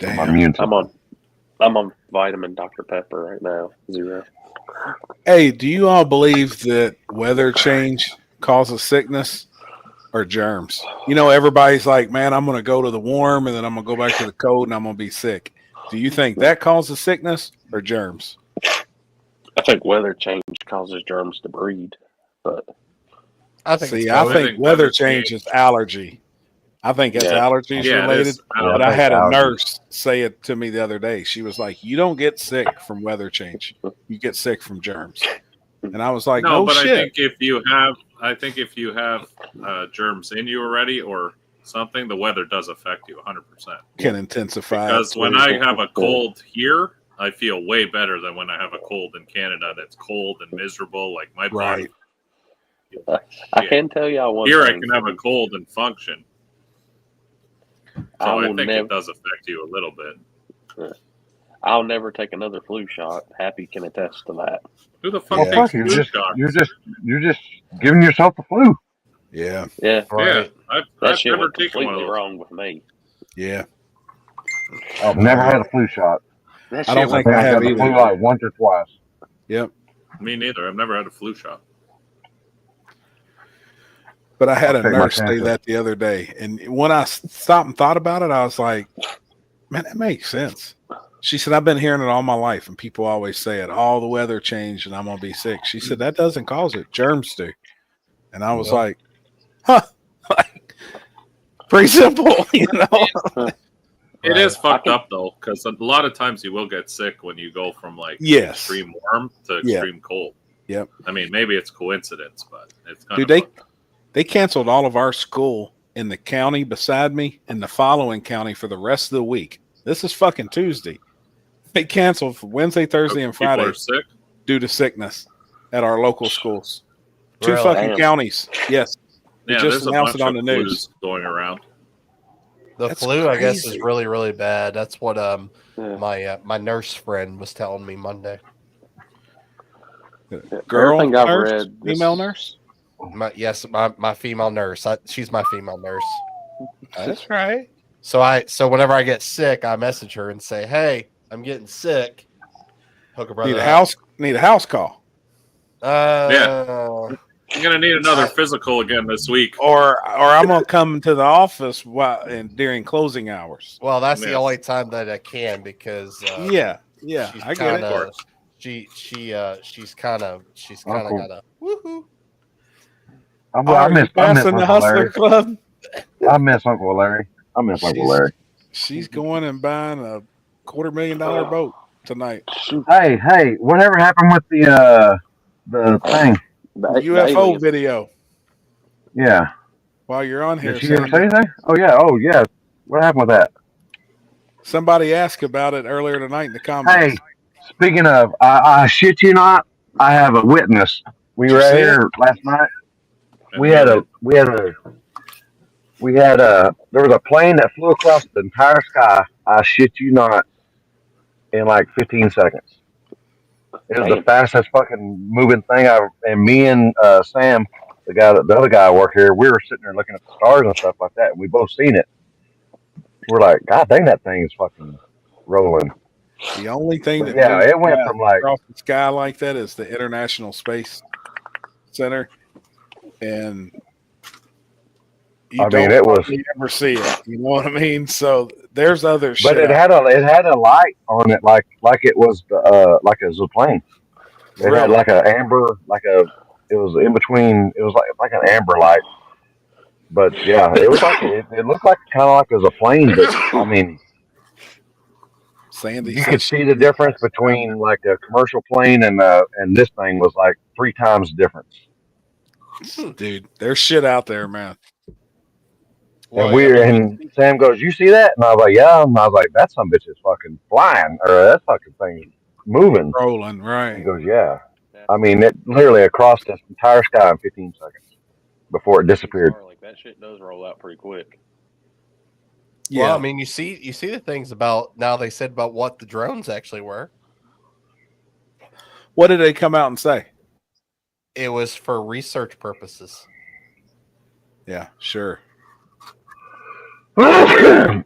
for my Damn. immune system. I'm on vitamin Dr. Pepper right now. 0. Hey, do you all believe that weather change causes sickness or germs? You know, everybody's like, man, I'm going to go to the warm and then I'm going to go back to the cold and I'm going to be sick. Do you think that causes sickness or germs? I think weather change causes germs to breed, but I think See, it's I both. think weather weather change change. is allergy. I think it's Yeah. allergies Yeah, it related. is. But I I think had a allergies. nurse say it to me the other day. She was like, you don't get sick from weather change. You get sick from germs. And I was like, No, no but shit. I think if you have germs in you already or something, the weather does affect you 100%. Can intensify. Because it when too. I have a cold here, I feel way better than when I have a cold in Canada that's cold and miserable. Like my body. I can tell y'all one Here I thing. can have a cold and function. So I think it does affect you a little bit. I'll never take another flu shot. Happy can attest to that. Who the fuck Well, Yeah. takes fuck, flu shots? you're just giving yourself the flu. Yeah. Yeah, Yeah, I've that shit never went taken one of completely those. wrong with me. Yeah. I've never had a flu shot. That I don't shit think went I I have got the either. flu like once or twice. Yep. Me neither. I've never had a flu shot. But I had I'll a take my nurse say chances. that the other day. And when I stopped and thought about it, I was like, man, that makes sense. She said, I've been hearing it all my life. And people always say it. All the weather changed and I'm going to be sick. She said, that doesn't cause it. Germs do. And I was Yeah. like, huh. Like, pretty simple, you know? It is I fucked can- up though, because a lot of times you will get sick when you go from like Yes. extreme warm to Yeah. extreme cold. Yep. I mean, maybe it's coincidence, but it's kind Dude, of fucked up. they canceled all of our school in the county beside me and the following county for the rest of the week. This is fucking Tuesday. They canceled for Wednesday, Thursday, and People Friday are sick. due to sickness at our local schools. Two Really? fucking Damn. counties. Yes. They Yeah, just there's a announced bunch it on of the news. flus going around. The That's flu, I guess, is crazy. really, really bad. That's what Yeah. my nurse friend was telling me Monday. Girl Everything I've nurse, read, female nurse. My female nurse. She's my female nurse. That's right. So whenever I get sick, I message her and say, "Hey, I'm getting sick. Hook a brother Need a up." house call. You're gonna need another physical again this week. Or I'm gonna come to the office during closing hours. Well, that's the Yeah. only time that I can because Yeah, she's I get it. kinda, she's kind of Uncle. got a woohoo. I Are you miss passing the Uncle Hustler Larry. Club? I miss Uncle Larry. I miss Uncle Larry. She's going and buying a $250,000 boat tonight. Hey, whatever happened with the thing? The UFO video. Yeah. While you're on here, Did she ever say Sandy, anything? Oh yeah. What happened with that? somebody asked about it earlier tonight in the comments. Hey, speaking of, I shit you not, I have a witness. We Did were you out see here last night. And There was a plane that flew across the entire sky. I shit you not, in like 15 seconds. It was the Damn. fastest fucking moving thing and me and Sam the other guy I work here, we were sitting there looking at the stars and stuff like that, and we both seen it. We're like, God dang, that thing is fucking rolling. The only thing But that yeah, moves it went from like, across the sky like that is the International Space Center, and you it was, hardly ever see it. You know what I mean? So there's other but shit. it had a light on it, like it was a plane. It had Really? like a amber, it was in between. It was like an amber light. But yeah, it was like it looked like kind of like it was a plane. But I mean, Sandy you said could see the difference between like a commercial plane and this thing was like 3 times the difference. dude, there's shit out there, man. Well, And Sam goes, "You see that?" And I was like, "Yeah." And I was like, "That some bitch is fucking flying, or that fucking thing moving." Rolling, He right? goes, "Yeah." I mean, it literally across the entire sky in 15 seconds before it disappeared. Like that shit does roll out pretty quick. Yeah. Well, I mean, you see the things about now they said about what the drones actually were. What did they come out and say? It was for research purposes. Yeah, sure. Oh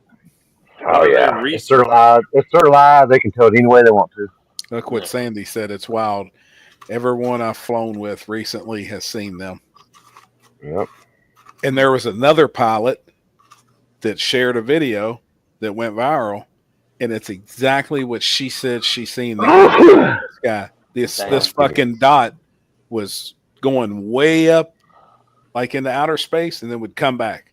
yeah, it's their lives. It's their lives. They can tell it any way they want to. Look what Sandy said. It's wild. Everyone I've flown with recently has seen them. Yep. And there was another pilot that shared a video that went viral, and it's exactly what she said she seen the sky. This fucking dot was going way up, like into outer space, and then would come back,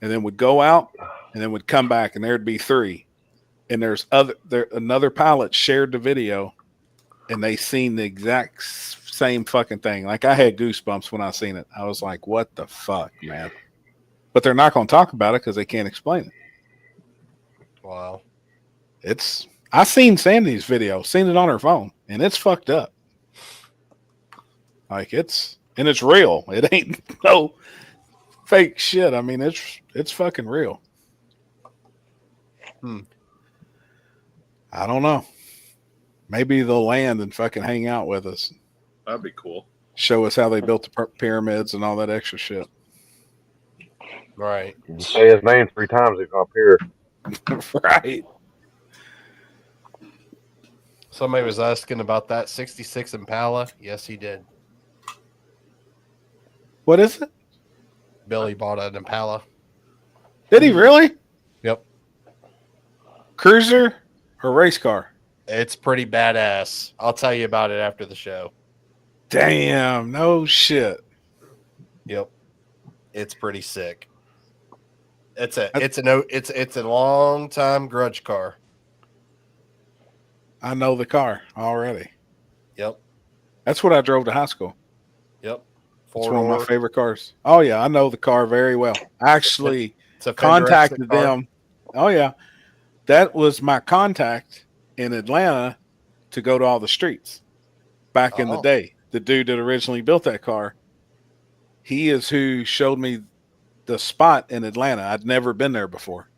and then would go out, and then would come back, and there'd be 3. And another pilot shared the video, and they seen the exact same fucking thing. Like I had goosebumps when I seen it. I was like, "What the fuck, man?" But they're not going to talk about it because they can't explain it. Wow. I seen Sandy's video, seen it on her phone, and it's fucked up. Like it's real. It ain't no fake shit. I mean, it's fucking real. I don't know. Maybe they'll land and fucking hang out with us. That'd be cool. Show us how they built the pyramids and all that extra shit. Right. You say his name 3 times, he's gonna appear. Right. Somebody was asking about that 66 Impala. Yes, he did. What is it? Billy bought an Impala. Did he really? Yep. Cruiser or race car? It's pretty badass. I'll tell you about it after the show. Damn, no shit. Yep. It's pretty sick. It's a long time grudge car. I know the car already. Yep. That's what I drove to high school. Yep. It's one of my favorite cars. Oh yeah, I know the car very well. Actually, it's a contacted them. Oh yeah, that was my contact in Atlanta to go to all the streets back in the day. The dude that originally built that car, he is who showed me the spot in Atlanta. I'd never been there before,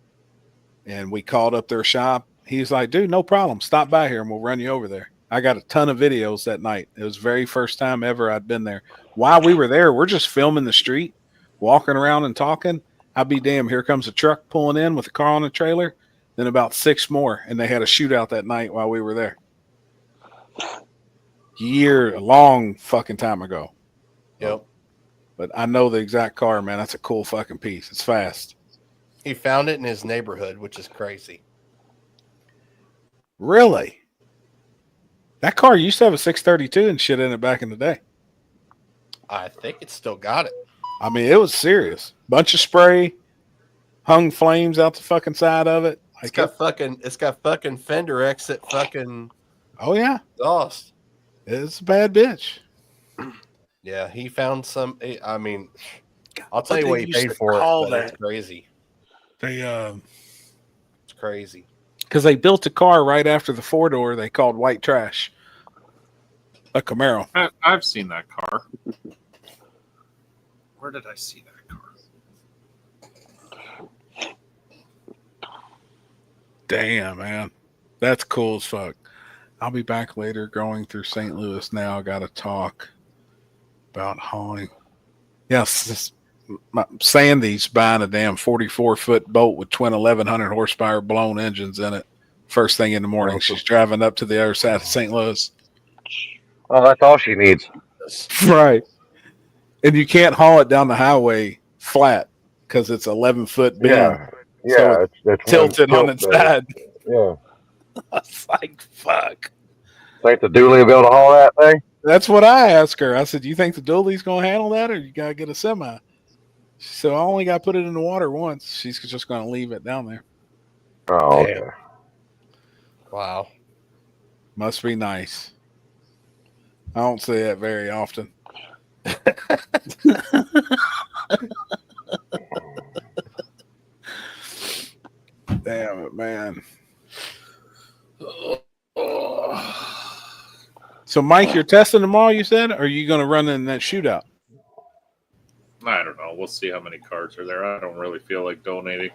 and we called up their shop. He's like, "Dude, no problem. Stop by here and we'll run you over there." I got a ton of videos that night. It was the very first time ever I'd been there. While we were there, we're just filming the street, walking around and talking. I'd be damned, here comes a truck pulling in with a car on a trailer, then about 6 more, and they had a shootout that night while we were there. A long fucking time ago. Yep. But I know the exact car, man. That's a cool fucking piece. It's fast. He found it in his neighborhood, which is crazy. Really? That car used to have a 632 and shit in it back in the day. I think it's still got it. I mean, it was serious. Bunch of spray, hung flames out the fucking side of it. It's got fucking fender exit fucking. Oh yeah, exhaust. It's a bad bitch. Yeah, he found some. I mean, I'll tell you what he paid for it. But it's crazy. It's crazy. Because they built a car right after the 4-door they called white trash. A Camaro. I've seen that car. Where did I see that car? Damn, man. That's cool as fuck. I'll be back later going through St. Louis now. I got to talk about hauling. Yes, Sandy's buying a damn 44-foot boat with twin 1100 horsepower blown engines in it. First thing in the morning, she's driving up to the other side of St. Louis. Oh, that's all she needs. Right. And you can't haul it down the highway flat because it's 11-foot beam. Yeah, So yeah, it's tilted on its side. Yeah, I was like, fuck. think the dually will be able to haul that thing? That's what I asked her. I said, do you think the dually's going to handle that or you got to get a semi? She said, I only got to put it in the water once. She's just going to leave it down there. Oh, okay. Damn. Wow. Must be nice. I don't say that very often. Damn it, man. So, Mike, you're testing tomorrow, you said? Or are you going to run in that shootout? I don't know. We'll see how many cars are there. I don't really feel like donating.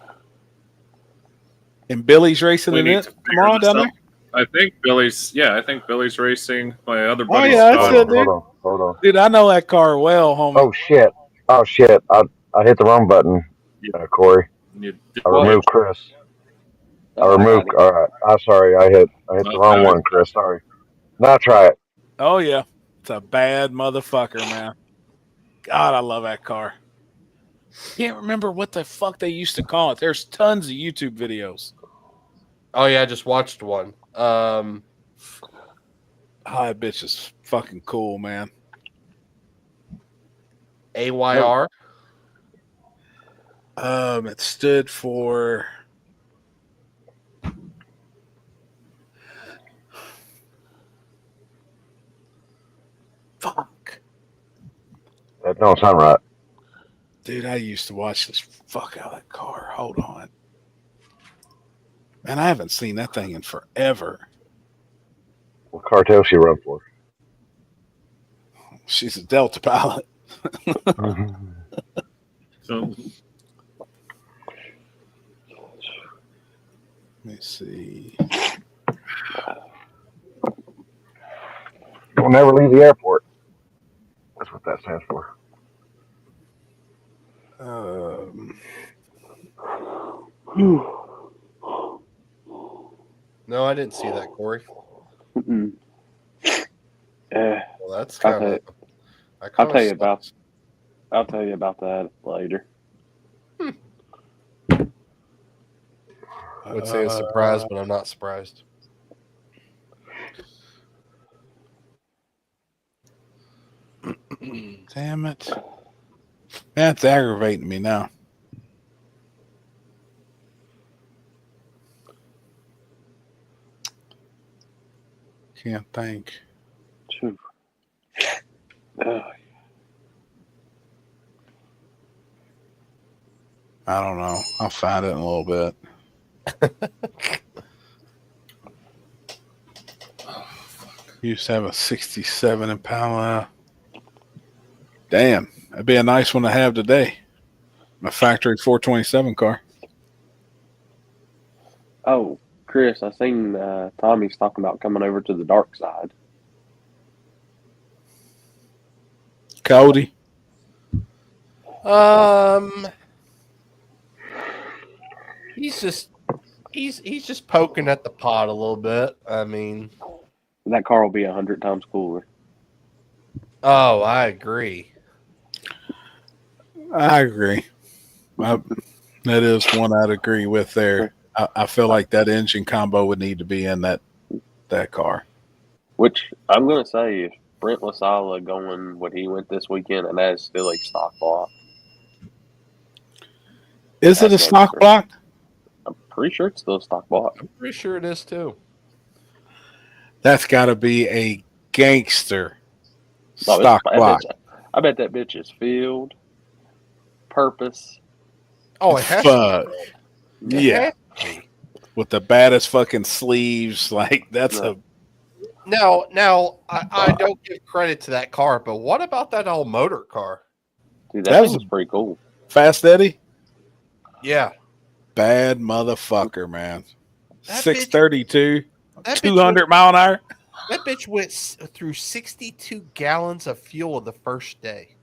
And Billy's racing We in need it to figure tomorrow this down out. there? I think Billy's racing. My other Oh, buddy. yeah, that's Scott. it, dude. Hold on. Dude, I know that car well, homie. Oh, shit. I hit the wrong button, Corey. You did I what? removed Chris. Oh, All right. I'm sorry. I hit the wrong one, Chris. Sorry. Now try it. Oh, yeah. It's a bad motherfucker, man. God, I love that car. Can't remember what the fuck they used to call it. There's tons of YouTube videos. Oh yeah, I just watched one. Oh, that bitch is fucking cool, man. AYR. It stood for fuck. That don't sound right. Dude, I used to watch this fuck out of that car. Hold on. Man, I haven't seen that thing in forever. What cartel she run for? She's a Delta pilot. So Let me see. Don't never leave the airport. That's what that stands for. No, I didn't see that, Corey. Mm-mm. Well, that's I'll kind of. I'll tell you about. I'll tell you about that later. I would say a surprise, but I'm not surprised. Damn it. That's aggravating me now. Can't think. Phew. I don't know. I'll find it in a little bit. Used to have a 67 Impala. Damn, that'd be a nice one to have today. My factory 427 car. Oh, Chris, I seen Tommy's talking about coming over to the dark side. Cody. He's just poking at the pot a little bit. I mean, That car will be 100 times cooler. oh, I agree. I agree. That is one I'd agree with there. I feel like that engine combo would need to be in that car. Which I'm going to say, if Brent LaSala going what he went this weekend, and that is still a stock block. Is it a stock block? I'm pretty sure it's still a stock block. I'm pretty sure it is too. That's got to be a gangster No, stock block. I bet that bitch is filled, purpose. Oh, it has Fuck. to Yeah. With the baddest fucking sleeves. Like, that's No. Now, I don't give credit to that car, but what about that old motor car? Dude, That that was was pretty cool. Fast Eddie. Yeah. Bad motherfucker, man. That 632, That bitch 200 mile an hour. That bitch went through 62 gallons of fuel the first day.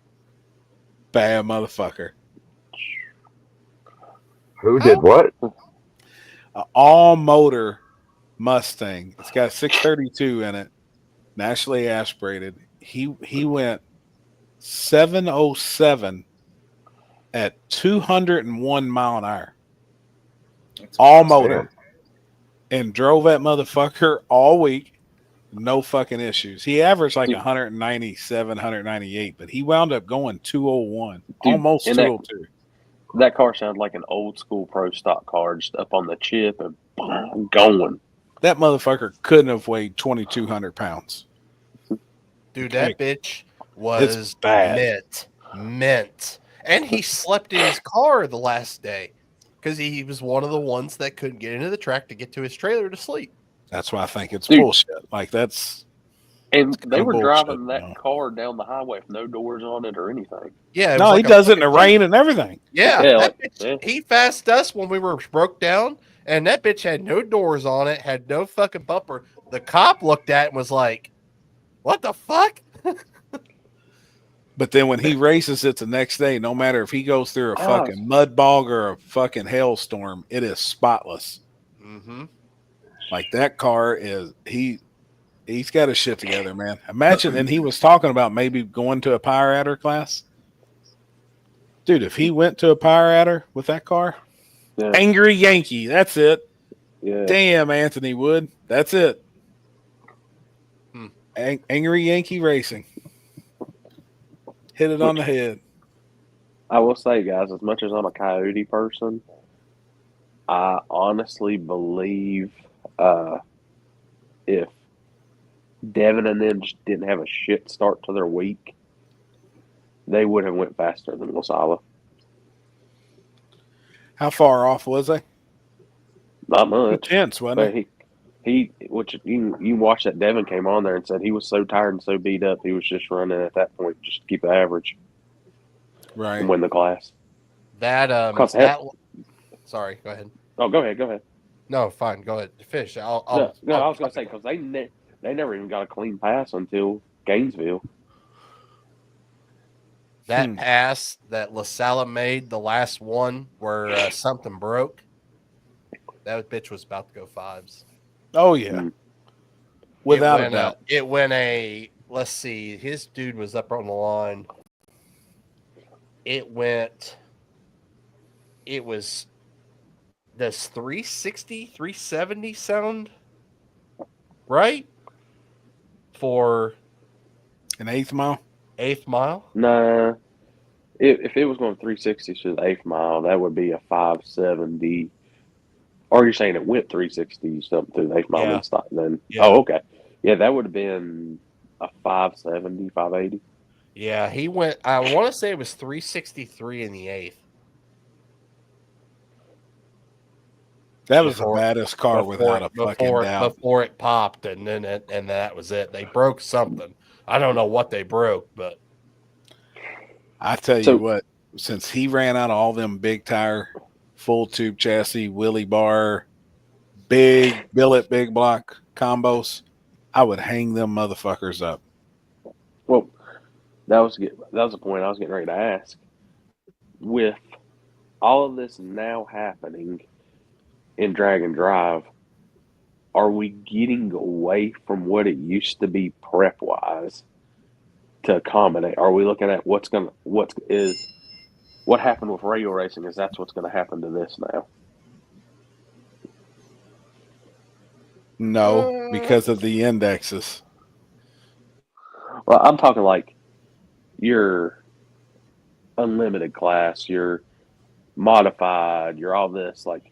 bad motherfucker. Who did what? An all-motor Mustang. It's got 632 in it, naturally aspirated. He went 707 at 201 mile an hour. That's All impressive. motor. And drove that motherfucker all week. No fucking issues. He averaged like 197, 198, but he wound up going 201, Dude, almost and 202. That car sounded like an old school pro stock car, just up on the chip and going. That motherfucker couldn't have weighed 2,200 pounds. Dude, Okay. that bitch was It's bad. mint. And he slept in his car the last day because he was one of the ones that couldn't get into the track to get to his trailer to sleep. That's why I think it's Dude. bullshit. Like that's And they kinda were bullshit, driving that you know. car down the highway with no doors on it or anything. Yeah, it no, was he like a does it in the fucking rain and everything. Yeah, Yeah, that like- bitch, yeah. he passed us when we were broke down, and that bitch had no doors on it, had no fucking bumper. The cop looked at it and was like, "What the fuck?" But then when he races it the next day, no matter if he goes through a Oh. fucking mud bog or a fucking hailstorm, it is spotless. Mm-hmm. Like that car is he's got his shit together, man. Imagine, and he was talking about maybe going to a Power Adder class. Dude, if he went to a Power Adder with that car, Yeah. Angry Yankee, that's it. Yeah. Damn, Anthony Wood, that's it. Hmm. Angry Yankee Racing. Hit it on the head. I will say, guys, as much as I'm a Coyote person, I honestly believe if Devin and them just didn't have a shit start to their week, they would have went faster than Wasala. How far off was they? Not much. Tense, wasn't But it? which you watch that Devin came on there and said he was so tired and so beat up, he was just running at that point just to keep the average Right. and win the class. That Cause sorry, go ahead. Oh, go ahead. No, fine, go ahead. Finish. I was gonna say because they never even got a clean pass until Gainesville. that pass that LaSalle made, the last one where something broke. That bitch was about to go fives. Oh yeah. Mm. Without a doubt. It went let's see, his dude was up on the line. It was, does 360, 370 sound right for An eighth mile? eighth mile? Nah, if it was going 360 to the 8th mile, that would be a 570. Or you're saying it went 360 something to the 8th mile Yeah. and stop then? Yeah. Oh, okay. Yeah, that would have been a 570, 580. Yeah, he went, I want to say it was 363 in the eighth. That was Before- the baddest car without a fucking doubt. Before it popped, and then and that was it. They broke something. I don't know what they broke, but I tell So- you what, since he ran out of all them big tire, full tube chassis, wheelie bar, big billet, big block combos, I would hang them motherfuckers up. Well, that was the point I was getting ready to ask. With all of this now happening in Drag and Drive, are we getting away from what it used to be prep wise to accommodate? Are we looking at what happened with radio racing? Is that's what's going to happen to this now? No, because of the indexes. Well, I'm talking like your unlimited class, your modified, your all this. Like,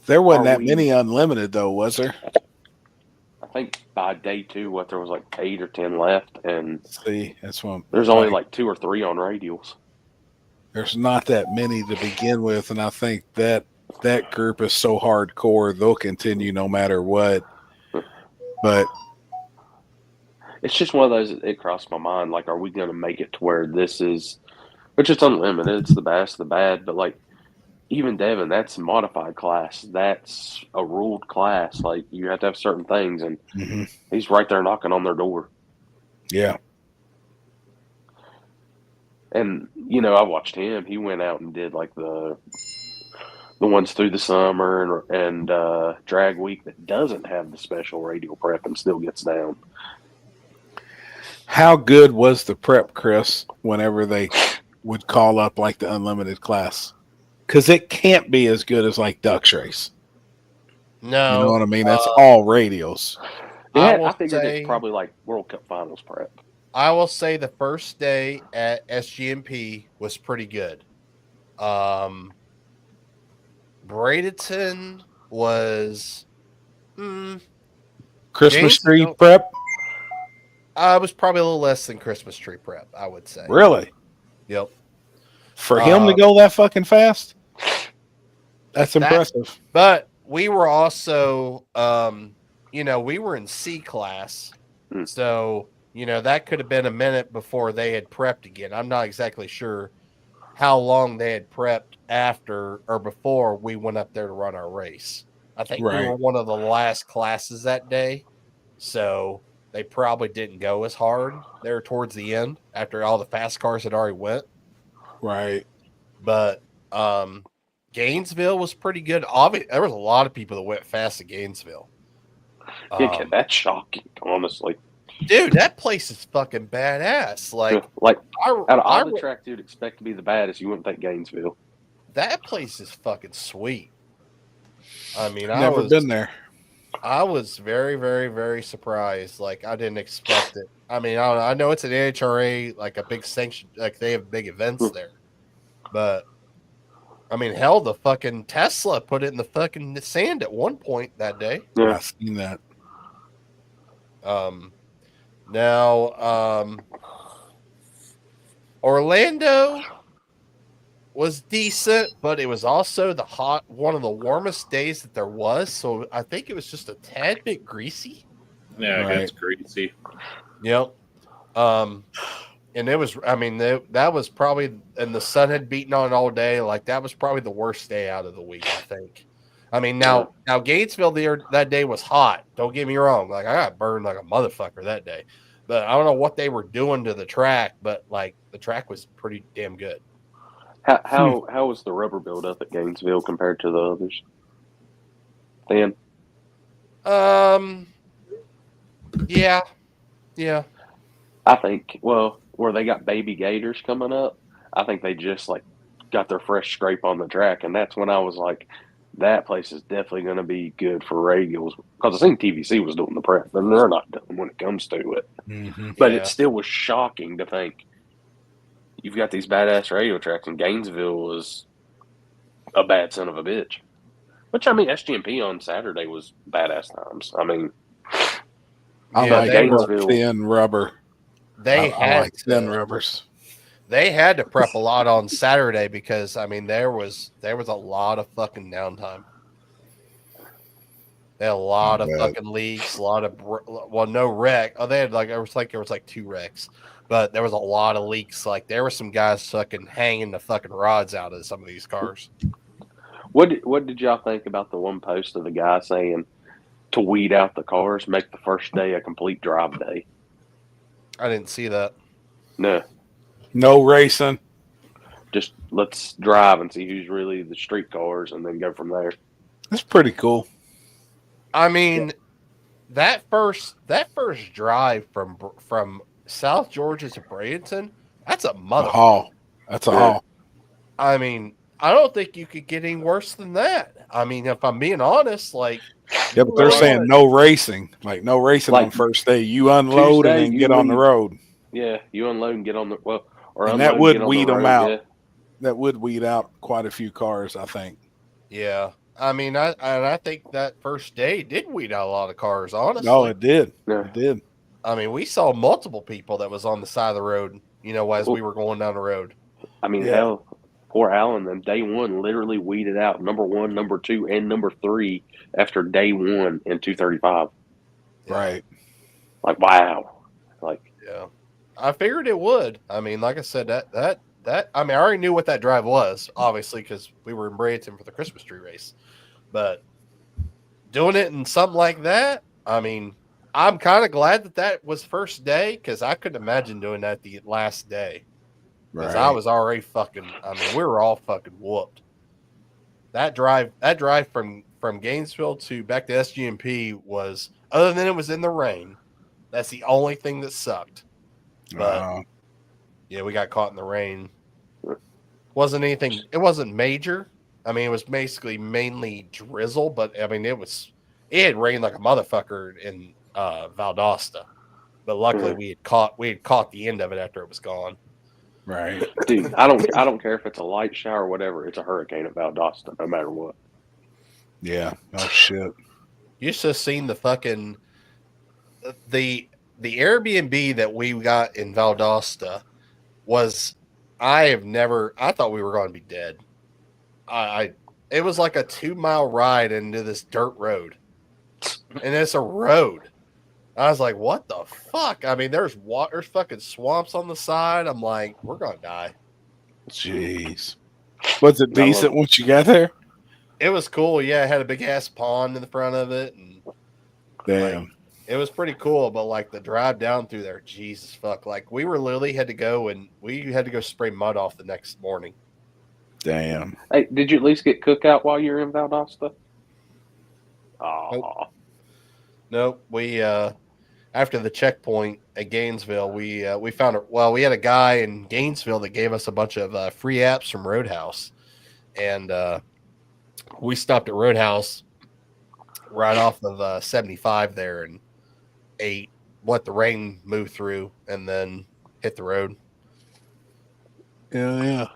There wasn't Are that we- many unlimited though, was there? I think by day 2, there was like 8 or 10 left, and See, that's one. there's only like 2 or 3 on radials. There's not that many to begin with, and I think that group is so hardcore they'll continue no matter what. But It's just one of those. It crossed my mind. Like, are we going to make it to where this is, which it's unlimited? It's the best, the bad, but like even Devin, that's a modified class. That's a ruled class. Like, you have to have certain things, and he's right there knocking on their door. yeah, And I watched him. He went out and did like the ones through the summer and drag week that doesn't have the special radial prep and still gets down. How good was the prep, Chris, whenever they would call up like the unlimited class? Because it can't be as good as like Ducks Race. No. You know what I mean? That's all radials. Yeah, will I figured say- it's probably like World Cup Finals prep. I will say the first day at SGMP was pretty good. Bradenton was Christmas tree Gainesville- prep? I was probably a little less than Christmas tree prep, I would say. Really? Yep. For him to go that fucking fast? That's That- impressive. But we were also, we were in C class. So, that could have been a minute before they had prepped again. I'm not exactly sure how long they had prepped after or before we went up there to run our race. I think we were one of the last classes that day. So they probably didn't go as hard there towards the end after all the fast cars had already went. Right. But Gainesville was pretty good. Obviously, there was a lot of people that went fast at Gainesville. Yeah, that's shocking, honestly. Dude, that place is fucking badass. Like out of all the tracks you'd expect to be the baddest, you wouldn't think Gainesville. That place is fucking sweet. I mean, Never been there. I was very, very, very surprised. Like, I didn't expect it. I mean, I know it's an NHRA, like a big sanction, like they have big events there. But, I mean, hell, the fucking Tesla put it in the fucking sand at one point that day. Yeah, I've seen that. Now, Orlando was decent, but it was also one of the warmest days that there was. So I think it was just a tad bit greasy. Yeah, it gets greasy. Yep. And it was, I mean, that was probably, and the sun had beaten on all day. Like, that was probably the worst day out of the week, I think. I mean, now Gainesville that day was hot. Don't get me wrong. Like, I got burned like a motherfucker that day. But I don't know what they were doing to the track, but like the track was pretty damn good. How was the rubber buildup at Gainesville compared to the others? Dan? Yeah. I think, where they got baby gators coming up, I think they just like got their fresh scrape on the track, and that's when I was like, that place is definitely going to be good for radials, because I think TVC was doing the prep, and they're not done when it comes to it. Mm-hmm. But it still was shocking to think you've got these badass radio tracks, and Gainesville was a bad son of a bitch. Which, I mean, SGMP on Saturday was badass times. I mean, Gainesville thin rubber. They had like thin rubbers. They had to prep a lot on Saturday because I mean there was a lot of fucking downtime. They had a lot of fucking leaks, a lot of no wreck. Oh, they had there was like 2 wrecks, but there was a lot of leaks. Like there were some guys fucking hanging the fucking rods out of some of these cars. What did y'all think about the one post of the guy saying to weed out the cars, make the first day a complete drive day? I didn't see that. No racing. Just let's drive and see who's really the street cars, and then go from there. That's pretty cool. I mean, that first drive from South Georgia to Bradenton, that's a mother haul. That's a haul. I mean, I don't think you could get any worse than that. I mean, if I'm being honest, like. Yeah, but they're saying no racing. Like no racing on first day. You unload Tuesday, and then get on the road. Yeah, you unload and get on the and that would weed them out. Yeah. That would weed out quite a few cars, I think. Yeah, I mean, I think that first day did weed out a lot of cars. Honestly, no, it did. Yeah. It did. I mean, we saw multiple people that was on the side of the road. As we were going down the road. I mean, hell, poor Alan. Them day one literally weeded out number 1, number 2, and number 3 after day 1 in 235. Right. Like wow. Like yeah. I figured it would. I mean, like I said, that I mean, I already knew what that drive was, obviously, because we were in Bradenton for the Christmas tree race. But doing it in something like that, I mean, I'm kind of glad that was first day, because I couldn't imagine doing that the last day. because I was already fucking. I mean, we were all fucking whooped. That drive from Gainesville to back to SGMP was, other than it was in the rain, that's the only thing that sucked. But yeah, we got caught in the rain. Wasn't anything. It wasn't major. I mean, it was basically mainly drizzle, but I mean, it had rained like a motherfucker in Valdosta. But luckily, we had caught the end of it after it was gone. Right. Dude, I don't care if it's a light shower or whatever. It's a hurricane at Valdosta, no matter what. Yeah. Oh shit. You should have seen the fucking the Airbnb that we got in Valdosta was. I thought we were going to be dead. It was like a 2-mile ride into this dirt road, and it's a road. I was like, what the fuck? I mean, there's fucking swamps on the side. I'm like, we're going to die. Jeez. Was it decent once you got there? It was cool. Yeah. It had a big ass pond in the front of it. And damn. Like, it was pretty cool. But like the drive down through there, Jesus fuck. Like we had to go spray mud off the next morning. Damn. Hey, did you at least get cookout while you were in Valdosta? Oh. Nope. We, after the checkpoint at Gainesville, we found we had a guy in Gainesville that gave us a bunch of free apps from Roadhouse, and we stopped at Roadhouse right off of 75 there and ate what the rain moved through, and then hit the road. Yeah.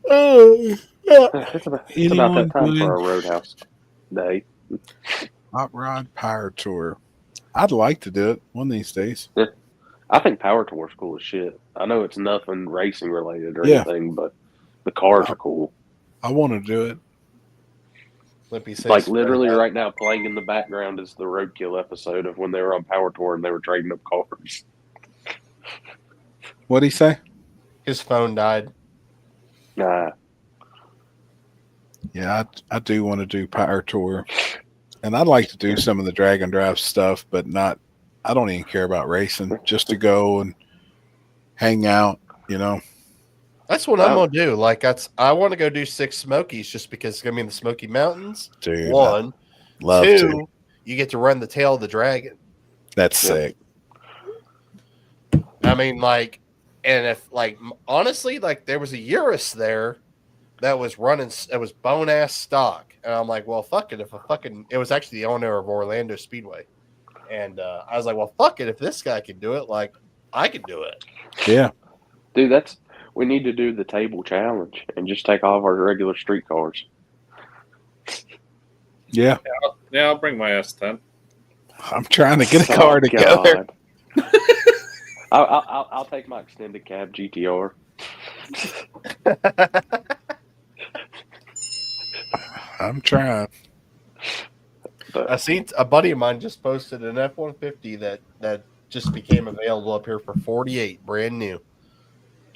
It's about that time for our Roadhouse day. Hot Rod Power Tour. I'd like to do it one of these days. Yeah. I think Power Tour's cool as shit. I know it's nothing racing related or anything, but the cars are cool. I want to do it. Limpy says, like literally right now, playing in the background is the Roadkill episode of when they were on Power Tour and they were trading up cars. What'd he say? His phone died. Nah. Yeah, I do want to do Power Tour. And I'd like to do some of the drag and drive stuff, but I don't even care about racing, just to go and hang out, you know. That's what I'm going to do. Like, I want to go do Six Smokies just because, I mean, the Smoky Mountains. Dude, one. Love two, to. You get to run the tail of the dragon. That's sick. I mean, like, and if, like, honestly, like, there was a Urus there that was running, it was bone ass stock. And I'm like, well, fuck it. It was actually the owner of Orlando Speedway. And I was like, well, fuck it. If this guy can do it, like, I can do it. Yeah. Dude, we need to do the table challenge and just take all of our regular street cars. Yeah. I'll bring my S10. I'm trying to get a car together. I'll take my extended cab GTR. I'm trying. I seen a buddy of mine just posted an F-150 that just became available up here for $48, brand new.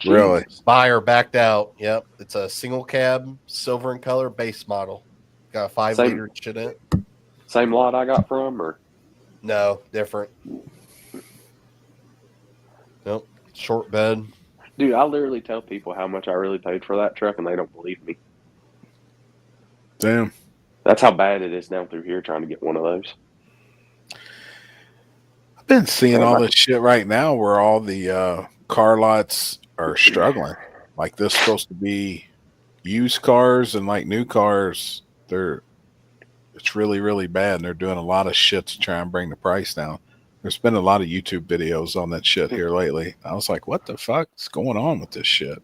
Really? Buyer backed out. Yep, it's a single cab, silver in color, base model. Got a 5-liter shit in it. Same lot I got from, or no, different. Nope, short bed. Dude, I literally tell people how much I really paid for that truck, and they don't believe me. Damn. That's how bad it is down through here trying to get one of those. I've been seeing all this shit right now where all the car lots are struggling. Like this supposed to be used cars and like new cars. It's really, really bad. And they're doing a lot of shit to try and bring the price down. There's been a lot of YouTube videos on that shit here lately. I was like, what the fuck's going on with this shit?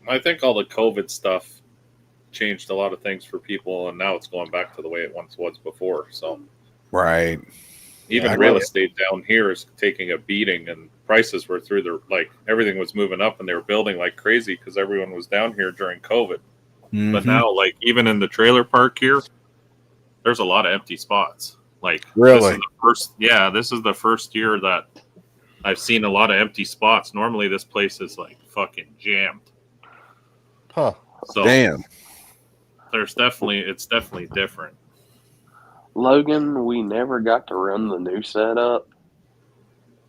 I think all the COVID stuff changed a lot of things for people, and now it's going back to the way it once was before. So, right. Even real estate down here is taking a beating, and prices were through the, like, everything was moving up, and they were building like crazy because everyone was down here during COVID. Mm-hmm. But now, like, even in the trailer park here, there's a lot of empty spots. Like, really? This is the first year that I've seen a lot of empty spots. Normally, this place is like fucking jammed. Huh. So, damn. It's definitely different. Logan, we never got to run the new setup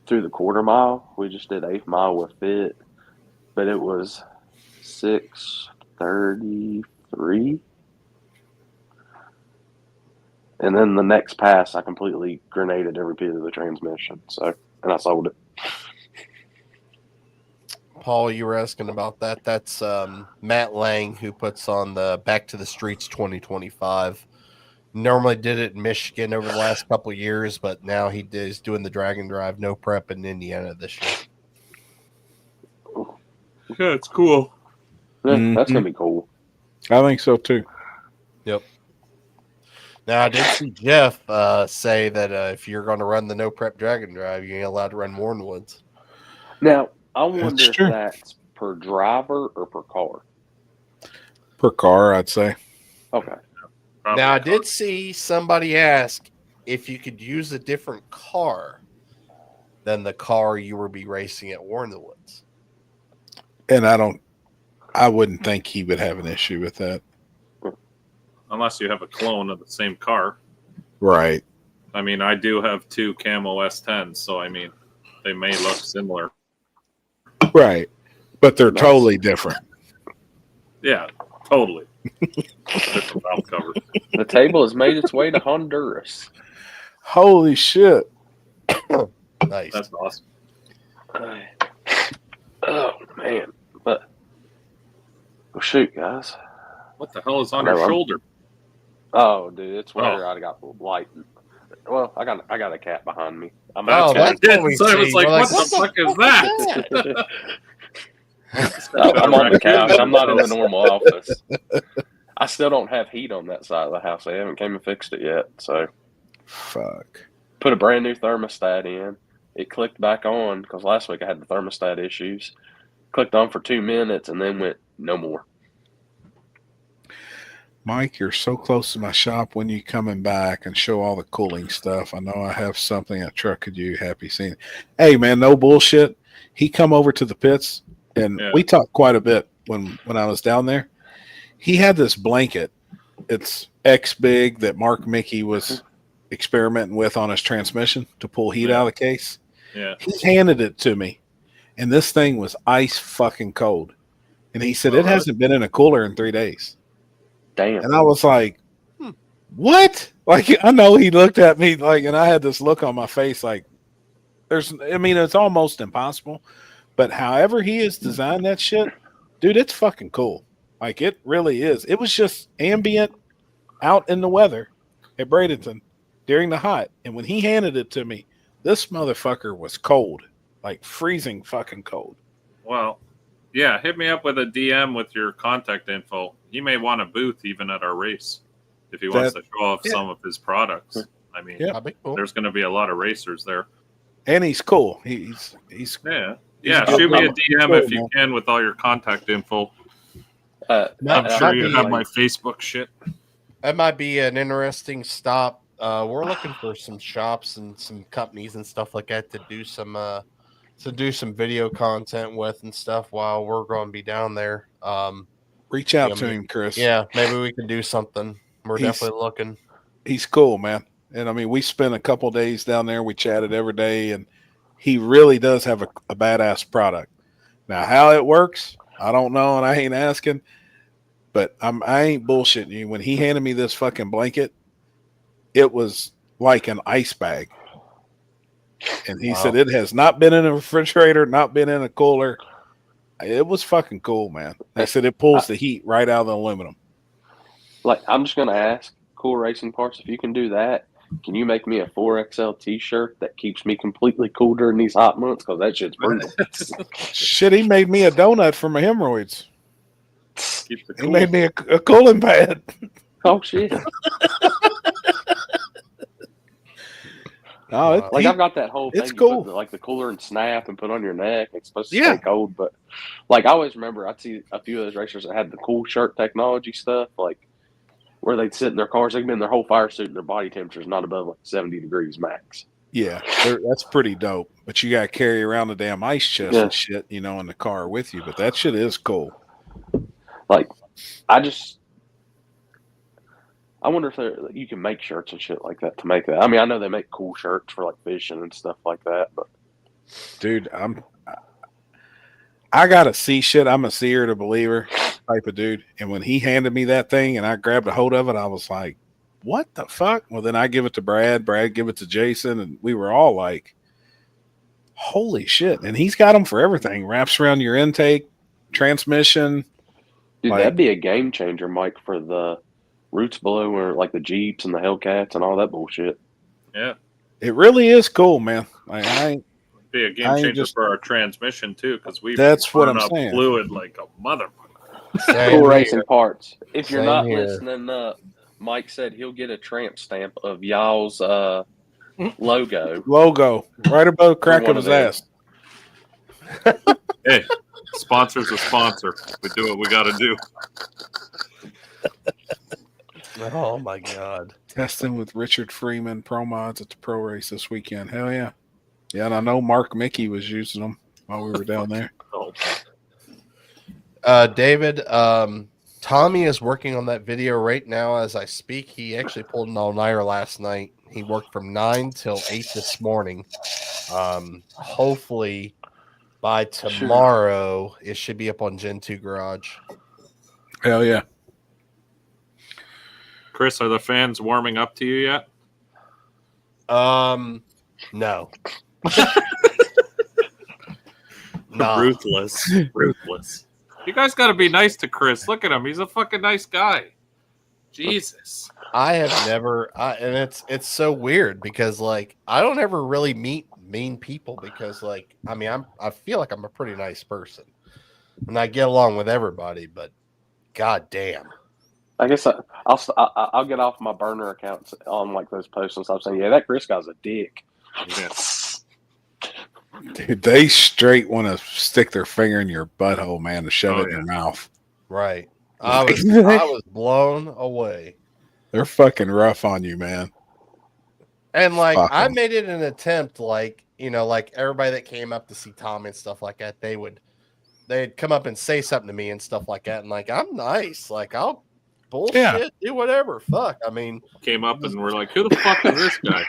through the quarter mile. We just did 8th mile with Fit. but it was 6:33. And then the next pass, I completely grenaded every bit of the transmission. So, and I sold it. Paul, you were asking about that. That's Matt Lang, who puts on the Back to the Streets 2025. Normally did it in Michigan over the last couple of years, but now is doing the Drag and Drive No Prep in Indiana this year. Yeah, it's cool. Yeah, that's gonna be cool. I think so too. Yep. Now I did see Jeff say that if you're going to run the No Prep Drag and Drive, you ain't allowed to run Warrenwoods. Now, I wonder That's if true. that's per driver or per car. Per car, I'd say. Okay. Probably Now I car. did see somebody ask if you could use a different car than the car you would be racing at War in the Woods. And I wouldn't think he would have an issue with that. Unless you have a clone of the same car. Right. I mean, I do have 2 Camo S10s, so I mean, they may look similar. Right. But they're totally different. Yeah, totally. Different valve cover. The table has made its way to Honduras. Holy shit. Nice. That's awesome. Oh, man. But, well, shoot, guys. What the hell is on I know, your I'm- shoulder? Oh, dude, it's where Oh. I got light. Well, I got a cat behind me. I'm That's Oh, what that's it what we is. So I was see. like, We're what like, the what fuck the is that? I'm on the couch. I'm not in the normal office. I still don't have heat on that side of the house. They haven't came and fixed it yet. So, Fuck. put a brand new thermostat in. It clicked back on because last week I had the thermostat issues. Clicked on for 2 minutes and then went no more. Mike, you're so close to my shop. When you coming back and show all the cooling stuff? I know I have something at truck. Could you happy seeing it? Hey man, no bullshit. He come over to the pits and Yeah. we talked quite a bit when I was down there. He had this blanket. It's X big that Mark Mickey was experimenting with on his transmission to pull heat Yeah. out of the case. Yeah. He handed it to me, and this thing was ice fucking cold. And he said, Oh, it really? hasn't been in a cooler in 3 days. Damn. And I was like, what? Like, I know he looked at me like, and I had this look on my face like, it's almost impossible. But however he has designed that shit, dude, it's fucking cool. Like, it really is. It was just ambient out in the weather at Bradenton during the hot. And when he handed it to me, this motherfucker was cold, like freezing fucking cold. Well, yeah, hit me up with a DM with your contact info. He may want a booth even at our race if he wants to show off some of his products. I mean, Yeah. That'd be cool. there's going to be a lot of racers there. And he's cool. He's Yeah. He's Yeah, a good shoot me a guy. DM Cool, if you man. can with all your contact info. That I'm sure might you be- have my Facebook shit. That might be an interesting stop. We're looking for some shops and some companies and stuff like that to do some video content with and stuff while we're going to be down there. reach out Yeah, to him, Chris. Yeah, maybe we can do something. We're He's- definitely looking. He's cool, man. And I mean, we spent a couple days down there. We chatted every day, and he really does have a badass product. Now, how it works, I don't know, and I ain't asking. But I ain't bullshitting you. When he handed me this fucking blanket, it was like an ice bag. And he said it has not been in a refrigerator, not been in a cooler. It was fucking cool, man. They said it pulls the heat right out of the aluminum. Like, I'm just going to ask Cool Racing Parts, if you can do that, can you make me a 4XL t-shirt that keeps me completely cool during these hot months? Because that shit's brutal. Shit, he made me a donut for my hemorrhoids. Keep the He cool. made me a cooling pad. Oh, shit. Oh, Like, I've got that whole thing. it's you cool. put the cooler and snap and put on your neck. It's supposed to Yeah. stay cold. But, like, I always remember I'd see a few of those racers that had the cool shirt technology stuff, like, where they'd sit in their cars. They'd be in their whole fire suit and their body temperature is not above, like, 70 degrees max. Yeah, that's pretty dope. But you got to carry around the damn ice chest and shit, in the car with you. But that shit is cool. Like, I wonder if you can make shirts and shit like that to make that. I mean, I know they make cool shirts for like fishing and stuff like that, but Dude, I gotta see shit. I'm a seer to believer type of dude. And when he handed me that thing and I grabbed a hold of it, I was like, what the fuck? Well, then I give it to Brad. Brad give it to Jason, and we were all like, holy shit. And he's got them for everything. Wraps around your intake, transmission. Dude, Like- that'd be a game changer, Mike, for the Roots Below or like the Jeeps and the Hellcats and all that bullshit. Yeah. It really is cool, man. Like Be a game I ain't changer just- for our transmission too, because we That's what burn I'm up saying. fluid like a motherfucker. Same Cool here. racing parts. If you're Same not here. listening up, Mike said he'll get a tramp stamp of y'all's logo. logo right above the crack one of of his them. ass. Hey, sponsor's a sponsor. We do what we got to do. Oh my god. Testing with Richard Freeman Pro Mods at the Pro Race this weekend. Hell yeah. Yeah, and I know Mark Mickey was using them while we were down there. Oh, David, Tommy is working on that video right now as I speak. He actually pulled an all-nighter last night. He worked from 9 till 8 this morning. Hopefully by tomorrow it should be up on Gen 2 Garage. Hell yeah. Chris, are the fans warming up to you yet? No. Nah. Ruthless. Ruthless. You guys got to be nice to Chris. Look at him. He's a fucking nice guy. Jesus. I have never, and it's so weird because like I don't ever really meet mean people because like I mean I feel like I'm a pretty nice person and I get along with everybody, but god damn. I guess I'll get off my burner accounts on like those posts and stop saying, yeah, that Chris guy's a dick. Yeah. Dude, they straight want to stick their finger in your butthole, man, to shove Oh, it in yeah. your mouth. Right. I was blown away. They're fucking rough on you, man. And like Fuck I 'em. made it an attempt, like, you know, like everybody that came up to see Tommy and stuff like that, they'd come up and say something to me and stuff like that. And like, I'm nice. Like, I'll bullshit, Yeah. do whatever. Fuck. I mean, Came up and we're like, who the fuck is this guy?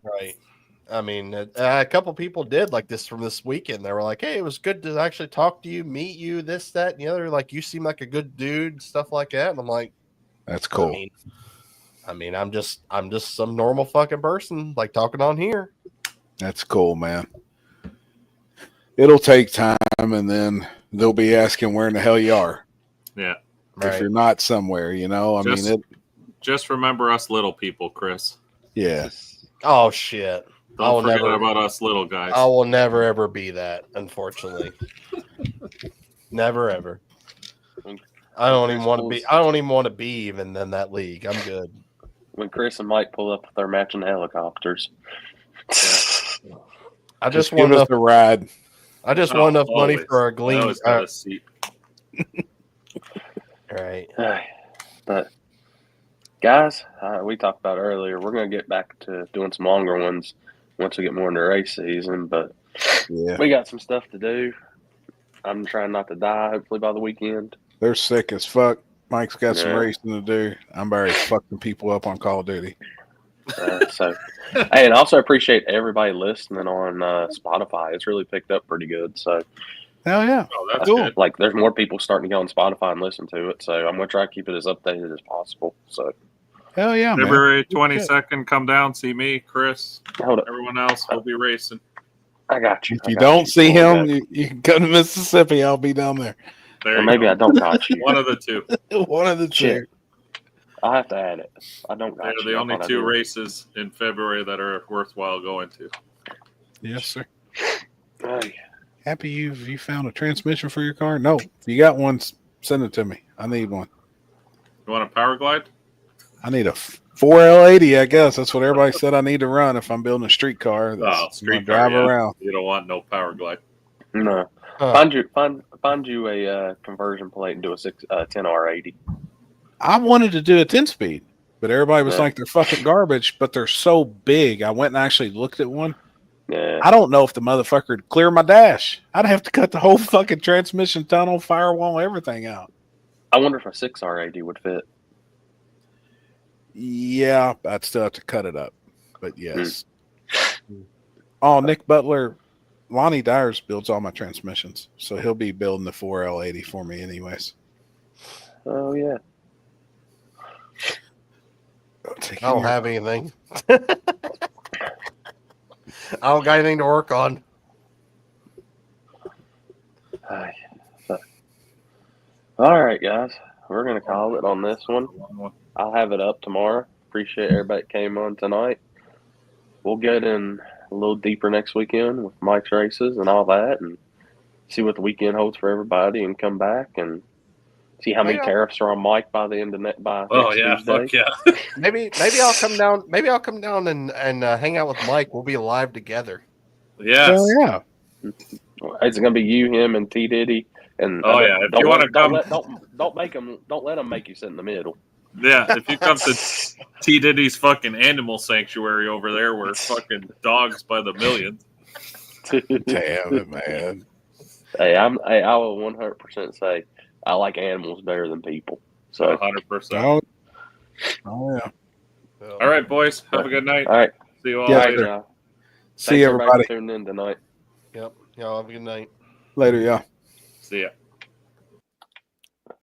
right. I mean, a couple people did like this from this weekend. They were like, hey, it was good to actually talk to you, meet you, this, that, and the other. Like, you seem like a good dude, stuff like that. And I'm like, That's cool. I mean, I'm just some normal fucking person, like talking on here. That's cool, man. It'll take time, and then they'll be asking where in the hell you are. Yeah. If you're not somewhere, you know. I Just- mean, it. Just remember us little people, Chris. Yeah. Oh shit. I will Don't forget never- about us little guys. I will never ever be that, unfortunately. Never ever. I don't even want to be. I don't even want to be even in that league. I'm good. When Chris and Mike pull up with their matching helicopters. I just give want us enough. the ride. I just Oh, want enough money always. for our I glean. always got a seat. Right. But guys, we talked about earlier, we're going to get back to doing some longer ones once we get more into race season. But Yeah. we got some stuff to do. I'm trying not to die, hopefully, by the weekend. They're sick as fuck. Mike's got some Yeah. racing to do. I'm already fucking people up on Call of Duty. Hey, and I also appreciate everybody listening on Spotify. It's really picked up pretty good. So, Hell yeah. Oh, that's Cool. good. like, there's more people starting to go on Spotify and listen to it. So, I'm going to try to keep it as updated as possible. So, Hell yeah, man. February 22nd, come down, see me, Chris. hold up. Everyone else will be racing. I got you. If you don't see him, you can come to Mississippi. I'll be down there. There or you maybe go. I don't got you. One of the two. One of the two. Shit. I'll have to add it. I don't got They're you. the I only thought I two did. races in February that are worthwhile going to. Yes, sir. Hey, Happy you found a transmission for your car? No. If you got one, send it to me. I need one. You want a power glide? I need a 4L80, I guess. That's what everybody said I need to run if I'm building a street car. Oh, That's street gonna drive car, yeah. around. You don't want no power glide. no. Huh. Find you a conversion plate and do a 10R80. I wanted to do a 10-speed, but everybody was Yeah. like, they're fucking garbage, but they're so big. I went and actually looked at one. Yeah. I don't know if the motherfucker would clear my dash. I'd have to cut the whole fucking transmission tunnel, firewall, everything out. I wonder if a 6R80 would fit. Yeah, I'd still have to cut it up, but yes. Oh, Nick Butler Lonnie Dyers builds all my transmissions, so he'll be building the 4L80 for me anyways. Oh yeah. Take I don't your- have anything. I don't got anything to work on. Aye. All right, guys. We're gonna call it on this one. I'll have it up tomorrow. Appreciate everybody that came on tonight. We'll get in a little deeper next weekend with Mike's races and all that, and see what the weekend holds for everybody, and come back and see how many Yeah. tariffs are on Mike by the end of by Oh next yeah, Tuesday. fuck yeah. Maybe I'll come down. Maybe I'll come down and hang out with Mike. We'll be live together. Yes. Hell yeah. It's gonna be you, him, and T Diddy. And Oh, yeah. If you wanna come- don't let them make you sit in the middle. Yeah, if you come to T Diddy's fucking animal sanctuary over there, where fucking dogs by the millions. Damn it, man. I will 100% say I like animals better than people. So 100%. Oh yeah. All right, boys. Have a good night. all right, See you all Yes, later. sir. y'all. See Thanks you, everybody everybody. for tuning in tonight. Yep. Y'all have a good night. Later, y'all. See ya.